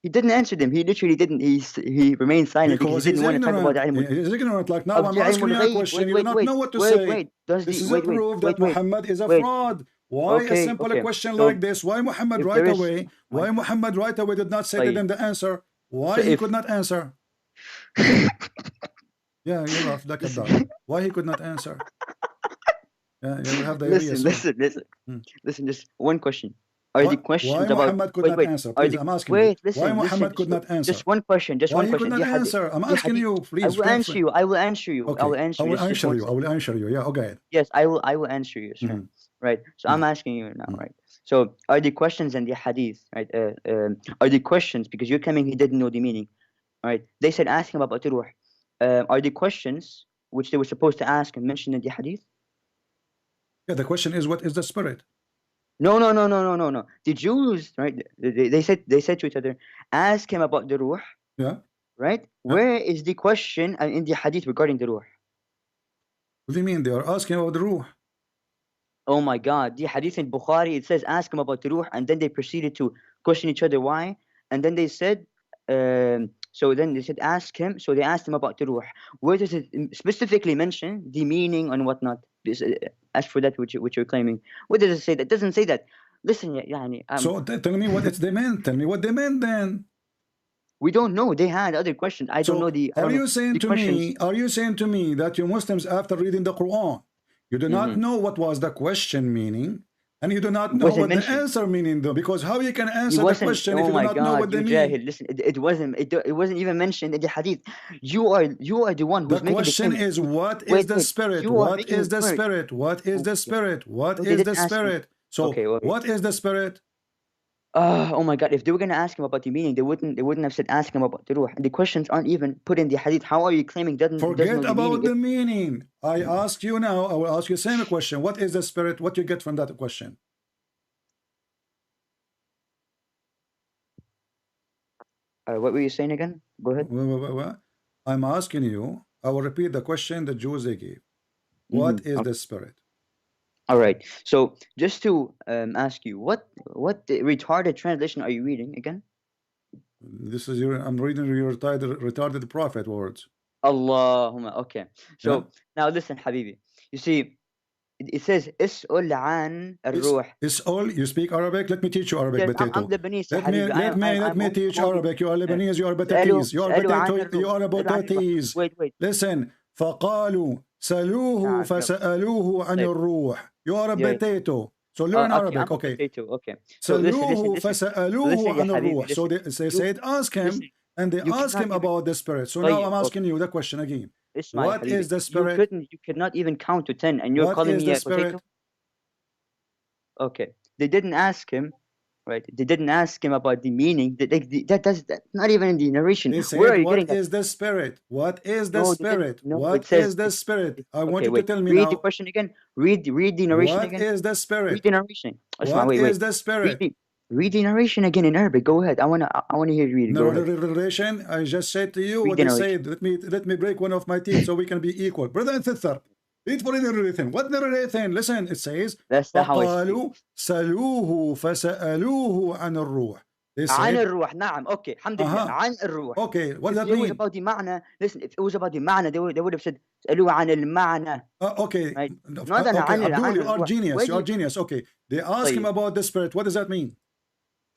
He didn't answer them. He literally didn't. He remained silent because he didn't want to talk about ilm. He's ignorant. Like now I'm asking you a question. You do not know what to say. This is a proof that Muhammad is a fraud. Why a simple question like this? Why Muhammad right away? Why Muhammad right away did not say to them the answer? Why he could not answer? Yeah, you laugh like a dog. Why he could not answer? Yeah, you have the listen. Just one question. Are the questions why about Muhammad could not answer? Please, I'm asking you. Why Muhammad could not answer? Just one question. Why he could not answer? I'm asking you, please. I will answer you. I will answer you. Okay. I will answer you. I will answer you. Yeah, okay. Yes, I will answer you, sir. Right. So I'm asking you now, right? So are the questions in the hadith, right? Are the questions, because you're claiming he didn't know the meaning, right? They said ask him about the ruh. Are the questions which they were supposed to ask and mentioned in the hadith? Yeah, the question is, what is the spirit? No. The Jews, right? They said to each other, ask him about the ruh. Yeah. Right? Yeah. Where is the question in the hadith regarding the ruh? What do you mean? They are asking about the ruh. Oh my God! The hadith in Bukhari, it says ask him about the ruh, and then they proceeded to question each other why, and then they said, so then they said ask him. So they asked him about the ruh. Where does it specifically mention the meaning and whatnot? As for that which you're claiming, what does it say? That doesn't say that. Listen, yani, so tell me what they meant. Tell me what they meant then. We don't know. They had other questions. I don't know the. Are you saying to me that you Muslims, after reading the Quran, you do not know what was the question meaning, and you do not know what the answer meaning though? Because how you can answer the question if you do not know what they mean? Listen, it wasn't even mentioned in the hadith. You are the one who's making the question. The question is, what is the spirit? What is the spirit? What is the spirit? What is the spirit? So what is the spirit? Oh my God! If they were gonna ask him about the meaning, they wouldn't have said ask him about the ruh. The questions aren't even put in the hadith. How are you claiming doesn't know Forget the about meaning? the meaning. I ask you now. I will ask you the same question. What is the spirit? What you get from that question? What were you saying again? Go ahead. I'm asking you. I will repeat the question the Jews they gave. What is the spirit? All right. So just to ask you, what retarded translation are you reading again? This is your. I'm reading your retarded prophet words. Allahumma. Okay. So now listen, Habibi. You see, it says is'ul an ar-ruh. Is'ul. You speak Arabic? Let me teach you Arabic. Yes, Potato. I'm Lebanese. Let me teach Arabic. You are Lebanese. You are Batatis. You are Batato. You are Batatis. Wait. Listen. فقالوا سألوه فسألوه عن الروح. You are a potato. So learn Arabic. Okay. سألوه فسألوه عن الروح. So they said ask him, and they ask him about the spirit. So now I'm asking you the question again. What is the spirit? You could not even count to 10, and you're calling me a potato? Okay. They didn't ask him, right? They didn't ask him about the meaning. That's not even in the narration. They said, where are you what getting is the spirit? What is the spirit? What is the spirit? I want you to tell me read now. the question again. Read the narration again. What is the spirit? Read the narration. What is the spirit? Read the narration again in Arabic. Go ahead. I wanna hear you read it. Narration. I just said to you what they said. Let me break one of my teeth so we can be equal, brother and sister. Read for narration. What narration? Listen, it says فقالوا سألوه فسألوه عن الروح. عن الروح. نعم. Okay. الحمد لله. عن الروح. Okay. What does that mean? If it was mean? about the معنى, listen. If it was about the معنى, they would have said سألوه عن المعنى. Okay. Right? Okay. Abdul, you are genius. You are genius. Okay. They ask him about the spirit. What does that mean?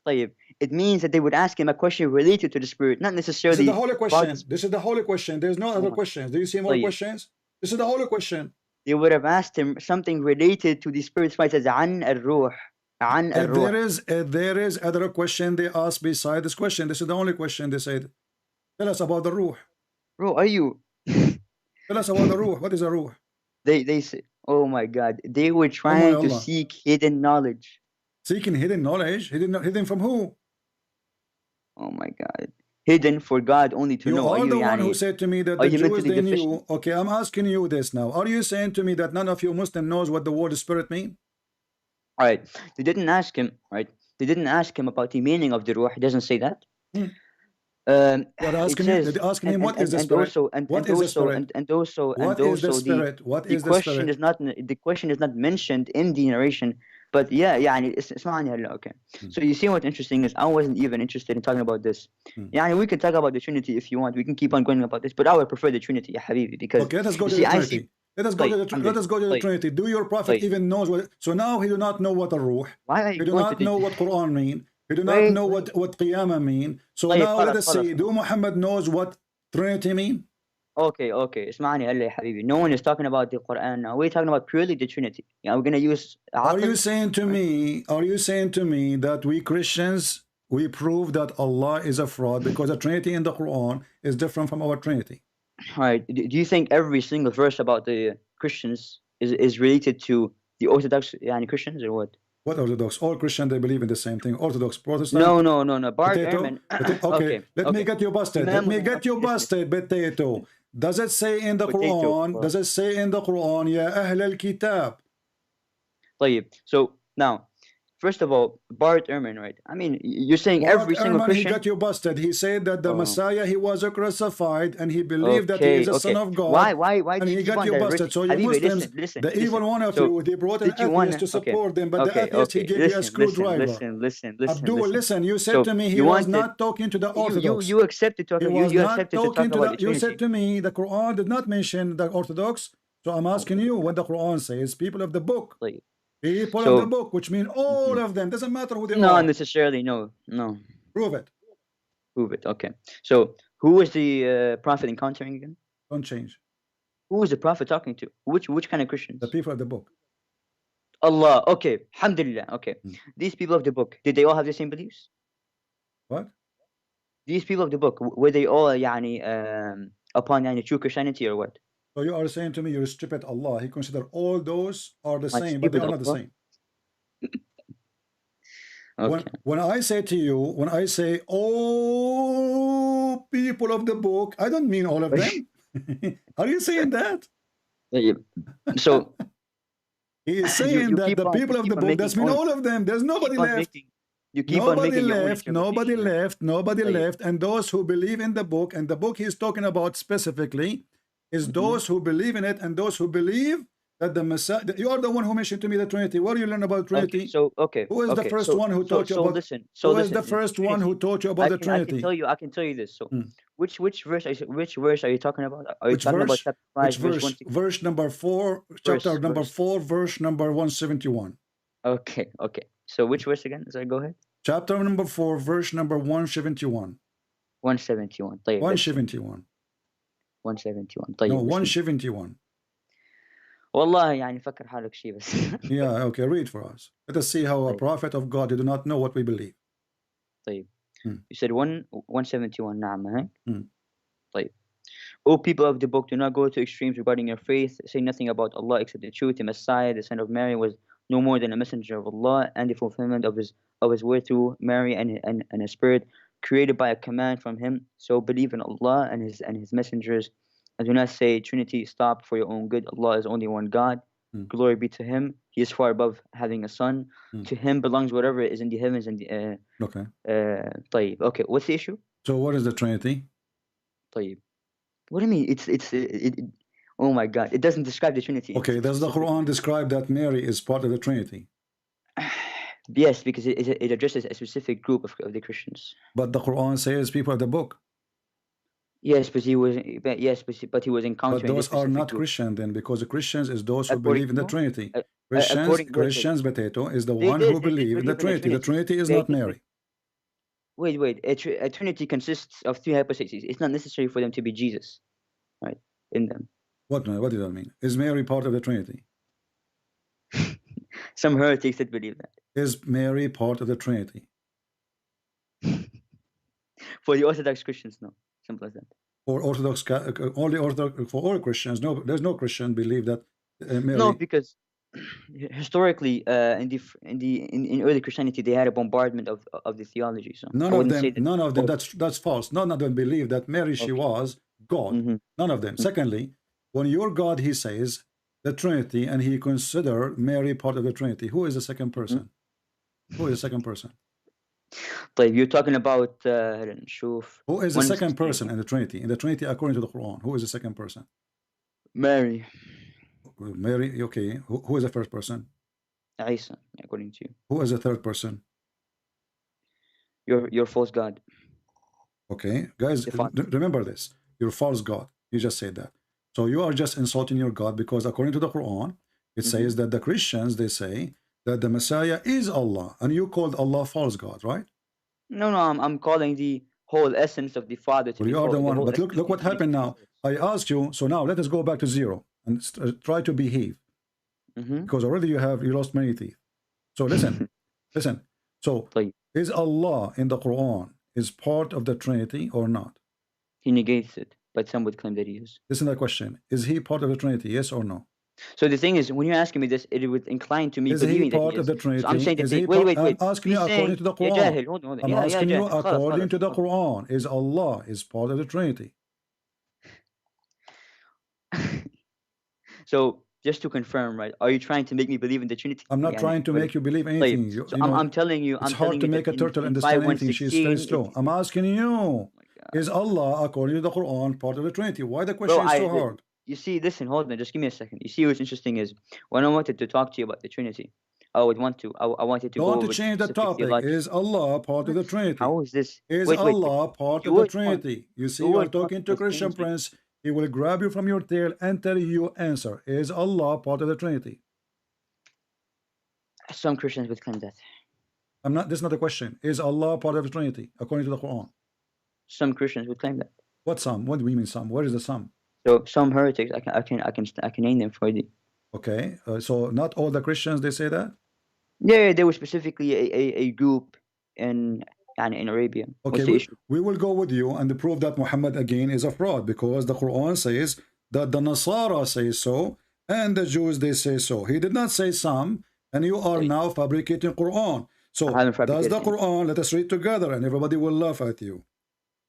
طيب. It means that they would ask him a question related to the spirit, not necessarily. This is the holy question. This is the holy question. There's no other questions. Do you see more questions? This is the holy question. They would have asked him something related to the spirit. It says عن الروح. عن الروح. There is other question they asked beside this question. This is the only question they said. Tell us about the ruh. Bro, are you? Tell us about the ruh. What is a ruh? They say, oh my God, they were trying to seek hidden knowledge. Seeking hidden knowledge? Hidden from who? Oh my God. Hidden for God only to know. You are the one who said to me that the Jews, they knew. Okay, I'm asking you this now. Are you saying to me that none of you Muslim knows what the word spirit mean? All right. They didn't ask him, right? They didn't ask him about the meaning of the ruh. He doesn't say that. They're asking him what is the spirit? What is the spirit? The question is not mentioned in the narration. But yeah, اسمعني هلا. Okay. So you see what's interesting is I wasn't even interested in talking about this. We can talk about the Trinity if you want. We can keep on going about this, but I would prefer the Trinity, ya habibi, because okay, let us go to the Trinity. Let us go to the Trinity. Do your prophet even knows what? So now he do not know what a ruh. He do not know what Quran mean. He do not know what Qiyamah mean. So now let us see. Do Muhammad knows what Trinity mean? Okay. اسمعني هلا يا حبيبي. No one is talking about the Quran now. We're talking about purely the Trinity. We're going to use. Are you saying to me that we Christians, we prove that Allah is a fraud because the Trinity in the Quran is different from our Trinity? All right. Do you think every single verse about the Christians is related to the Orthodox Christians or what? What Orthodox? All Christians, they believe in the same thing. Orthodox, Protestant? No. Bart Ehrman. Okay. Let me get you busted. Let me get you busted, potato. Does it say in the Quran? Does it say in the Quran, Ya Ahl al-Kitab? طيب. So now, first of all, Bart Ehrman, right? I mean, you're saying Bart every single Christian. He got you busted. He said that the Messiah, he was crucified, and he believed that he is a son of God. Why? And he got you busted. So you Muslims, the evil one of you, they brought an atheist to support them, but the atheist, he gave you a screwdriver. Listen. Abdul, listen. You said to me he was not talking to the Orthodox. You accepted talking. You accepted to talk about the Trinity. You said to me the Quran did not mention the Orthodox. So I'm asking you what the Quran says. People of the book. People of the book, which mean all of them. Doesn't matter who they are. Not necessarily. No. Prove it. Okay. So who was the prophet encountering again? Don't change. Who was the prophet talking to? Which kind of Christians? The people of the book. Allah. Okay. Alhamdulillah. Okay. These people of the book, did they all have the same beliefs? What? These people of the book, were they all upon true Christianity or what? So you are saying to me, you're stupid Allah. He considered all those are the same, but they are not the same. When I say to you, when I say, oh, people of the book, I don't mean all of them. Are you saying that? So he is saying that the people of the book, that's mean all of them. There's nobody left. Nobody left, nobody left, nobody left. And those who believe in the book, and the book he's talking about specifically is those who believe in it, and those who believe that the Messiah, you are the one who mentioned to me the Trinity. Where do you learn about Trinity? Who is the first one who taught you about? Who is the first one who taught you about the Trinity? I can tell you this. So, which verse are you talking about? Are you talking about chapter 5, verse number 4, chapter number 4, verse number 171. Okay. So which verse again? Sorry, go ahead. Chapter number 4, verse number 171. 171. 171. 171. No, 171. والله يعني فكر حالك شيء بس. Yeah, okay, read for us. Let us see how a prophet of God, you do not know what we believe. طيب. You said 171 نعم هيك. طيب. O people of the book, do not go to extremes regarding your faith. Say nothing about Allah except the truth. The Messiah, the son of Mary, was no more than a messenger of Allah and the fulfillment of his word through Mary and a spirit created by a command from him. So believe in Allah and his messengers. And do not say Trinity, stop for your own good. Allah is only one God. Glory be to him. He is far above having a son. To him belongs whatever is in the heavens and the طيب. Okay, what's the issue? So what is the Trinity? طيب. What do you mean? Oh my God, it doesn't describe the Trinity. Okay, does the Quran describe that Mary is part of the Trinity? Yes, because it addresses a specific group of the Christians. But the Quran says people of the book. Yes, but he was encountering. But those are not Christian then, because the Christians is those who believe in the Trinity. Christians, potato, is the one who believe in the Trinity. The Trinity is not Mary. Wait. A Trinity consists of 3 hypostases. It's not necessary for them to be Jesus, right? In them. What does that mean? Is Mary part of the Trinity? Some heretics that believe that. Is Mary part of the Trinity? For the Orthodox Christians, no. Simple as that. Or Orthodox, only Orthodox, for all Christians, no, there's no Christian believe that Mary. No, because historically, in early Christianity, they had a bombardment of the theology. So none of them. That's false. None of them believe that Mary she was God. None of them. Secondly, when your God, he says the Trinity, and he consider Mary part of the Trinity. Who is the second person? Who is the second person? You're talking about who is the second person in the Trinity? In the Trinity, according to the Quran, who is the second person? Mary. Mary, okay. Who is the first person? Isa, according to you. Who is the third person? Your false God. Okay, guys, remember this. Your false God. You just said that. So you are just insulting your God, because according to the Quran, it says that the Christians, they say that the Messiah is Allah, and you called Allah false God, right? No, I'm calling the whole essence of the Father to be you are the one. But look what happened now. I asked you, so now let us go back to 0 and try to behave, because already you lost many teeth. So listen, listen. So is Allah in the Quran is part of the Trinity or not? He negates it, but some would claim that he is. Listen to the question: is he part of the Trinity? Yes or no? So the thing is, when you're asking me this, it would incline to me believing that he is. Is he part of the Trinity? So I'm saying that wait. I'm asking you according to the Quran. I'm asking you according to the Quran. Is Allah is part of the Trinity? So just to confirm, right? Are you trying to make me believe in the Trinity? I'm not trying to make you believe anything. So I'm telling you, it's hard to make a turtle understand anything. She's very slow. I'm asking you, is Allah according to the Quran part of the Trinity? Why the question is so hard? You see, listen, hold on, just give me a second. You see what's interesting is when I wanted to talk to you about the Trinity, I wanted to go to change the topic. Is Allah part of the Trinity? How is this? Is Allah part of the Trinity? You see, you are talking to Christian Prince. He will grab you from your tail and tell you answer. Is Allah part of the Trinity? Some Christians would claim that. This is not a question. Is Allah part of the Trinity according to the Quran? Some Christians would claim that. What some? What do we mean some? Where is the some? So some heretics, I can name them for you. Okay, so not all the Christians they say that. Yeah, there was specifically a group in Arabia. Okay, we will go with you and prove that Muhammad again is a fraud, because the Quran says that the Nasara say so and the Jews they say so. He did not say some, and you are now fabricating Quran. So does the Quran, let us read together and everybody will laugh at you.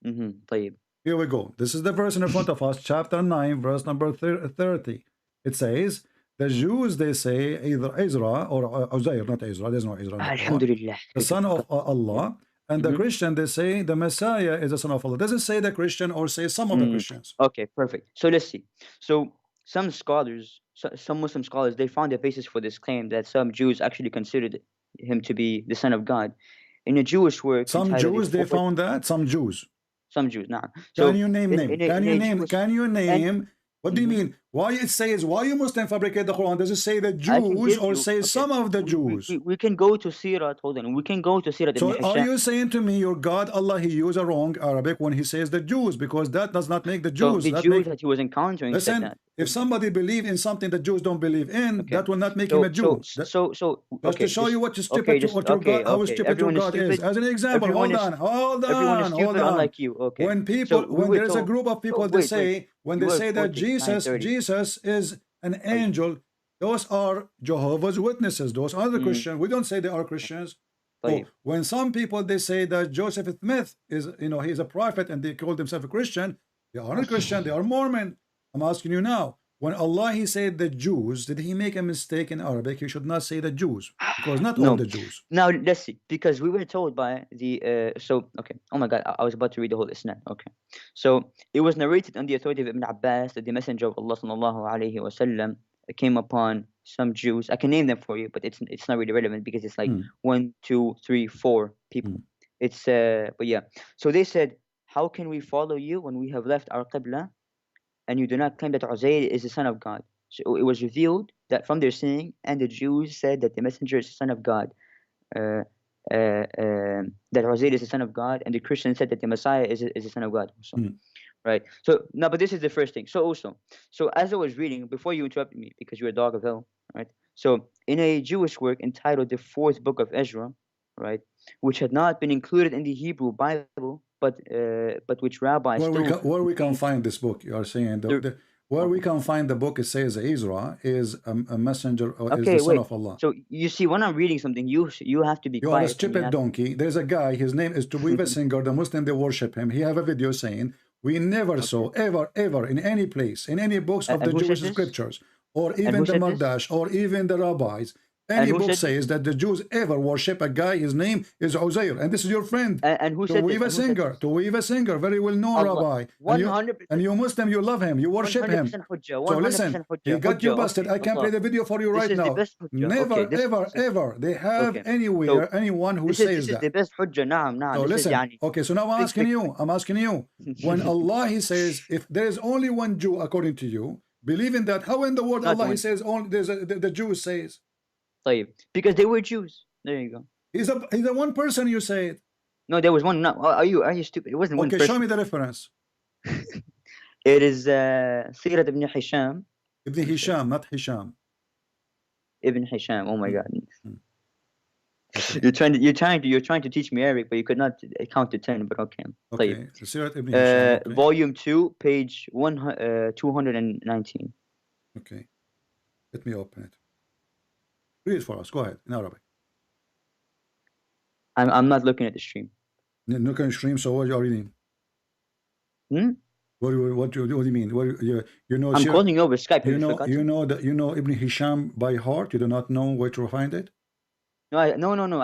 طيب. Here we go. This is the verse in front of us, chapter 9, verse number 30. It says, the Jews, they say either Ezra or Uzair, not Ezra, there's no Ezra. Alhamdulillah. The son of Allah. And the Christian, they say the Messiah is the son of Allah. Doesn't say the Christian or say some of the Christians. Okay, perfect. So let's see. So some scholars, some Muslim scholars, they found a basis for this claim that some Jews actually considered him to be the son of God. In a Jewish work, some Jews, they found that? Some Jews. Some Jews, nah. So can you name name? Can you name? What do you mean? Why it says, why you Muslim fabricate the Quran? Does it say the Jews or say some of the Jews? We can go to Sirat, hold on. We can go to Sirat. So are you saying to me, your God, Allah, he used a wrong Arabic when he says the Jews? Because that does not make the Jews. So the Jews that he was encountering said that. If somebody believe in something the Jews don't believe in, that will not make him a Jew. Just to show you what you stupid, how stupid your God is. As an example, hold on. Unlike you. Okay. When there's a group of people, they say that Jesus is an angel, those are Jehovah's Witnesses. Those are the Christians. We don't say they are Christians. So when some people, they say that Joseph Smith is, he's a prophet and they call themselves a Christian, they aren't Christian, they are Mormon. I'm asking you now, when Allah, he said the Jews, did he make a mistake in Arabic? He should not say the Jews, because not all the Jews. Now, let's see, because we were told by the, oh my God, I was about to read the whole Isnad. Okay. So it was narrated on the authority of Ibn Abbas that the Messenger of Allah sallallahu alayhi wasallam came upon some Jews. I can name them for you, but it's not really relevant because it's like 1, 2, 3, 4 people. It's, but yeah. So they said, how can we follow you when we have left our Qibla and you do not claim that Uzair is the son of God? So it was revealed that from their saying, and the Jews said that the messenger is the son of God, that Uzair is the son of God, and the Christians said that the Messiah is the son of God. So, right. So now, but this is the first thing. So as I was reading, before you interrupted me, because you're a dog of hell, right? So in a Jewish work entitled the 4th book of Ezra, right, which had not been included in the Hebrew Bible, but which rabbis where we can find this book, you are saying where we can find the book, it says Ezra is a messenger or is the son of Allah. So you see, when I'm reading something, you have to be quiet. You are a stupid donkey. There's a guy, his name is Tuwiva Singer, the Muslim, they worship him. He have a video saying, we never saw ever in any place, in any books of the Jewish scriptures, or even the Mardash, or even the rabbis, any book says that the Jews ever worship a guy, his name is Uzair, and this is your friend. And who said this? Tuwiva Singer, very well known rabbi. 100%. And you Muslim, you love him, you worship him. So listen, he got you busted. I can play the video for you right now. Never, ever, they have anywhere anyone who says that. This is the best hujjah. So listen, okay, so now I'm asking you, when Allah, he says, if there is only one Jew according to you, believing that, how in the world Allah, he says, only the Jews says? Because they were Jews. There you go. He's a one person, you say it. No, there was one. No, are you stupid? It wasn't one person. Okay, show me the reference. It is Sirat ibn Hisham. Ibn Hisham, not Hisham. Ibn Hisham. Oh my God. Okay. You're trying to teach me Arabic, but you could not count to 10. But okay. Okay. Sirat ibn Hisham. Okay. Volume 2, page 219. Okay. Let me open it. Read it for us. Go ahead in Arabic. I'm not looking at the stream. Look at the stream. So what are you reading? What do you mean? You know? I'm calling you over Skype. You know Ibn Hisham by heart. You do not know where to find it. No. I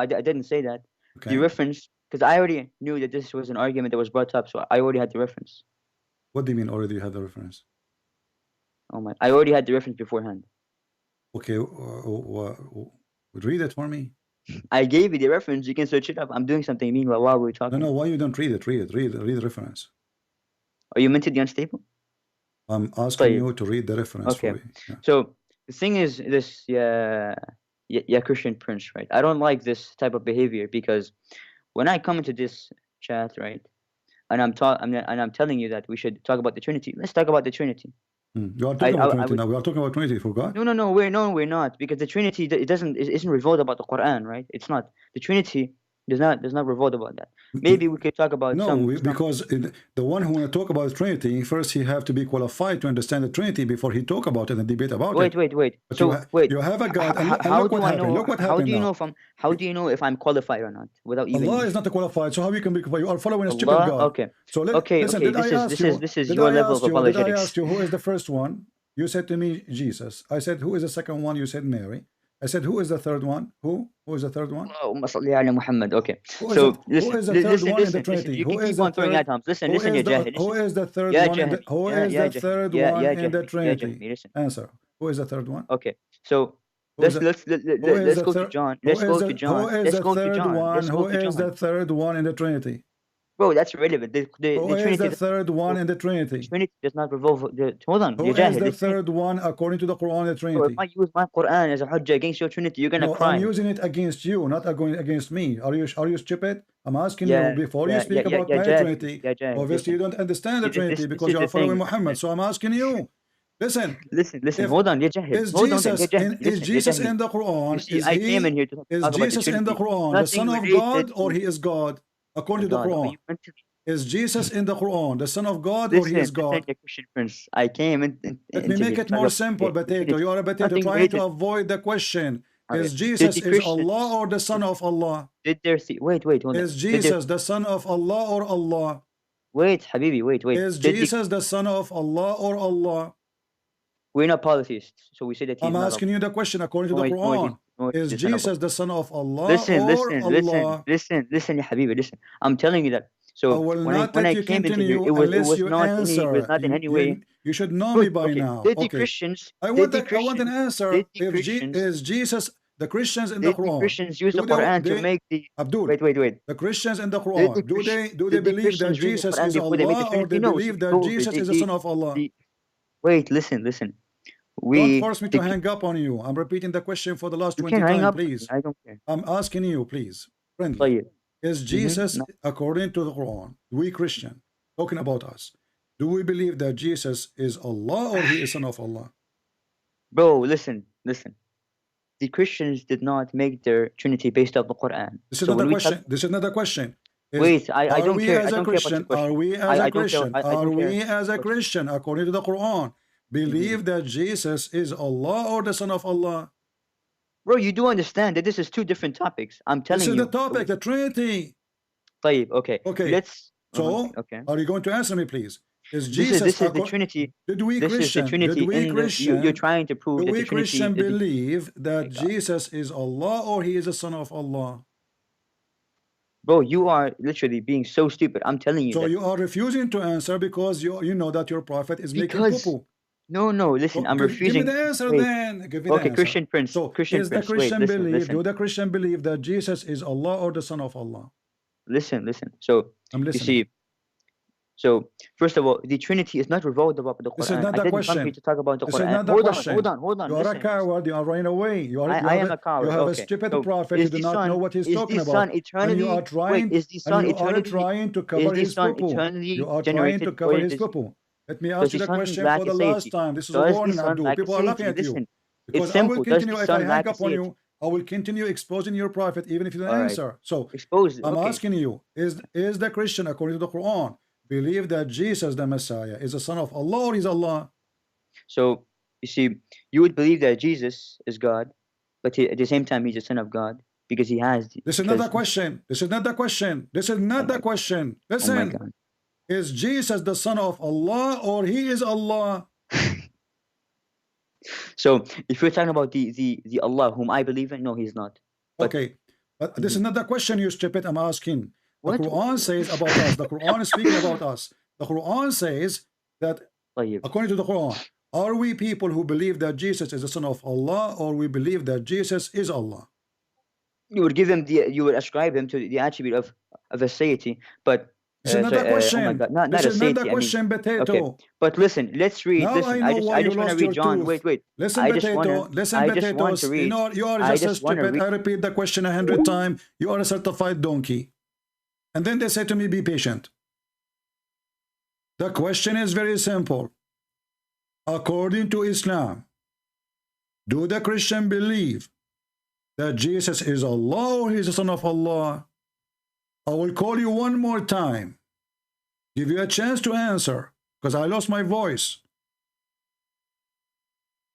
didn't say that. Okay. The reference, because I already knew that this was an argument that was brought up, so I already had the reference. What do you mean already? You have the reference? Oh my! I already had the reference beforehand. Okay, read it for me. I gave you the reference. You can search it up. I'm doing something meanwhile while we're talking. No, why you don't read it? Read the reference. Are you mentally unstable? I'm asking you to read the reference for me. Yeah. So the thing is this, Christian Prince, right? I don't like this type of behavior because when I come into this chat, right, and I'm telling you that we should talk about the Trinity. Let's talk about the Trinity. You are talking about Trinity now. We are talking about Trinity, for God. No, we're not, because the Trinity isn't revealed about the Quran, right? It's not. The Trinity Does not revolt about that. Maybe we could talk about because the one who want to talk about the Trinity, first he have to be qualified to understand the Trinity before he talk about it and debate about it. Wait. But so you have a God, and how look do what I happened. know? Look what How happened do you now. know how do you know if I'm qualified or not without even? Allah is not qualified. So how you can be qualified? You are following a stupid Allah? God. Okay. So Okay. listen. Okay. Did I ask you? This is your level of apologetics. Did I ask you who is the first one? You said to me Jesus. I said who is the second one? You said Mary. I said, who is the third one? Who is the third one? Muhammad. Okay. Who is the third one in the Trinity? You keep on throwing atoms. Listen, ya Jahil. Who is the third one? Who is the third one in the Trinity? Answer. Who is the third one? Okay. So let's go to John. Let's go to John. Who is the third one? Who is the third one in the Trinity? Bro, that's irrelevant. Who is the third one in the Trinity? The Trinity does not revolve. Hold on. Who is the third one according to the Quran, the Trinity? Bro, if I use my Quran as a hujjah against your Trinity, you're gonna cry. I'm using it against you, not against me. Are you stupid? I'm asking you before you speak about my Trinity. Obviously, you don't understand the Trinity because you are following Muhammad. So I'm asking you. Listen. Hold on, Is Jesus in the Quran? I came in here to talk about Jesus in the Quran the Son of God or he is God? According to the Quran, is Jesus in the Quran the Son of God or he is God? Christian Prince, I came in. Let me make it more simple, Potato. You are a potato trying to avoid the question. Is Jesus is Allah or the Son of Allah? Wait, hold on. Is Jesus the Son of Allah or Allah? Wait, Habibi, wait. Is Jesus the Son of Allah or Allah? We're not polytheists, so we say that he's I'm asking you the question according to the Quran. Is Jesus the Son of Allah listen, or Allah? Listen, ya Habibi, listen. I'm telling you that. So I will when not I let you came into continue here, it was not in any way. You should know me by now. Did the Okay. Christians? I want an answer. Is Jesus the Christians in the Quran? The Christians use the Quran to make the Abdul. Wait. The Christians in the Quran. Do they believe that Jesus is Allah or they believe that Jesus is the Son of Allah? Wait, listen. Don't force me to hang up on you. I'm repeating the question for the last 20 times, please. I don't care. I'm asking you, please. Friendly. Is Jesus, according to the Quran, we Christian, talking about us, do we believe that Jesus is Allah or he is Son of Allah? Bro, listen. The Christians did not make their Trinity based off the Quran. This is another question. This is another question. Wait, I don't care. Are we as a Christian? Are we as a Christian, according to the Quran, believe that Jesus is Allah or the Son of Allah? Bro, you do understand that this is two different topics. I'm telling you. This is the topic, the Trinity. Okay. Let's. Are you going to answer me, please? Is Jesus? This is the Trinity. Did we Christian? You're trying to prove that we the Trinity Christian believe that Jesus is Allah or he is a son of Allah? Bro, you are literally being so stupid. I'm telling you. So you are refusing to answer because you know that your prophet is making poo-poo. No, listen, I'm refusing. Give me the answer then. Give me the answer. Christian Prince. So Christian is Prince. The Christian listen. Do the Christian believe that Jesus is Allah or the Son of Allah? Listen. So I'm listening. You see, so first of all, the Trinity is not revolved about the Quran. This is not the question. Come here to talk about the This Quran. is not the question. Hold on. You are a coward. You are running away. I am a coward. You have a stupid prophet. You do not know what he's talking about. And you are trying. Trying to cover his poo-poo. You are trying to cover his poo-poo. Let me ask you the question for the last time. This is a warning, Abdul. People are laughing at you. Because I will continue, if I hang up on you, I will continue exposing your prophet even if you don't answer. So I'm asking you, is the Christian, according to the Quran, believe that Jesus, the Messiah, is the son of Allah or is Allah? So, you see, you would believe that Jesus is God, but at the same time, he's the son of God because he has... This is not the question. Listen. Is Jesus the son of Allah or he is Allah? So if you're talking about the Allah whom I believe in, no, he's not. But this is not the question, you stupid. I'm asking. The Quran says about us. The Quran is speaking about us. The Quran says that, according to the Quran, are we people who believe that Jesus is the son of Allah or we believe that Jesus is Allah? You would ascribe him to the attribute of a deity, but this is not the question. Oh my God. Not a not the question, Potato. Okay. But listen, let's read. Now listen, I just want to read John. Wait. Listen, Potato. You are just a stupid. I repeat the question 100 times. You are a certified donkey. And then they say to me, be patient. The question is very simple. According to Islam, do the Christian believe that Jesus is Allah or he is the son of Allah? I will call you one more time, give you a chance to answer, because I lost my voice.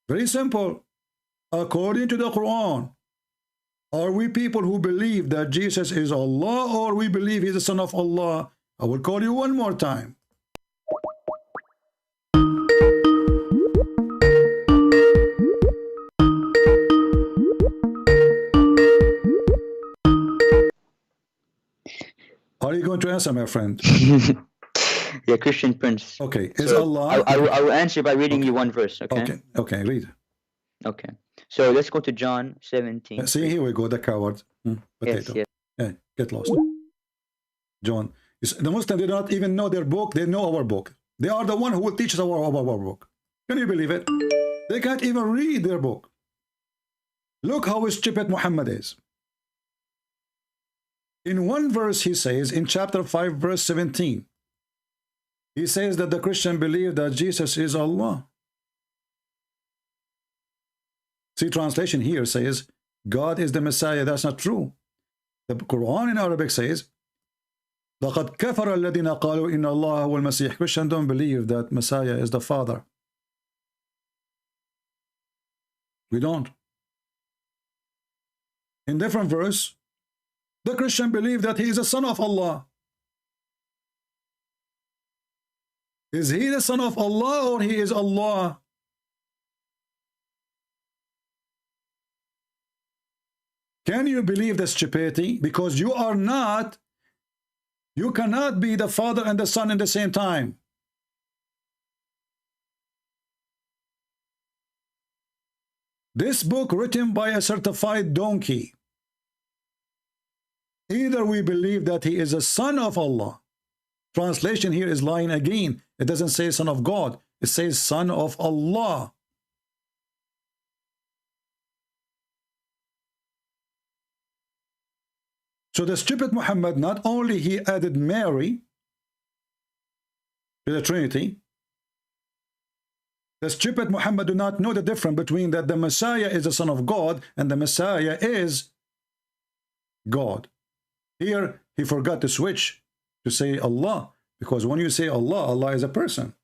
Very simple. According to the Quran, are we people who believe that Jesus is Allah, or we believe he's the son of Allah? I will call you one more time. Are you going to answer, my friend? Yeah, Christian Prince. Okay, is So Allah... I will answer by reading you one verse, okay? Okay, read. Okay. So let's go to John 17. See, here we go, the coward. Potato. Yes. Yeah, get lost. John. The Muslims, they do not even know their book, they know our book. They are the one who will teach us our book. Can you believe it? They can't even read their book. Look how stupid Muhammad is. In one verse he says, in chapter 5, verse 17, he says that the Christian believe that Jesus is Allah. See, translation here says, God is the Messiah. That's not true. The Quran in Arabic says, لَقَدْ كَفَرَ الَّذِينَ قَالُوا إِنَّ اللَّهَ هُوَ الْمَسِيحِ. Christians don't believe that Messiah is the Father. We don't. In different verse, the Christian believe that he is a son of Allah. Is he the son of Allah, or he is Allah? Can you believe the stupidity? Because you are not, you cannot be the Father and the Son in the same time. This book written by a certified donkey. Either we believe that he is a son of Allah. Translation here is lying again. It doesn't say son of God. It says son of Allah. So the stupid Muhammad, not only he added Mary to the Trinity, the stupid Muhammad do not know the difference between that the Messiah is the son of God and the Messiah is God. Here he forgot to switch to say Allah, because when you say Allah, Allah is a person.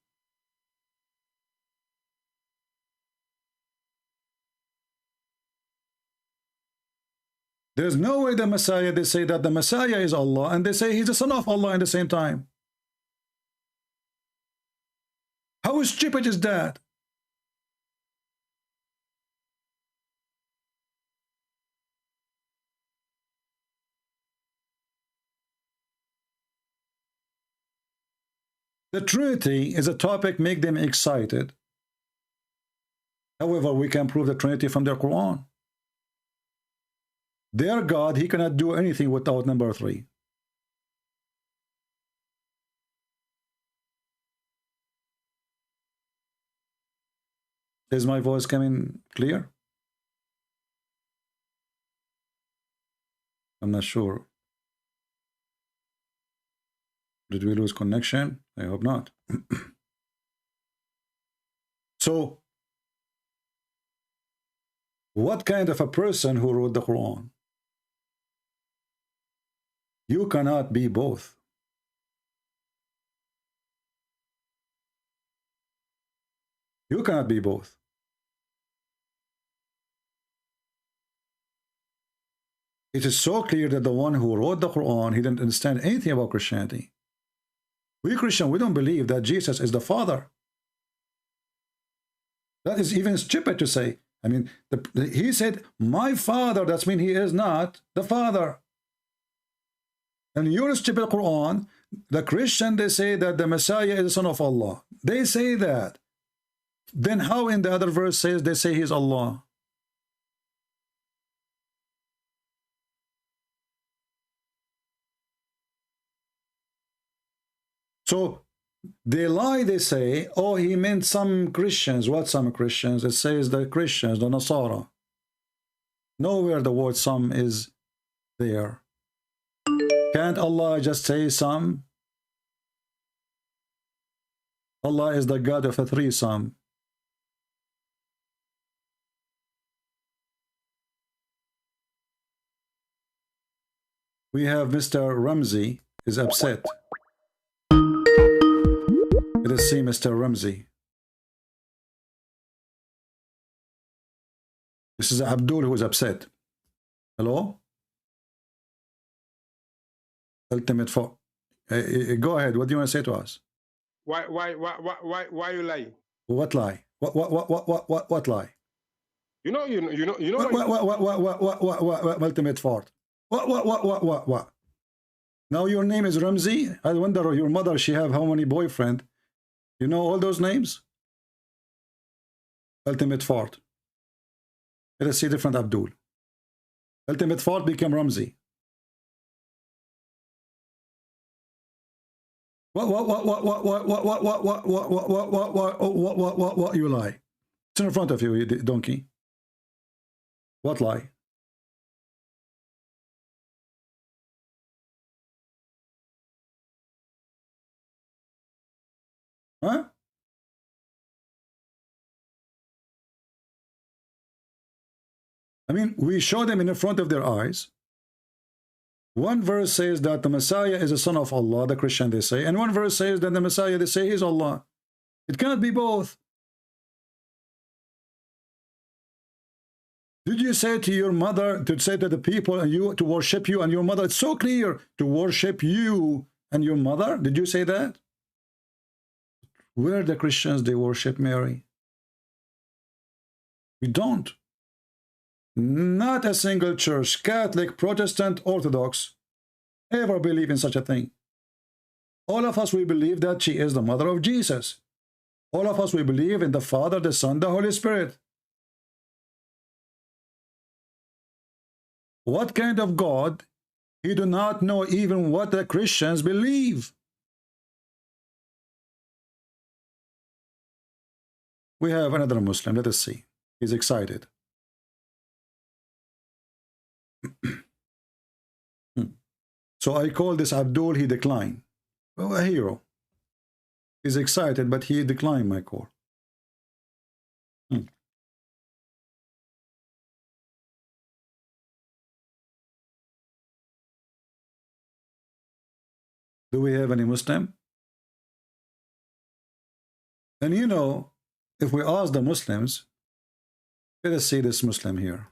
There's no way the Messiah, they say that the Messiah is Allah, and they say he's the son of Allah in the same time. How stupid is that? The Trinity is a topic make them excited. However, we can prove the Trinity from the Quran. Their God, he cannot do anything without number 3. Is my voice coming clear? I'm not sure. Did we lose connection? I hope not. So, what kind of a person who wrote the Quran? You cannot be both. You cannot be both. It is so clear that the one who wrote the Quran, he didn't understand anything about Christianity. We Christians, we don't believe that Jesus is the Father. That is even stupid to say. I mean, he said, my Father, that means he is not the Father. And your stupid Quran, the Christian, they say that the Messiah is the son of Allah. They say that. Then how in the other verse says they say he's Allah? So they lie, they say, oh, he meant some Christians. What some Christians? It says the Christians, the Nasara. Nowhere the word some is there. Can't Allah just say some? Allah is the God of a threesome. We have Mr. Ramsey is upset. Let us see Mr. Ramsey. This is Abdul who is upset. Hello? Ultimate for. Go ahead. What do you want to say to us? Why you lie? What lie? What lie? You know. What ultimate fort? What? Now your name is Ramsey. I wonder your mother, she have how many boyfriend? You know all those names? Ultimate fort. Let us see different Abdul. Ultimate fort became Ramsey. What you lie? It's in front of you, you donkey. What lie? Huh? I mean, we show them in front of their eyes. One verse says that the Messiah is a son of Allah, the Christian they say, and one verse says that the Messiah they say is Allah. It cannot be both. Did you say to your mother, to say to the people and you to worship you and your mother? It's so clear to worship you and your mother. Did you say that? Where the Christians they worship Mary? We don't. Not a single church, Catholic, Protestant, Orthodox, ever believe in such a thing. All of us, we believe that she is the mother of Jesus. All of us, we believe in the Father, the Son, the Holy Spirit. What kind of God? You do not know even what the Christians believe. We have another Muslim. Let us see. He's excited. So I call this Abdul, he declined. Well, a hero. He's excited, but he declined my call. Do we have any Muslim? And you know, if we ask the Muslims, let us see this Muslim here.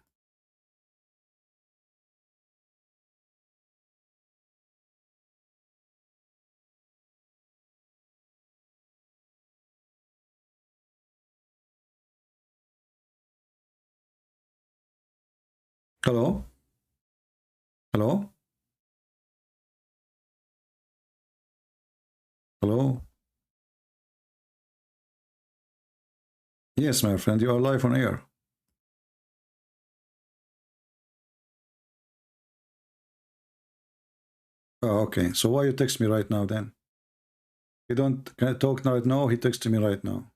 Hello? Hello? Hello? Yes, my friend, you are live on air. Oh, okay. So why you text me right now then? You don't can I talk right now? He texted me right now.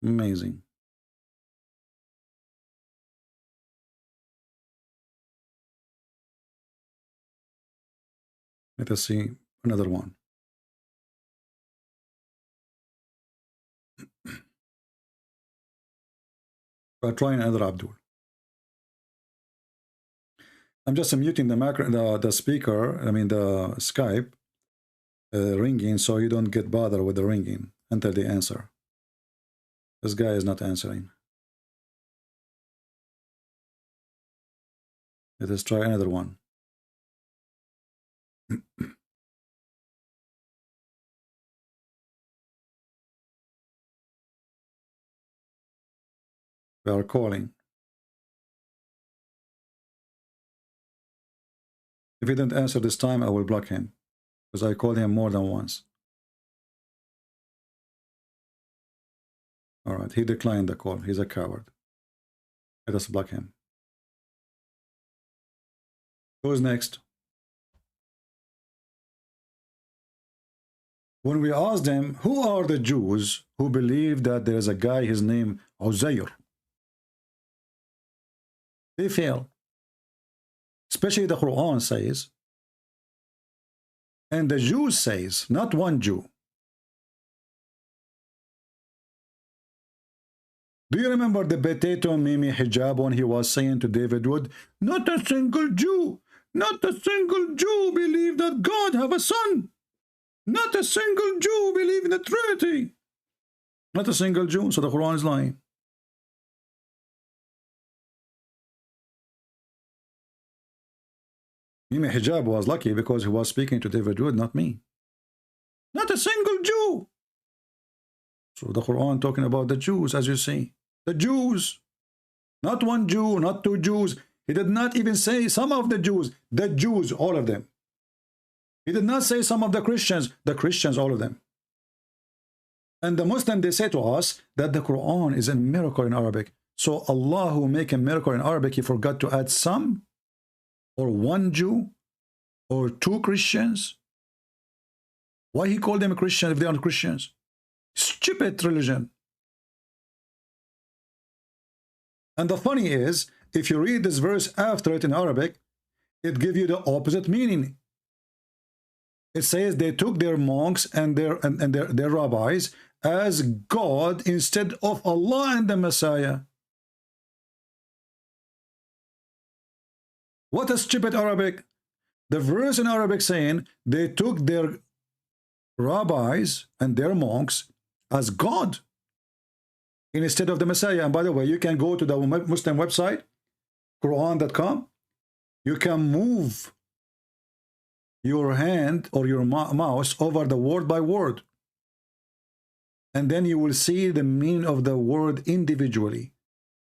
Amazing. Let us see another one. I'll try another Abdul. I'm just muting the speaker, I mean the Skype ringing, so you don't get bothered with the ringing until they answer. This guy is not answering. Let us try another one. We are calling. If he didn't answer this time, I will block him, because I called him more than once. All right, he declined the call. He's a coward. Let us block him. Who's next? When we asked them, who are the Jews who believe that there is a guy, his name Uzair? They fail. Especially the Quran says, and the Jews says, not one Jew. Do you remember the potato Mimi Hijab when he was saying to David Wood, not a single Jew, not a single Jew believe that God have a son. Not a single Jew believe in the Trinity. Not a single Jew, so the Quran is lying. Mimi Hijab was lucky because he was speaking to David Wood, not me. Not a single Jew. So the Quran talking about the Jews, as you see. The Jews. Not one Jew, not two Jews. He did not even say some of the Jews. The Jews, all of them. He did not say some of the Christians, all of them. And the Muslim, they say to us that the Quran is a miracle in Arabic. So Allah who make a miracle in Arabic, he forgot to add some, or one Jew, or two Christians. Why he called them a Christian if they aren't Christians? Stupid religion. And the funny is, if you read this verse after it in Arabic, it gives you the opposite meaning. It says they took their monks and their rabbis as God instead of Allah and the Messiah. What a stupid Arabic. The verse in Arabic saying they took their rabbis and their monks as God instead of the Messiah. And by the way, you can go to the Muslim website, Quran.com. You can move your hand or your mouse over the word by word. And then you will see the meaning of the word individually.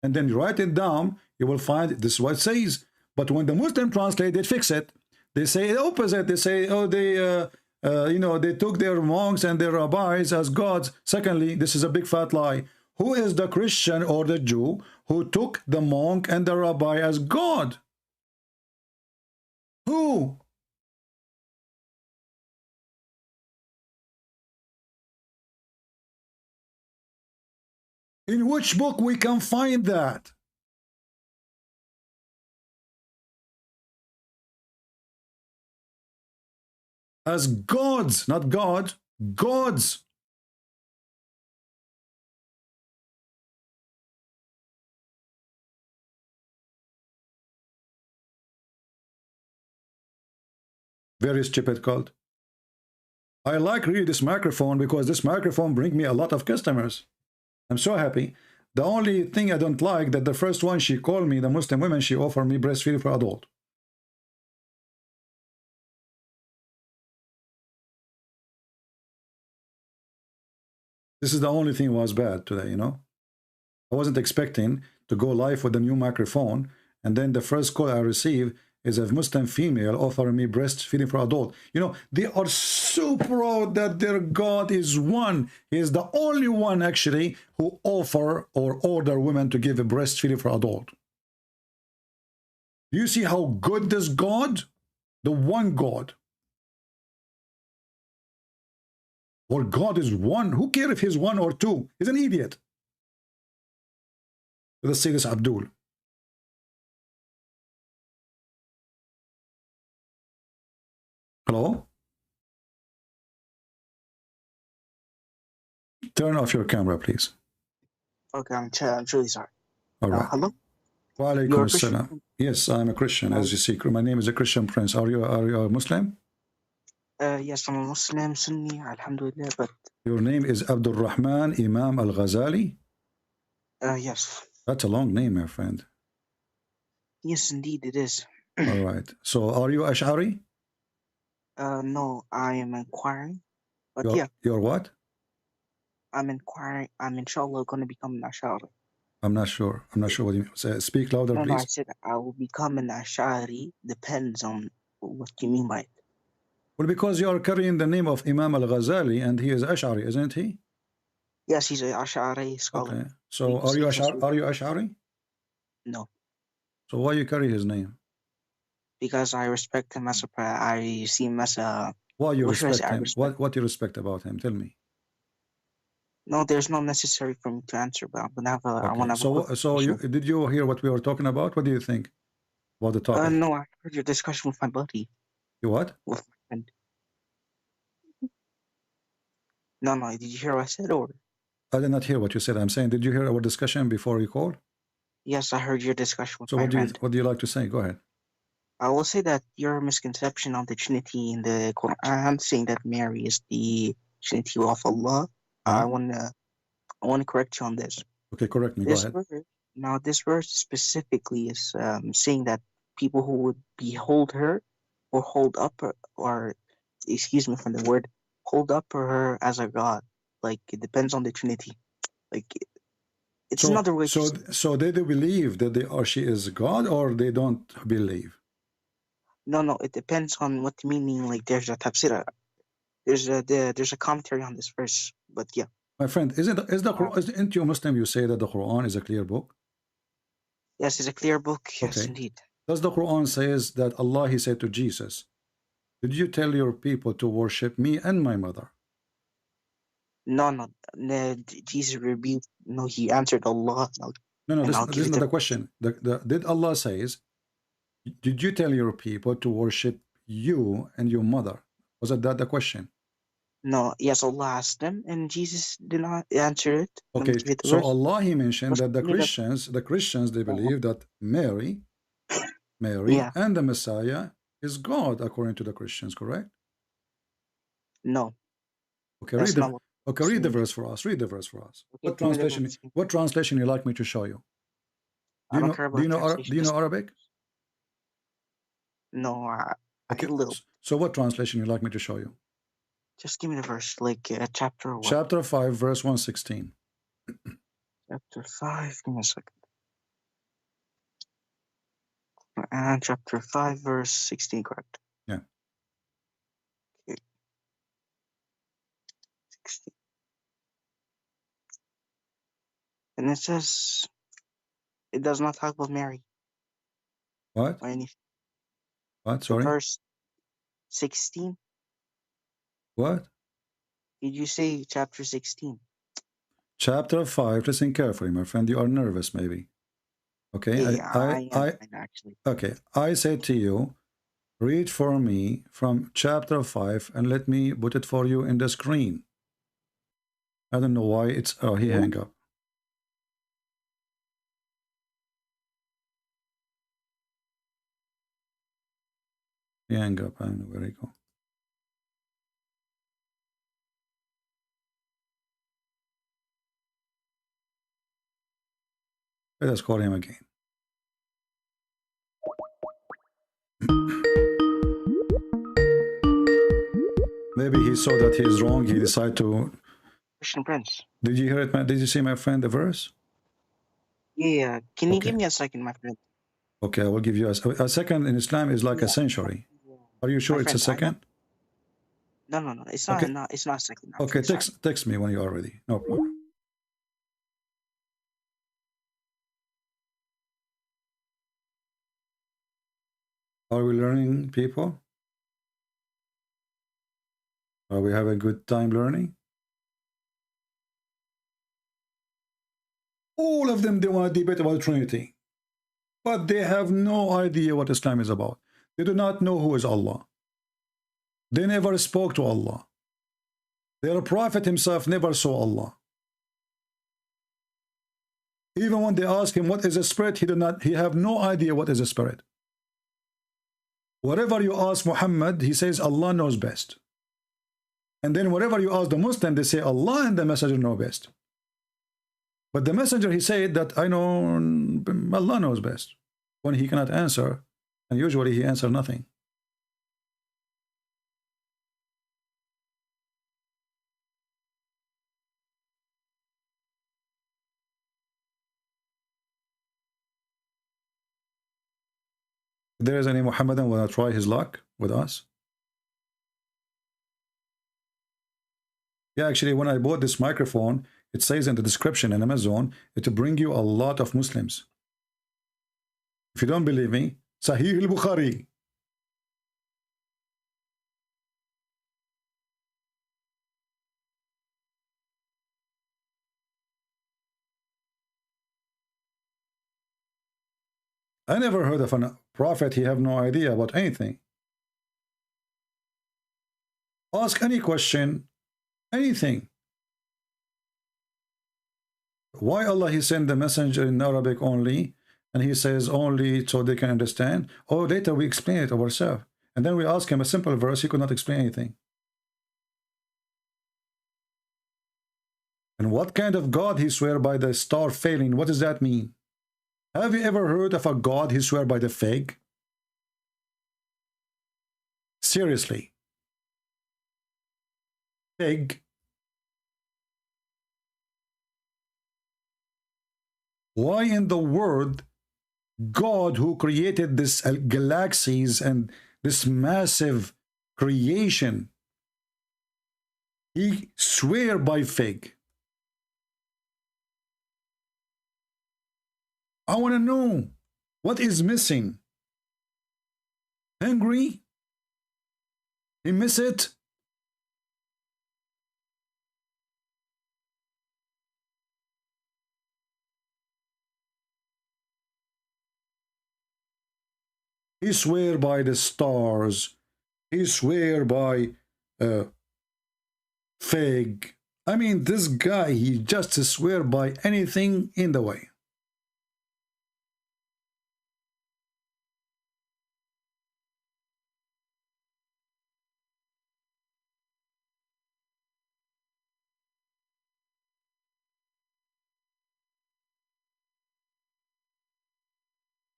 And then you write it down, you will find this is what it says. But when the Muslim translate, they fix it. They say the opposite. They say, oh, they took their monks and their rabbis as gods. Secondly, this is a big fat lie. Who is the Christian or the Jew who took the monk and the rabbi as God? Who? In which book we can find that? As gods, not God, gods. Very stupid cult. I like really this microphone because this microphone brings me a lot of customers. I'm so happy. The only thing I don't like that the first one she called me, the Muslim women, she offered me breastfeeding for adult. This is the only thing that was bad today, you know. I wasn't expecting to go live with a new microphone, and then the first call I received is a Muslim female offering me breastfeeding for adult. You know, they are so proud that their God is one. He is the only one actually who offer or order women to give a breastfeeding for adult. Do you see how good this God? The one God. Or God is one. Who cares if he's one or two? He's an idiot. Let's say this, Abdul. Hello? Turn off your camera, please. Okay, I'm truly sorry. All right. Hello? Wa alaikum assalam. Yes, I'm a Christian, as you see. My name is a Christian Prince. Are you a Muslim? Yes, I'm a Muslim, Sunni, alhamdulillah, but... Your name is Abdul Rahman Imam Al-Ghazali? Yes. That's a long name, my friend. Yes, indeed, it is. All right. So, are you Ash'ari? No, I am inquiring, but You're what? I'm inquiring. I'm inshallah going to become an Ash'ari. I'm not sure. I'm not sure what you mean. Speak louder, please. No, I said I will become an Ash'ari. Depends on what you mean by it. Well, because you are carrying the name of Imam Al-Ghazali, and he is Ash'ari, isn't he? Yes, he's an Ash'ari scholar. Okay. So, are you Ash'ari? No. So, why you carry his name? Because I respect him as a I see him as a... Why you respect him? What you respect about him? Tell me. No, there's no necessary for me to answer, but I'm gonna have a... Okay. I want to have did you hear what we were talking about? What do you think about the topic? No, I heard your discussion with my buddy. You what? With my friend. No, did you hear what I said, or? I did not hear what you said. I'm saying, did you hear our discussion before you called? Yes, I heard your discussion with So my what do you friend. what do you like to say? Go ahead. I will say that your misconception of the Trinity in the Quran, saying that Mary is the Trinity of Allah, I wanna correct you on this. Okay, correct me. Go This ahead. verse, now this verse specifically is saying that people who would behold her or hold up her, or excuse me from the word, hold up her as a god. Like it depends on the Trinity. Like it's another way to So they do believe that they or she is God, or they don't believe? No, it depends on what meaning. Like there's a tafsir, there's a commentary on this verse. But yeah, My friend, isn't you a Muslim? You say that the Quran is a clear book. yes, it's a clear book. Yes, Okay. indeed. Does the Quran says that Allah, He said to Jesus, "Did you tell your people to worship me and my mother?" No, Jesus rebuked. No, he answered Allah. No, and this I'll give is it not to the question. Did Allah says, "Did you tell your people to worship you and your mother?" Was that the question? No, yes, Allah asked them, and Jesus did not answer it. Let me Okay, give you the so verse. Allah, He mentioned that the Give me Christians, they believe that Mary Yeah. and the Messiah is God, according to the Christians, correct? No. Okay, That's not read the verse for us. Read the verse for us. Okay, give me the verse. What translation you like me to show you? I don't care about Do you know Arabic? No, Okay. a little. So what translation you like me to show you? Just give me the verse, like chapter what? Chapter 5, verse 116. Chapter 5, give me a second. And chapter 5, verse 16, correct? Yeah. Okay. 16. And it says, it does not talk about Mary. What? Or anything. What? Sorry? Verse 16. What? Did you say chapter 16? Chapter 5, listen carefully, my friend. You are nervous, maybe. Okay? Yeah, I am actually. Okay. I say to you, read for me from chapter 5 and let me put it for you in the screen. I don't know why it's... Oh, he hang up. He hang up. I don't know where he go. Let us call him again. Maybe he saw that he is wrong. He decided to... Christian Prince. Did you hear it? Did you see, my friend, the verse? Yeah. Can you give me a second, my friend? Okay, I will give you a second in Islam is like a century. Are you sure it's a second? No. It's not. Okay. No, it's not a second. Okay, text me when you are ready. No problem. Are we learning, people? Are we having a good time learning? All of them, they want to debate about Trinity. But they have no idea what Islam is about. They do not know who is Allah. They never spoke to Allah. Their prophet himself never saw Allah. Even when they ask him what is a spirit, he have no idea what is a spirit. Whatever you ask Muhammad, he says Allah knows best. And then whatever you ask the Muslim, they say Allah and the messenger know best. But the messenger, he said that I know Allah knows best. When he cannot answer, and usually he answers nothing. If there is any Muhammadan want to try his luck with us? Yeah, actually, when I bought this microphone, it says in the description in Amazon, it will bring you a lot of Muslims. If you don't believe me, Sahih al-Bukhari. I never heard of a prophet, he have no idea about anything. Ask any question, anything. Why Allah he sent the messenger in Arabic only, and he says only so they can understand? Or later we explain it ourselves, and then we ask him a simple verse, he could not explain anything. And what kind of God he swear by the star failing? What does that mean? Have you ever heard of a God he swear by the fig? Seriously. Fig. Why in the world God who created this galaxies and this massive creation, he swear by fig? I want to know what is missing. Hungry? He miss it? He swear by the stars. He swear by fig. I mean, this guy, he just swear by anything in the way.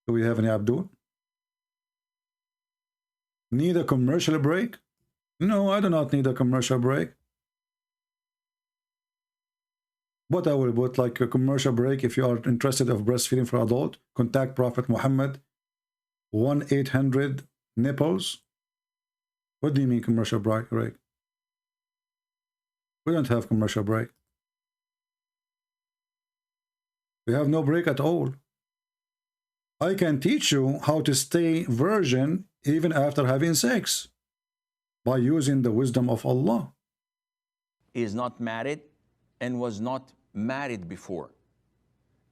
Do we have any Abdul? Need a commercial break? No, I do not need a commercial break. But I will put like a commercial break. If you are interested of breastfeeding for adult, contact Prophet Muhammad 1-800 nipples. What do you mean commercial break? We don't have commercial break. We have no break at all. I can teach you how to stay virgin even after having sex by using the wisdom of Allah. Is not married and was not married before.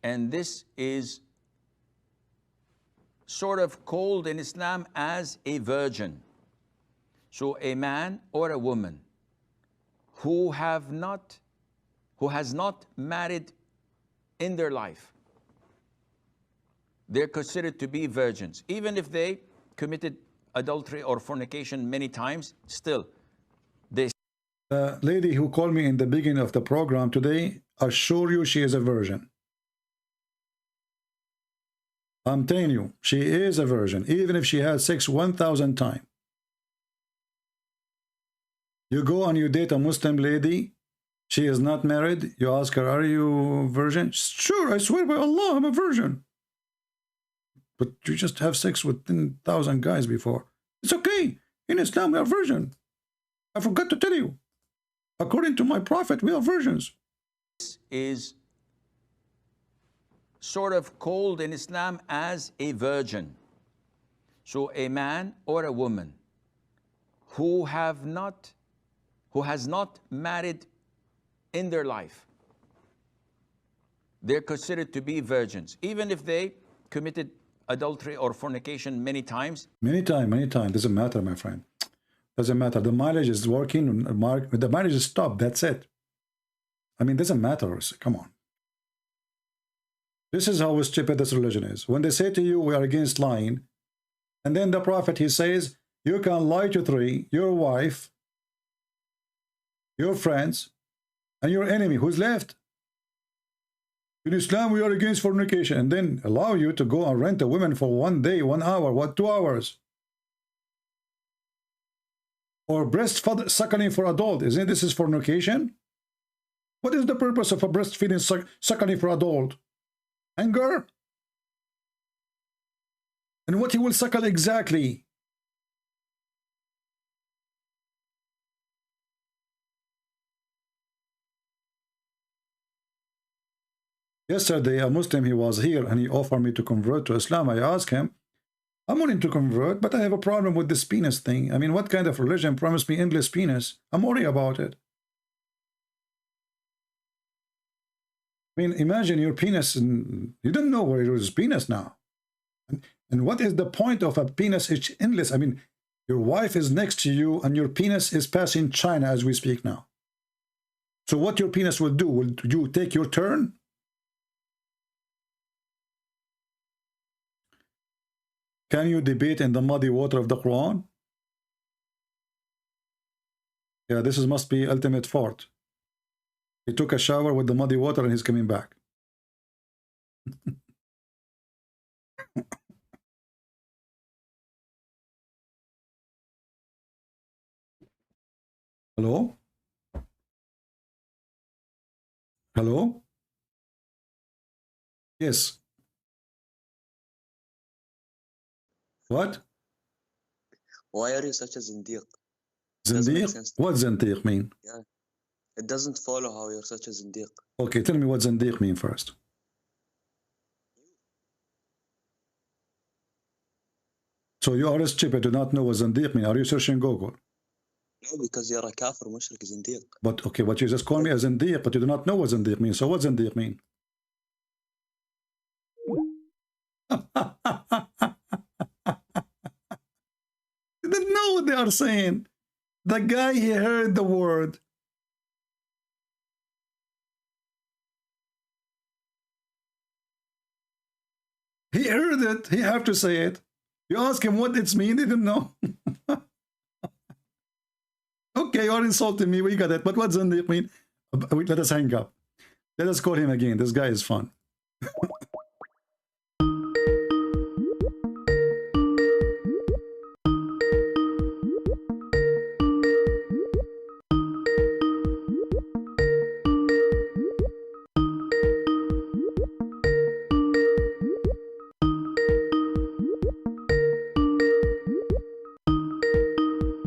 And this is sort of called in Islam as a virgin. So a man or a woman who has not married in their life, they're considered to be virgins. Even if they committed adultery or fornication many times, still they... The lady who called me in the beginning of the program today, I assure you she is a virgin. I'm telling you, she is a virgin, even if she had sex 1,000 times. You go and you date a Muslim lady, she is not married, you ask her, are you a virgin? Sure, I swear by Allah, I'm a virgin. But you just have sex with 10,000 guys before. It's okay. In Islam, we are virgin. I forgot to tell you. According to my prophet, we are virgins. This is sort of called in Islam as a virgin. So a man or a woman who has not married in their life, they're considered to be virgins, even if they committed adultery or fornication many times. Many times. Doesn't matter, my friend. Doesn't matter. The marriage is working. The marriage is stopped. That's it. I mean, doesn't matter. Come on. This is how stupid this religion is. When they say to you, we are against lying, and then the prophet, he says, you can lie to three, your wife, your friends, and your enemy. Who's left? In Islam, we are against fornication, and then allow you to go and rent a woman for 1 day, 1 hour, 2 hours. Or breast suckling for adult. Isn't this is fornication? What is the purpose of a breastfeeding suckling for adult? Anger? And what he will suckle exactly? Yesterday, a Muslim, he was here and he offered me to convert to Islam. I asked him, I'm willing to convert, but I have a problem with this penis thing. I mean, what kind of religion promised me endless penis? I'm worried about it. I mean, imagine your penis, and you don't know where it is penis now. And what is the point of a penis? It's endless. I mean, your wife is next to you and your penis is passing China as we speak now. So what your penis will do, will you take your turn? Can you debate in the muddy water of the Quran? Yeah, this must be ultimate fart. He took a shower with the muddy water and he's coming back. Hello? Hello? Yes. What? Why are you such a zindiq? Zindiq? What zindiq mean? Yeah. It doesn't follow how you're such a zindiq. Okay, tell me what zindiq mean first. So you are stupid, do not know what zindiq mean. Are you searching Google? No, because you're a kafir, mushrik, zindiq. But okay, but you just call me a zindiq, but you do not know what zindiq means. So what zindiq mean? They don't know what they are saying. The guy, he heard the word. He heard it. He have to say it. You ask him what it's mean, he didn't know. Okay, you're insulting me. We got it. But what zindiq mean? Wait, let us hang up. Let us call him again. This guy is fun.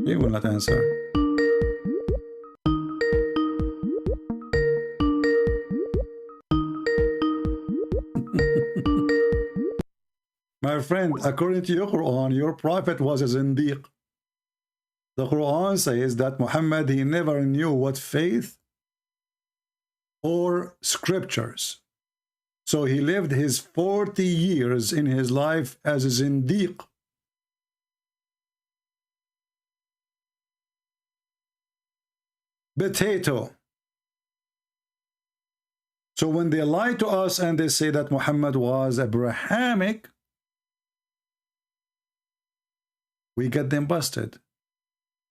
He will not answer. My friend, according to your Quran, your prophet was a zindiq. The Quran says that Muhammad, he never knew what faith or scriptures. So he lived his 40 years in his life as a zindiq. Potato. So when they lie to us and they say that Muhammad was Abrahamic, we get them busted.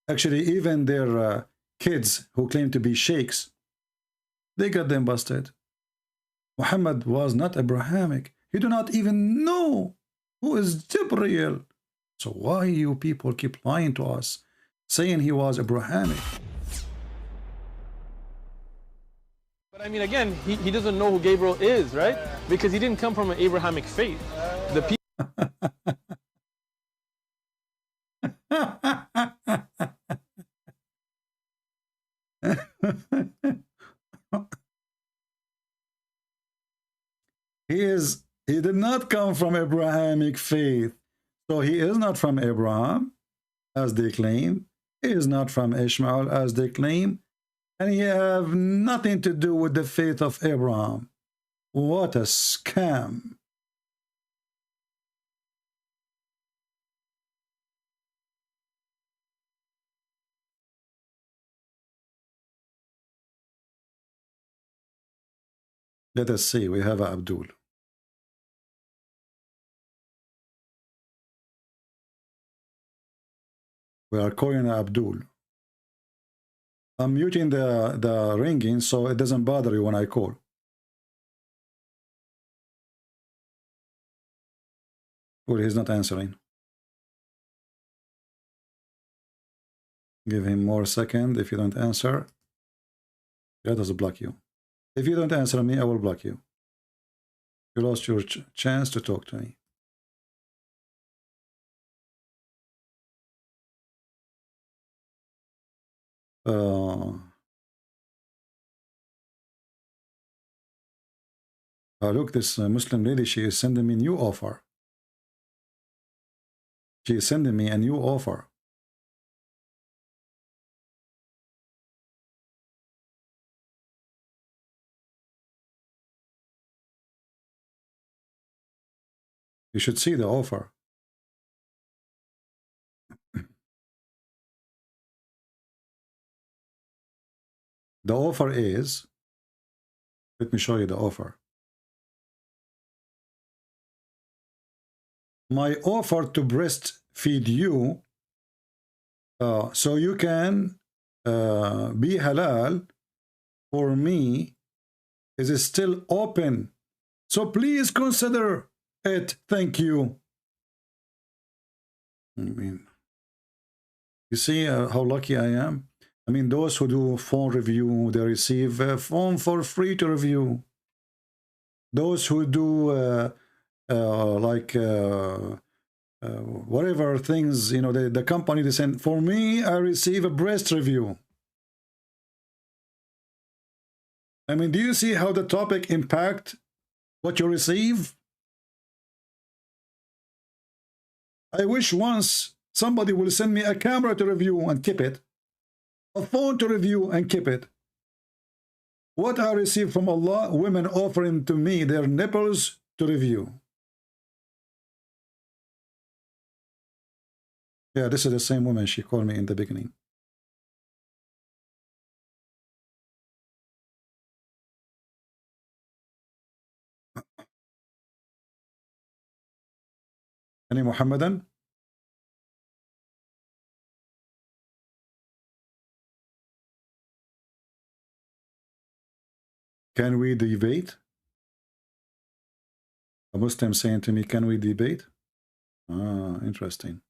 Actually, even their kids who claim to be sheiks, they got them busted. Muhammad was not Abrahamic. You do not even know who is Jibreel. So why you people keep lying to us, saying he was Abrahamic? But I mean, again, he doesn't know who Gabriel is, right? Because he didn't come from an Abrahamic faith. The people. He did not come from Abrahamic faith. So he is not from Abraham, as they claim. He is not from Ishmael, as they claim. And he have nothing to do with the faith of Abraham. What a scam. Let us see, we have Abdul. We are calling Abdul. I'm muting the ringing so it doesn't bother you when I call. Well, he's not answering. Give him more second. If you don't answer, let us block you. If you don't answer me, I will block you. You lost your chance to talk to me. Look, this Muslim lady, she is sending me a new offer. She is sending me a new offer. You should see the offer. The offer is, let me show you the offer. my offer to breastfeed you so you can be halal for me is still open. So please consider it. Thank you. I mean, you see how lucky I am? I mean, those who do phone review, they receive a phone for free to review. Those who do whatever things, you know, the company, they send, for me, I receive a breast review. I mean, do you see how the topic impact what you receive? I wish once somebody will send me a camera to review and keep it, a phone to review and keep it. What I receive from Allah, women offering to me their nipples to review. Yeah, this is the same woman she called me in the beginning. Any Muhammadan? Can we debate? A Muslim saying to me, can we debate? Ah, interesting.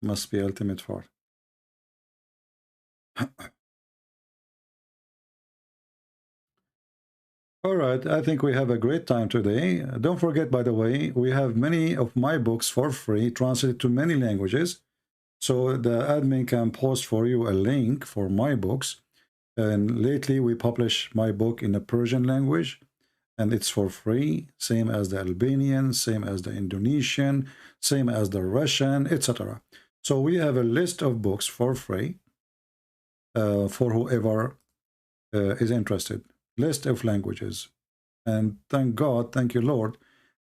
Must be ultimate fart. All right, I think we have a great time today. Don't forget, by the way, we have many of my books for free, translated to many languages. So the admin can post for you a link for my books. And lately we publish my book in the Persian language, and it's for free, same as the Albanian, same as the Indonesian, same as the Russian, etc. So we have a list of books for free for whoever is interested. List of languages. And thank God, thank you Lord,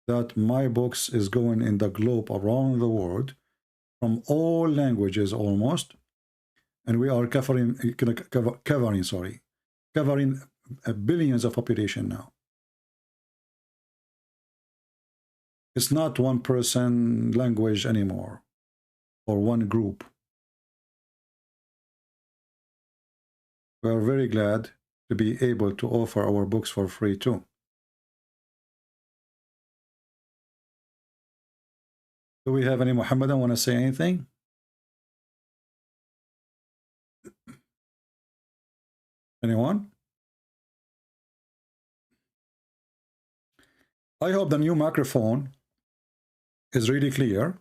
that my books is going in the globe around the world from all languages almost, and we are covering billions of population now. It's not one person language anymore or one group. We are very glad to be able to offer our books for free too. Do we have any Muhammadan want to say anything? Anyone? I hope the new microphone is really clear.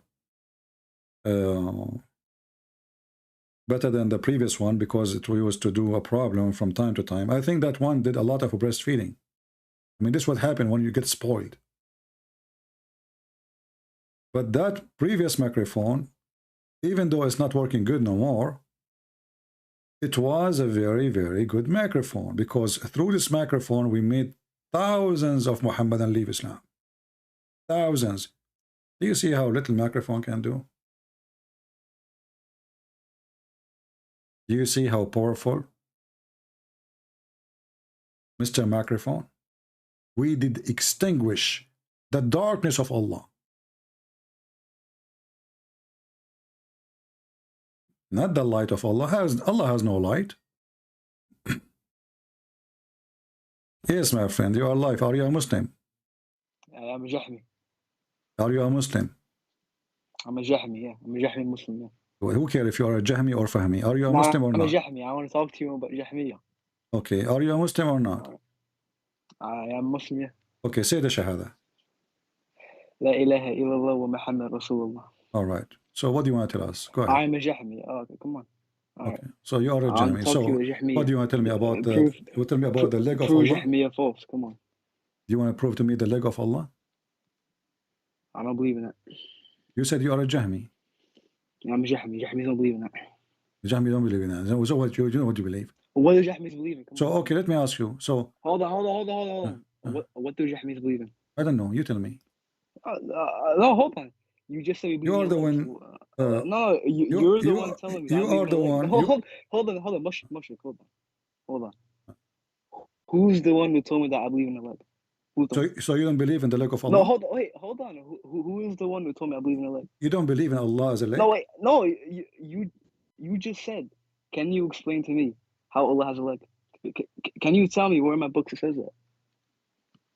Better than the previous one, because it used to do a problem from time to time. I think that one did a lot of breastfeeding. I mean, this is what happened when you get spoiled. But that previous microphone, even though it's not working good no more, it was a very, very good microphone, because through this microphone we made thousands of Muhammadan leave Islam. Thousands. Do you see how little microphone can do? Do you see how powerful? Mr. Microphone, we did extinguish the darkness of Allah. Not the light of Allah. Allah has no light. Yes, my friend, you are alive. Are you a Muslim? I'm a Jahmi. Are you a Muslim? I'm a Jahmi, yeah. I'm a Jahmi Muslim, yeah. Well, who cares if you are a Jahmi or Fahmi? Are you a Muslim or not? I'm a Jahmi. I want to talk to you about Jahmiya. Okay, are you a Muslim or not? I am Muslim, yeah. Okay, say the Shahada. La ilaha illallah wa Muhammad Rasulullah. All right. So what do you want to tell us? Go ahead. I'm a Jahmi. Oh, okay, come on. All okay. Right. So you are a Jahmi. So what do you want to tell me about the leg of Allah? Prove Jahmiya false. Come on. Do you want to prove to me the leg of Allah? I don't believe in that. You said you are a Jahmi. I'm a Jahmi. Jahmis don't believe in that. Jahmi don't believe in that. So what you know what you believe? What do Jahmis believe in? So okay, let me ask you. So hold on. What do Jahmis believe in? I don't know. You tell me. No, hold on. You just said we believe. You are the one. No, you're the one telling me. You are the one. Hold on, Mushrik, hold on. Who's the one who told me that I believe in the leg? So you don't believe in the leg of Allah? No, hold on. Who is the one who told me I believe in the leg? You don't believe in Allah as a leg? No, wait, no. You just said. Can you explain to me how Allah has a leg? Can you tell me where in my books it says that?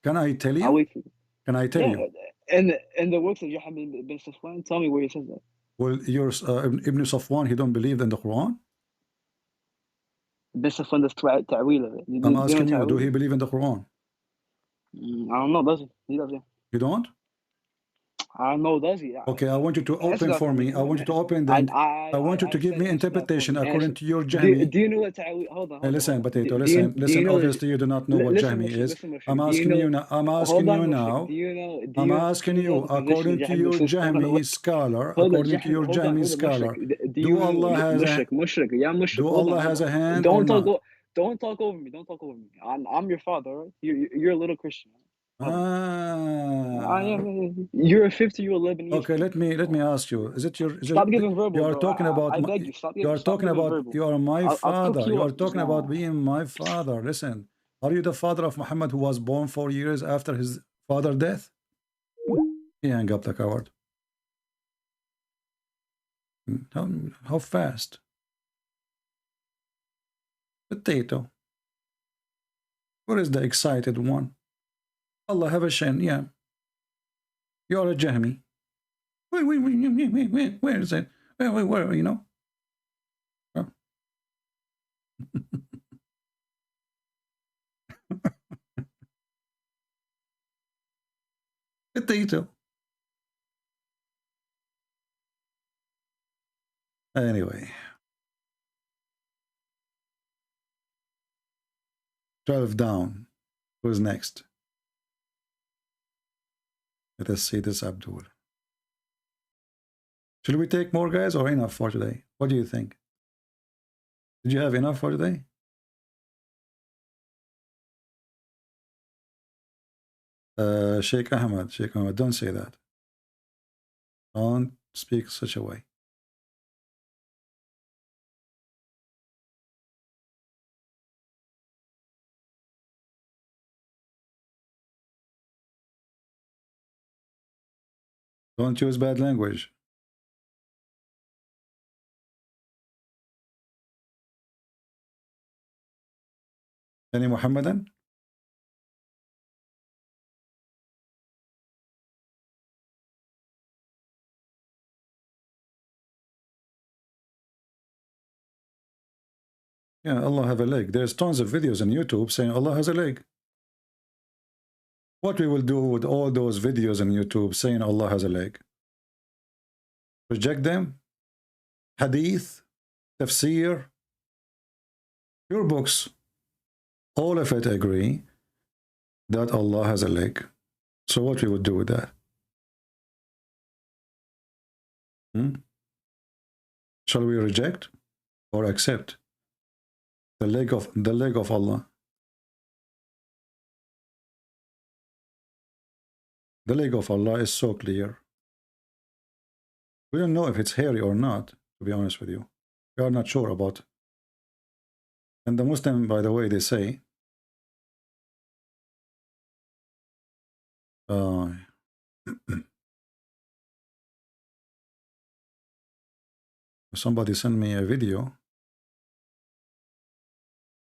Can I tell you? I'll wait for you. Can I tell you? And the works of Jahm bin Safwan, tell me where it says that. Well, Ibn Safwan, he don't believe in the Quran? Bin Safwan does ta'weel of it. I'm asking you, do he believe in the Quran? I don't know, does he? He does, yeah. You don't? I don't know, does he? Okay, I want you to open for me. I want you to open the... I want you to give me interpretation according to your Jahmi. Do you know what ta'weel... Hold on. Listen, Potato, listen. Obviously, you do not know what Jahmi is. I'm asking you now. I'm asking you now. I'm asking you, according to your Jahmi scholar, according to your Jahmi scholar, do Allah has a... Do Allah has a hand or not? Don't talk over me. Don't talk over me. I'm your father, right? You're a little Christian. I am. You're a 50-year-old Lebanese. Okay, let me ask you. Is it your? Stop giving verbal. You are talking about. I beg you. Stop you are talking about. verbal. You are my father. You are up. talking about being my father. Listen, are you the father of Muhammad who was born 4 years after his father's death? He hung up the coward. How fast? Potato. Where is the excited one? Allah have a shin, yeah. You are a Jahmi. Where is it? Where you know? Huh? Potato. Anyway. 12 down. Who's next? Let us see this Abdul. Should we take more guys or enough for today? What do you think? Did you have enough for today? Sheikh Ahmed, don't say that. Don't speak such a way. Don't use bad language. Any Muhammadan? Yeah, Allah have a leg. There's tons of videos on YouTube saying Allah has a leg. What we will do with all those videos on YouTube saying Allah has a leg? Reject them? Hadith? Tafsir? Your books, all of it agree that Allah has a leg. So what we would do with that? Shall we reject or accept the leg of Allah? The leg of Allah is so clear. We don't know if it's hairy or not, to be honest with you. We are not sure about it. And the Muslim, by the way, they say, somebody sent me a video.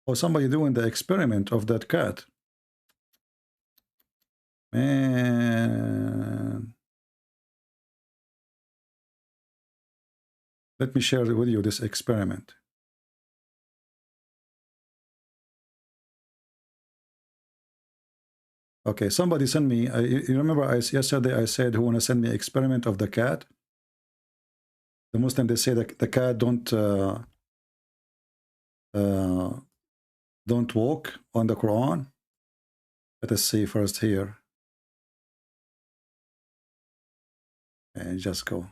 Or somebody doing the experiment of that cat. Man. Let me share with you this experiment. Okay, somebody sent me, you remember yesterday I said who want to send me experiment of the cat? The Muslim, they say that the cat don't walk on the Quran. Let us see first here. And just go.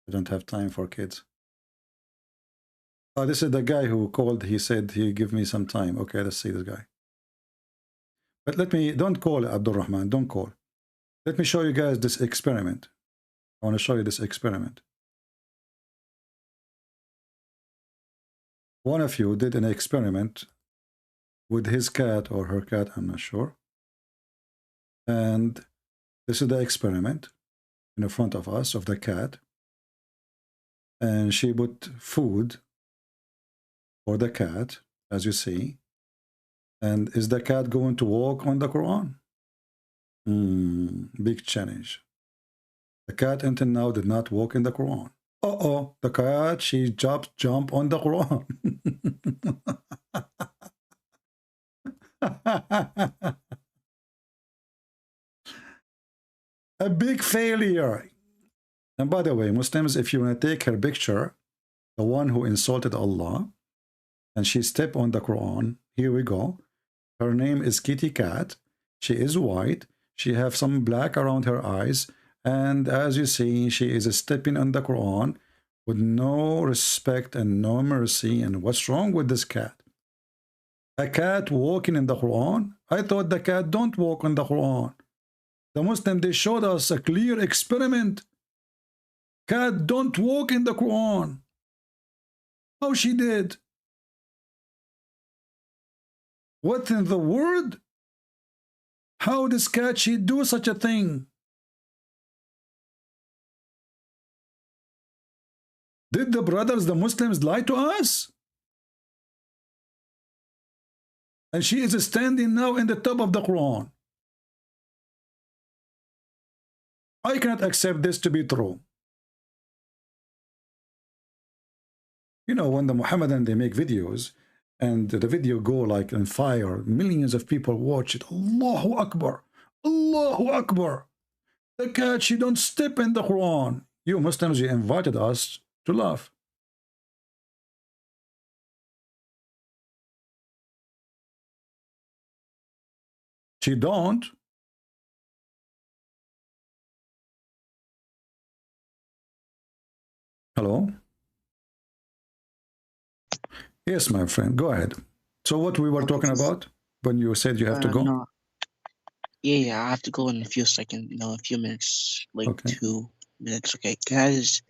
I don't have time for kids. Oh, this is the guy who called. He said he give me some time. Okay, let's see this guy. But let me, don't call Abdul Rahman, don't call. Let me show you guys this experiment. I want to show you this experiment. One of you did an experiment with his cat or her cat, I'm not sure. And this is the experiment in front of us of the cat. And she put food for the cat, as you see. And is the cat going to walk on the Quran? Big challenge. The cat until now did not walk in the Quran. Uh-oh, the cat, she jump on the Quran. A big failure. And by the way, Muslims, if you want to take her picture, the one who insulted Allah, and she stepped on the Quran, here we go. Her name is Kitty Cat. She is white. She have some black around her eyes. And as you see, she is stepping on the Quran with no respect and no mercy. And what's wrong with this cat? A cat walking in the Quran? I thought the cat don't walk on the Quran. The Muslim, they showed us a clear experiment. Cat don't walk in the Quran. How she did? What in the world? How this cat she do such a thing? Did the brothers, the Muslims, lie to us? And she is standing now in the top of the Quran. I cannot accept this to be true. You know, when the Muhammadan, they make videos, and the video go like on fire, millions of people watch it. Allahu Akbar. Allahu Akbar. The cat, she don't step in the Quran. You Muslims, you invited us to laugh. She don't. Hello? Yes, my friend, go ahead. So what we were talking about when you said you have to go? No. Yeah, I have to go in a few seconds, a few minutes, like okay. 2 minutes. Okay, can I just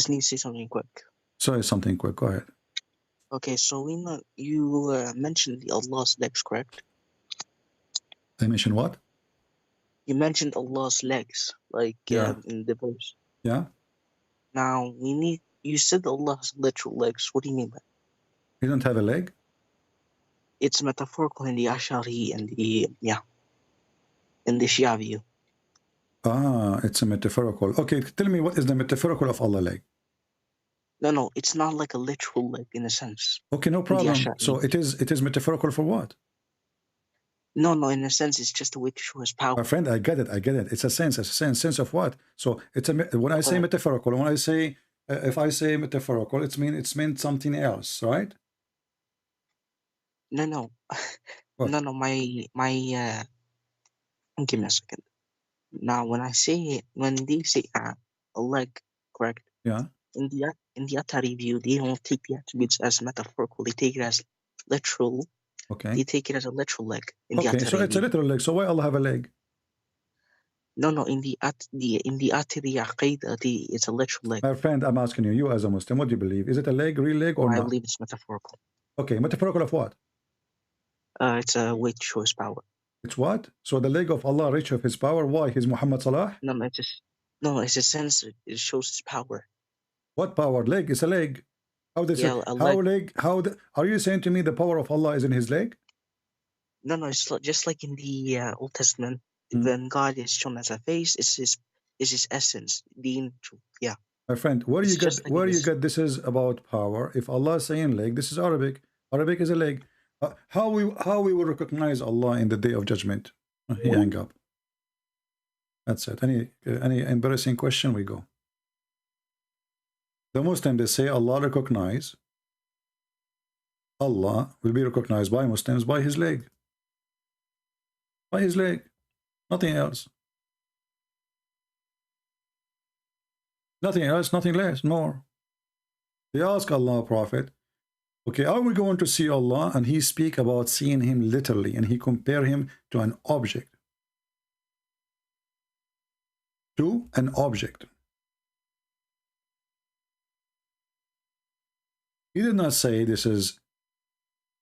need to say something quick? Say something quick, go ahead. Okay, so we know you mentioned the Allah's legs, correct? I mentioned what? You mentioned Allah's legs, like in the verse. Yeah. Now you said Allah has literal legs. What do you mean by that? He don't have a leg? It's metaphorical in the Ash'ari and in the Shia view. Ah, it's a metaphorical. Okay, tell me what is the metaphorical of Allah leg? No, it's not like a literal leg in a sense. Okay, no problem. So it is metaphorical for what? No, in a sense, it's just a way to show his power. My friend, I get it. It's a sense of what? So it's when I say metaphorical, when I say if I say metaphorical, it's meant something else, right? No. What? No. My. Give me a second. Now, when they say a leg, correct? Yeah. In the Atari view, they don't take the attributes as metaphorical. They take it as literal. Okay. They take it as a literal leg. Okay, so it's a literal leg. So why Allah have a leg? No. In the Atari Aqidah, it's a literal leg. My friend, I'm asking you. You as a Muslim, what do you believe? Is it a leg, real leg, or not? I believe it's metaphorical. Okay, metaphorical of what? It's a way to show his power. It's what? So the leg of Allah reach of his power. Why? He's Muhammad Salah? No, it's a sense it shows his power. What power? Leg? It's a leg. How does leg? Are you saying to me the power of Allah is in his leg? No, it's just like in the Old Testament, when God is shown as a face, it's his essence being true. Yeah. My friend, where you get this is about power? If Allah is saying leg, this is Arabic. Arabic is a leg. How we will recognize Allah in the day of judgment? He hang up. That's it. Any embarrassing question? We go. The Muslims, they say Allah will be recognized by Muslims by his leg. By his leg. Nothing else. Nothing else, nothing less, more. They ask Allah, Prophet, okay, are we going to see Allah? And he speak about seeing him literally, and he compare him to an object. To an object. He did not say this is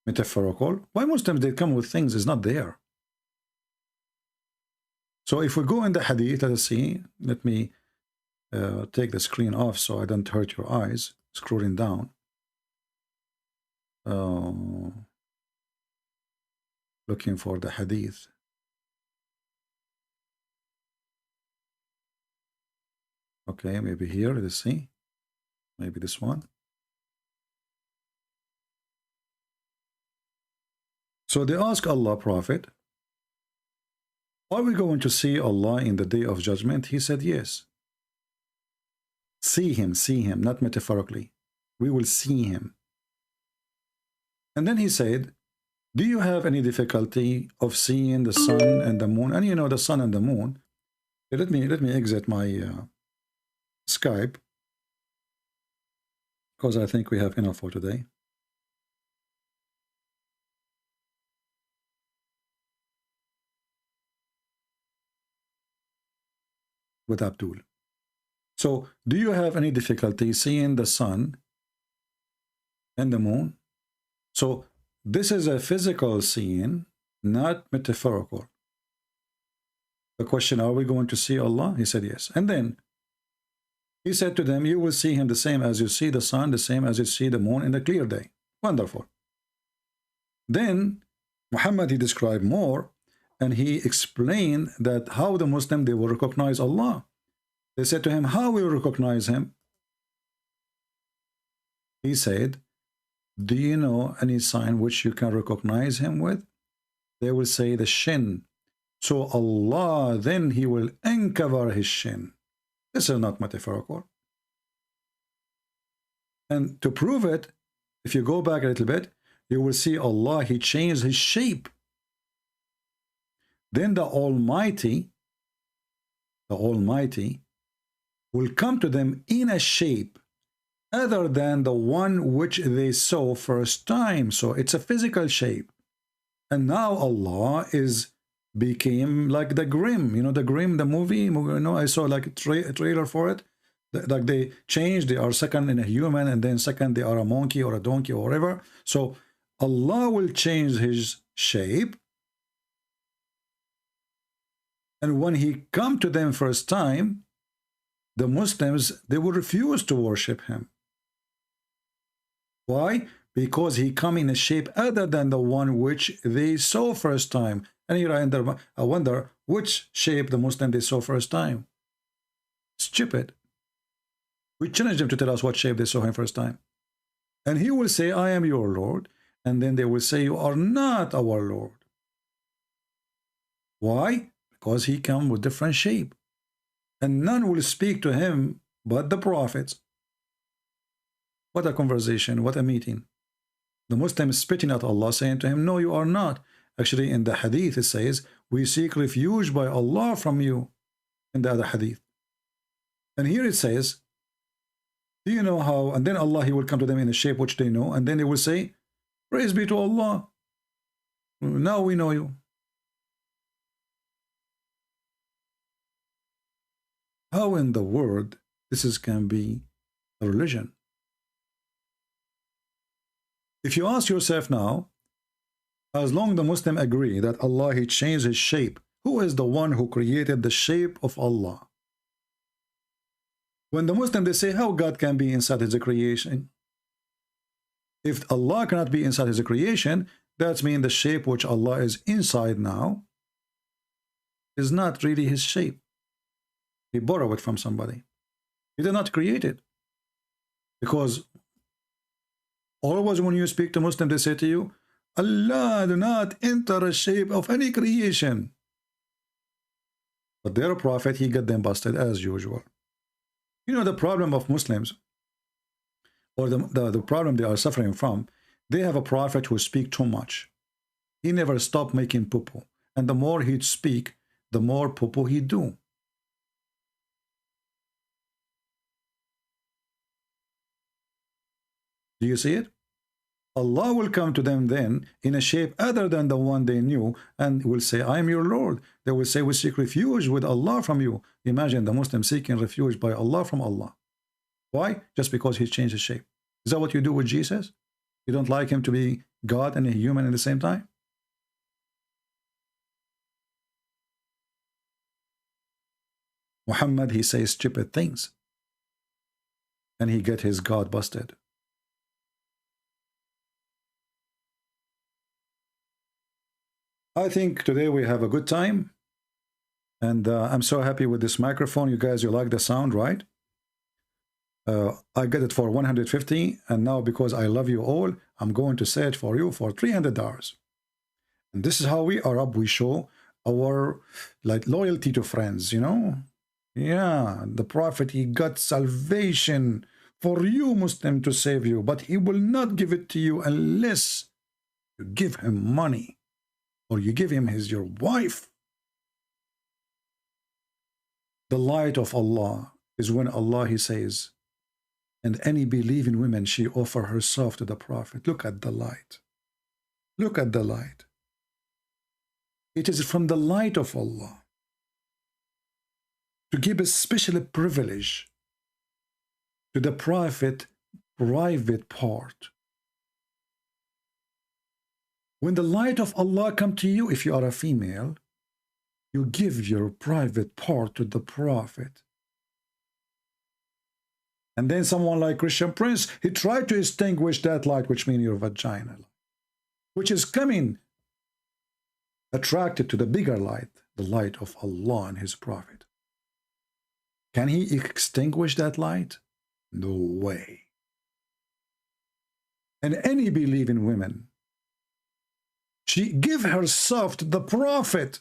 metaphorical. Why Muslims, they come with things is not there. So if we go in the hadith, let us see. Let me take the screen off so I don't hurt your eyes. Scrolling down. Looking for the hadith. Okay, maybe here, let's see. Maybe this one. So they ask Allah, Prophet, are we going to see Allah in the day of judgment? He said, yes. See him, not metaphorically. We will see him. And then he said, do you have any difficulty of seeing the sun and the moon? And you know, the sun and the moon. Let me exit my Skype, because I think we have enough for today. With Abdul. So, do you have any difficulty seeing the sun and the moon? So, this is a physical seeing, not metaphorical. The question, are we going to see Allah? He said yes. And then he said to them, you will see him the same as you see the sun, the same as you see the moon in the clear day. Wonderful. Then Muhammad, he described more, and he explained that how the Muslim, they will recognize Allah. They said to him, how will you recognize him? He said, do you know any sign which you can recognize him with? They will say the shin. So Allah, then he will uncover his shin. This is not metaphorical. And to prove it, if you go back a little bit, you will see Allah, he changed his shape. Then the Almighty will come to them in a shape other than the one which they saw first time. So it's a physical shape. And now Allah became like the Grimm. You know, the Grimm, the movie, you know, I saw like a trailer for it. Like they changed, they are second in a human, and then second they are a monkey or a donkey or whatever. So Allah will change his shape. And when he come to them first time, the Muslims, they will refuse to worship him. Why? Because he come in a shape other than the one which they saw first time. And here I wonder which shape the Muslim they saw first time. Stupid. We challenge them to tell us what shape they saw him first time. And he will say, I am your Lord. And then they will say, you are not our Lord. Why? Because he come with different shape. And none will speak to him but the prophets. What a conversation, what a meeting. The Muslim is spitting at Allah, saying to him, no, you are not. Actually, in the hadith, it says, we seek refuge by Allah from you. In the other hadith. And here it says, do you know how? And then Allah, he will come to them in a shape which they know. And then they will say, praise be to Allah. Now we know you. How in the world this can be a religion? If you ask yourself now, as long as the Muslim agree that Allah, he changed his shape, who is the one who created the shape of Allah? When the Muslim, they say, how God can be inside his creation? If Allah cannot be inside his creation, that means the shape which Allah is inside now is not really his shape. He borrowed it from somebody. He did not create it. Because always when you speak to Muslims, they say to you, Allah do not enter a shape of any creation. But their prophet, he got them busted as usual. You know the problem of Muslims, or the problem they are suffering from, they have a prophet who speaks too much. He never stopped making poo-poo. And the more he'd speak, the more poo-poo he'd do. Do you see it? Allah will come to them then in a shape other than the one they knew and will say, I am your Lord. They will say, we seek refuge with Allah from you. Imagine the Muslim seeking refuge by Allah from Allah. Why? Just because he changed his shape. Is that what you do with Jesus? You don't like him to be God and a human at the same time? Muhammad, he says stupid things. And he get his God busted. I think today we have a good time. And I'm so happy with this microphone. You guys, you like the sound, right? I get it for 150, and now because I love you all, I'm going to sell it for you for $300. And this is how we Arab, we show our like loyalty to friends, you know? Yeah, the Prophet, he got salvation for you, Muslim, to save you, but he will not give it to you unless you give him money or you give him your wife. The light of Allah is when Allah, he says, and any believing woman, she offer herself to the Prophet. Look at the light. Look at the light. It is from the light of Allah to give a special privilege to the Prophet private part. When the light of Allah come to you, if you are a female, you give your private part to the Prophet. And then someone like Christian Prince, he tried to extinguish that light, which means your vagina, which is coming attracted to the bigger light, the light of Allah and his Prophet. Can he extinguish that light? No way. And any believing woman, she give herself to the Prophet.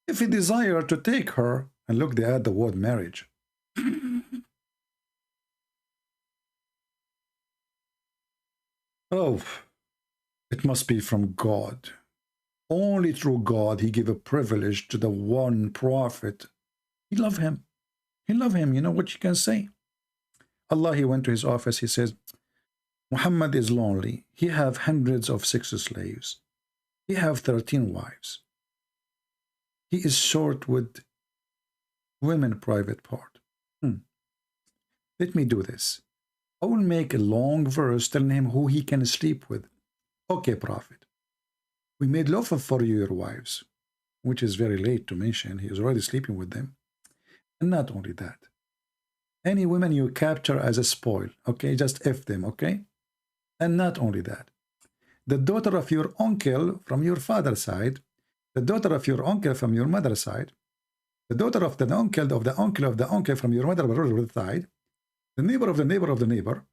If he desire to take her, and look, they add the word marriage. Oh, it must be from God. Only through God he give a privilege to the one Prophet. He love him. He love him. You know what you can say? Allah, he went to his office. He says, Muhammad is lonely. He have hundreds of sex slaves. He have 13 wives. He is short with women private part. Let me do this. I will make a long verse telling him who he can sleep with. Okay, Prophet. We made love for you, your wives, which is very late to mention. He is already sleeping with them. And not only that. Any women you capture as a spoil, okay? Just F them, okay? And not only that. The daughter of your uncle from your father's side, the daughter of your uncle from your mother's side, the daughter of the uncle of the uncle of the uncle from your mother's side, the neighbor of the neighbor of the neighbor,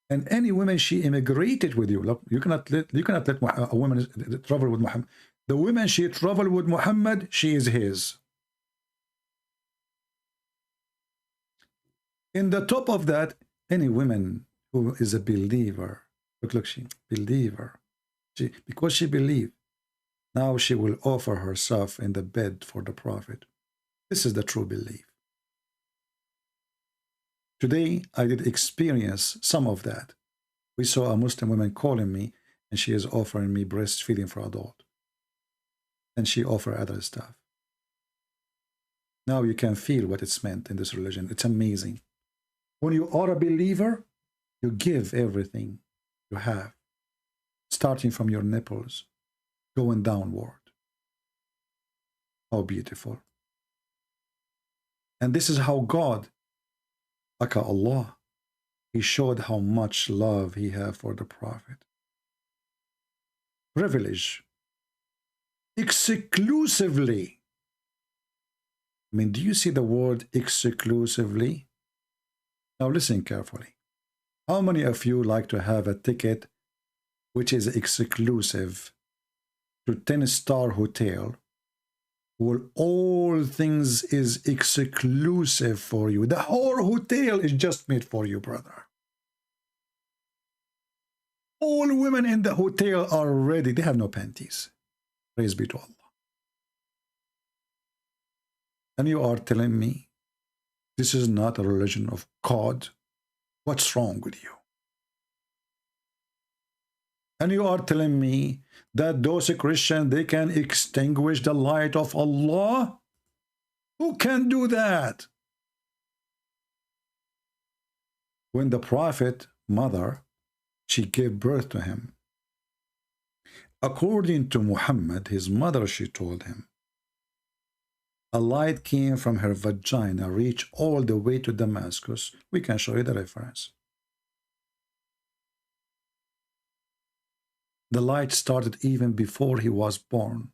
and any woman she immigrated with you. Look, you cannot let a woman travel with Muhammad. The woman she traveled with Muhammad, she is his. In the top of that, any woman who is a believer, look, she believer, because she believed, now she will offer herself in the bed for the Prophet. This is the true belief. Today, I did experience some of that. We saw a Muslim woman calling me, and she is offering me breastfeeding for adult. And she offered other stuff. Now you can feel what it's meant in this religion. It's amazing. When you are a believer, you give everything you have, starting from your nipples, going downward. How beautiful. And this is how God, like Allah, he showed how much love he had for the Prophet. Privilege. Exclusively. I mean, do you see the word exclusively? Now listen carefully. How many of you like to have a ticket which is exclusive to 10-star hotel where all things is exclusive for you? The whole hotel is just made for you, brother. All women in the hotel are ready. They have no panties. Praise be to Allah. And you are telling me this is not a religion of God? What's wrong with you? And you are telling me that those Christians, they can extinguish the light of Allah? Who can do that? When the Prophet mother, she gave birth to him. According to Muhammad, his mother, she told him, a light came from her vagina, reached all the way to Damascus. We can show you the reference. The light started even before he was born.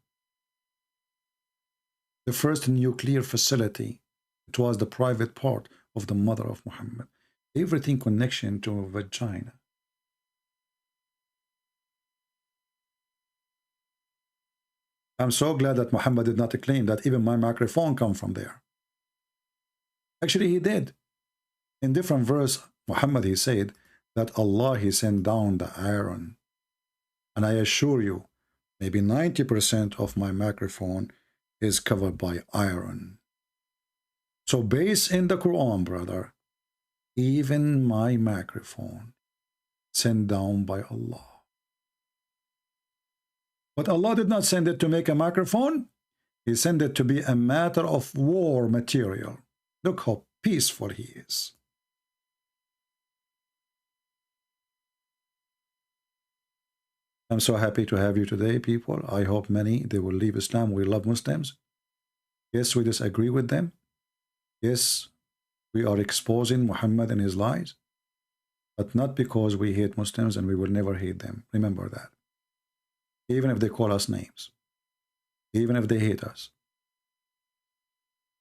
The first nuclear facility, it was the private part of the mother of Muhammad. Everything connection to a vagina. I'm so glad that Muhammad did not claim that even my microphone come from there. Actually, he did. In different verse, Muhammad, he said that Allah, he sent down the iron. And I assure you, maybe 90% of my microphone is covered by iron. So based in the Quran, brother, even my microphone sent down by Allah. But Allah did not send it to make a microphone. He sent it to be a matter of war material. Look how peaceful he is. I'm so happy to have you today, people. I hope many, they will leave Islam. We love Muslims. Yes, we disagree with them. Yes, we are exposing Muhammad and his lies. But not because we hate Muslims, and we will never hate them. Remember that. Even if they call us names. Even if they hate us.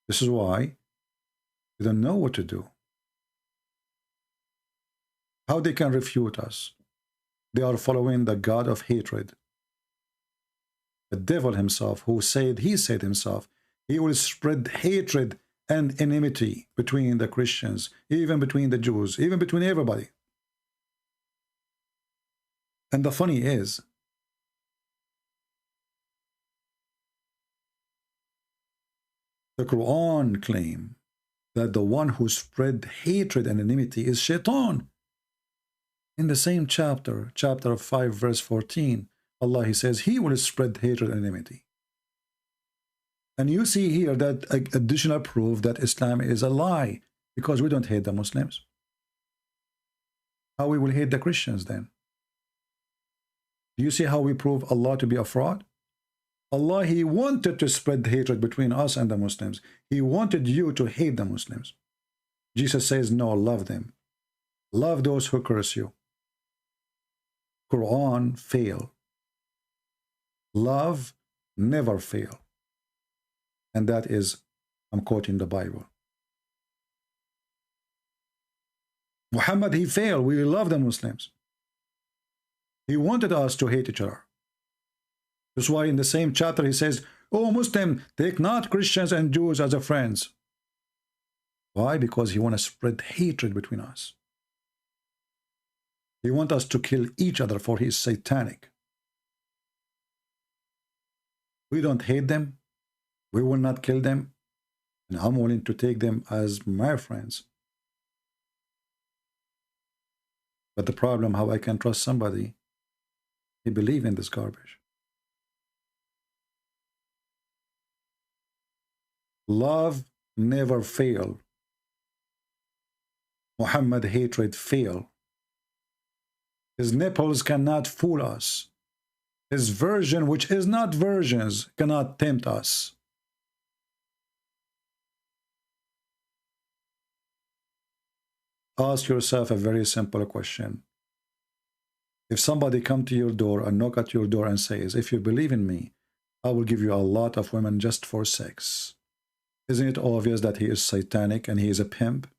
This is why they don't know what to do. How they can refute us. They are following the God of hatred. The devil himself, who said, he said himself, he will spread hatred and enmity between the Christians, even between the Jews, even between everybody. And the funny is, the Quran claims that the one who spread hatred and enmity is Shaitan. In the same chapter, chapter 5, verse 14, Allah, he says, he will spread hatred and enmity. And you see here that additional proof that Islam is a lie, because we don't hate the Muslims. How we will hate the Christians then? Do you see how we prove Allah to be a fraud? Allah, he wanted to spread hatred between us and the Muslims. He wanted you to hate the Muslims. Jesus says, no, love them. Love those who curse you. Quran fail. Love never fail. And that is, I'm quoting the Bible. Muhammad, he failed. We love the Muslims. He wanted us to hate each other. That's why in the same chapter he says, oh Muslim, take not Christians and Jews as a friends. Why? Because he wants to spread hatred between us. He wants us to kill each other, for he is satanic. We don't hate them. We will not kill them. And I'm willing to take them as my friends. But the problem, how I can trust somebody, he believes in this garbage. Love never fail. Muhammad hatred fail. His nipples cannot fool us. His version, which is not versions, cannot tempt us. Ask yourself a very simple question. If somebody come to your door and knock at your door and says, if you believe in me, I will give you a lot of women just for sex. Isn't it obvious that he is satanic and he is a pimp?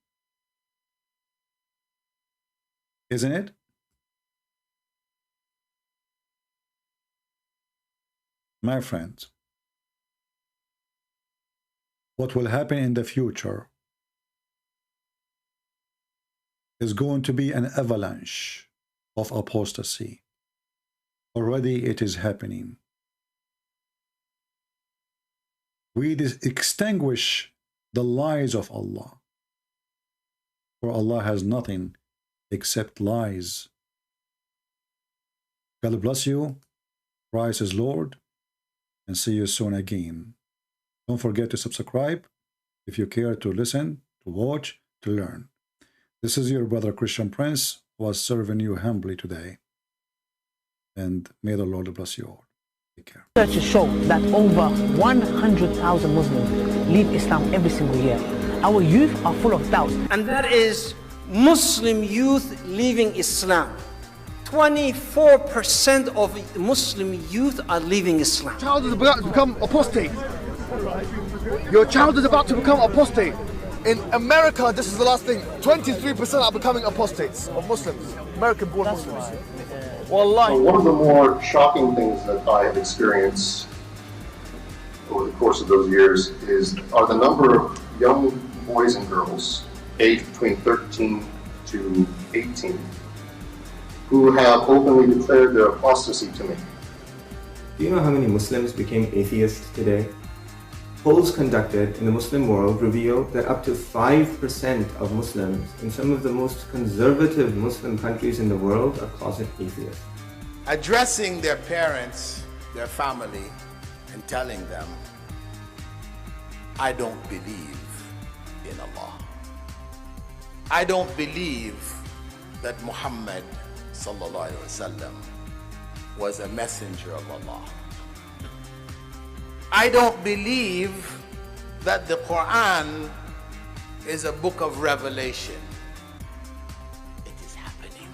Isn't it? My friends, what will happen in the future is going to be an avalanche of apostasy. Already it is happening. We extinguish the lies of Allah. For Allah has nothing except lies. God bless you. Christ is Lord. And see you soon again. Don't forget to subscribe if you care to listen, to watch, to learn. This is your brother Christian Prince. was serving you humbly today. And may the Lord bless you all. Take care. Research show that over 100,000 Muslims leave Islam every single year. Our youth are full of doubts. And that is Muslim youth leaving Islam. 24% of Muslim youth are leaving Islam. Your child is about to become apostate. Your child is about to become apostate. In America, this is the last thing, 23% are becoming apostates of Muslims, American-born Muslims. Wallahi. So one of the more shocking things that I have experienced over the course of those years are the number of young boys and girls aged between 13 to 18 who have openly declared their apostasy to me. Do you know how many Muslims became atheists today? Polls conducted in the Muslim world reveal that up to 5% of Muslims in some of the most conservative Muslim countries in the world are closet atheists. Addressing their parents, their family, and telling them, I don't believe in Allah. I don't believe that Muhammad sallallahu alaihi wasallam was a messenger of Allah. I don't believe that the Quran is a book of revelation. It is happening.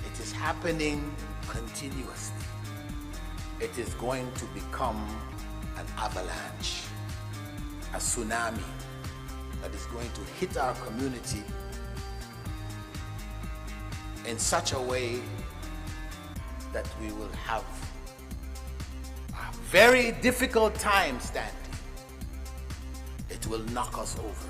It is happening continuously. It is going to become an avalanche, a tsunami that is going to hit our community in such a way that we will have a very difficult time standing. It will knock us over.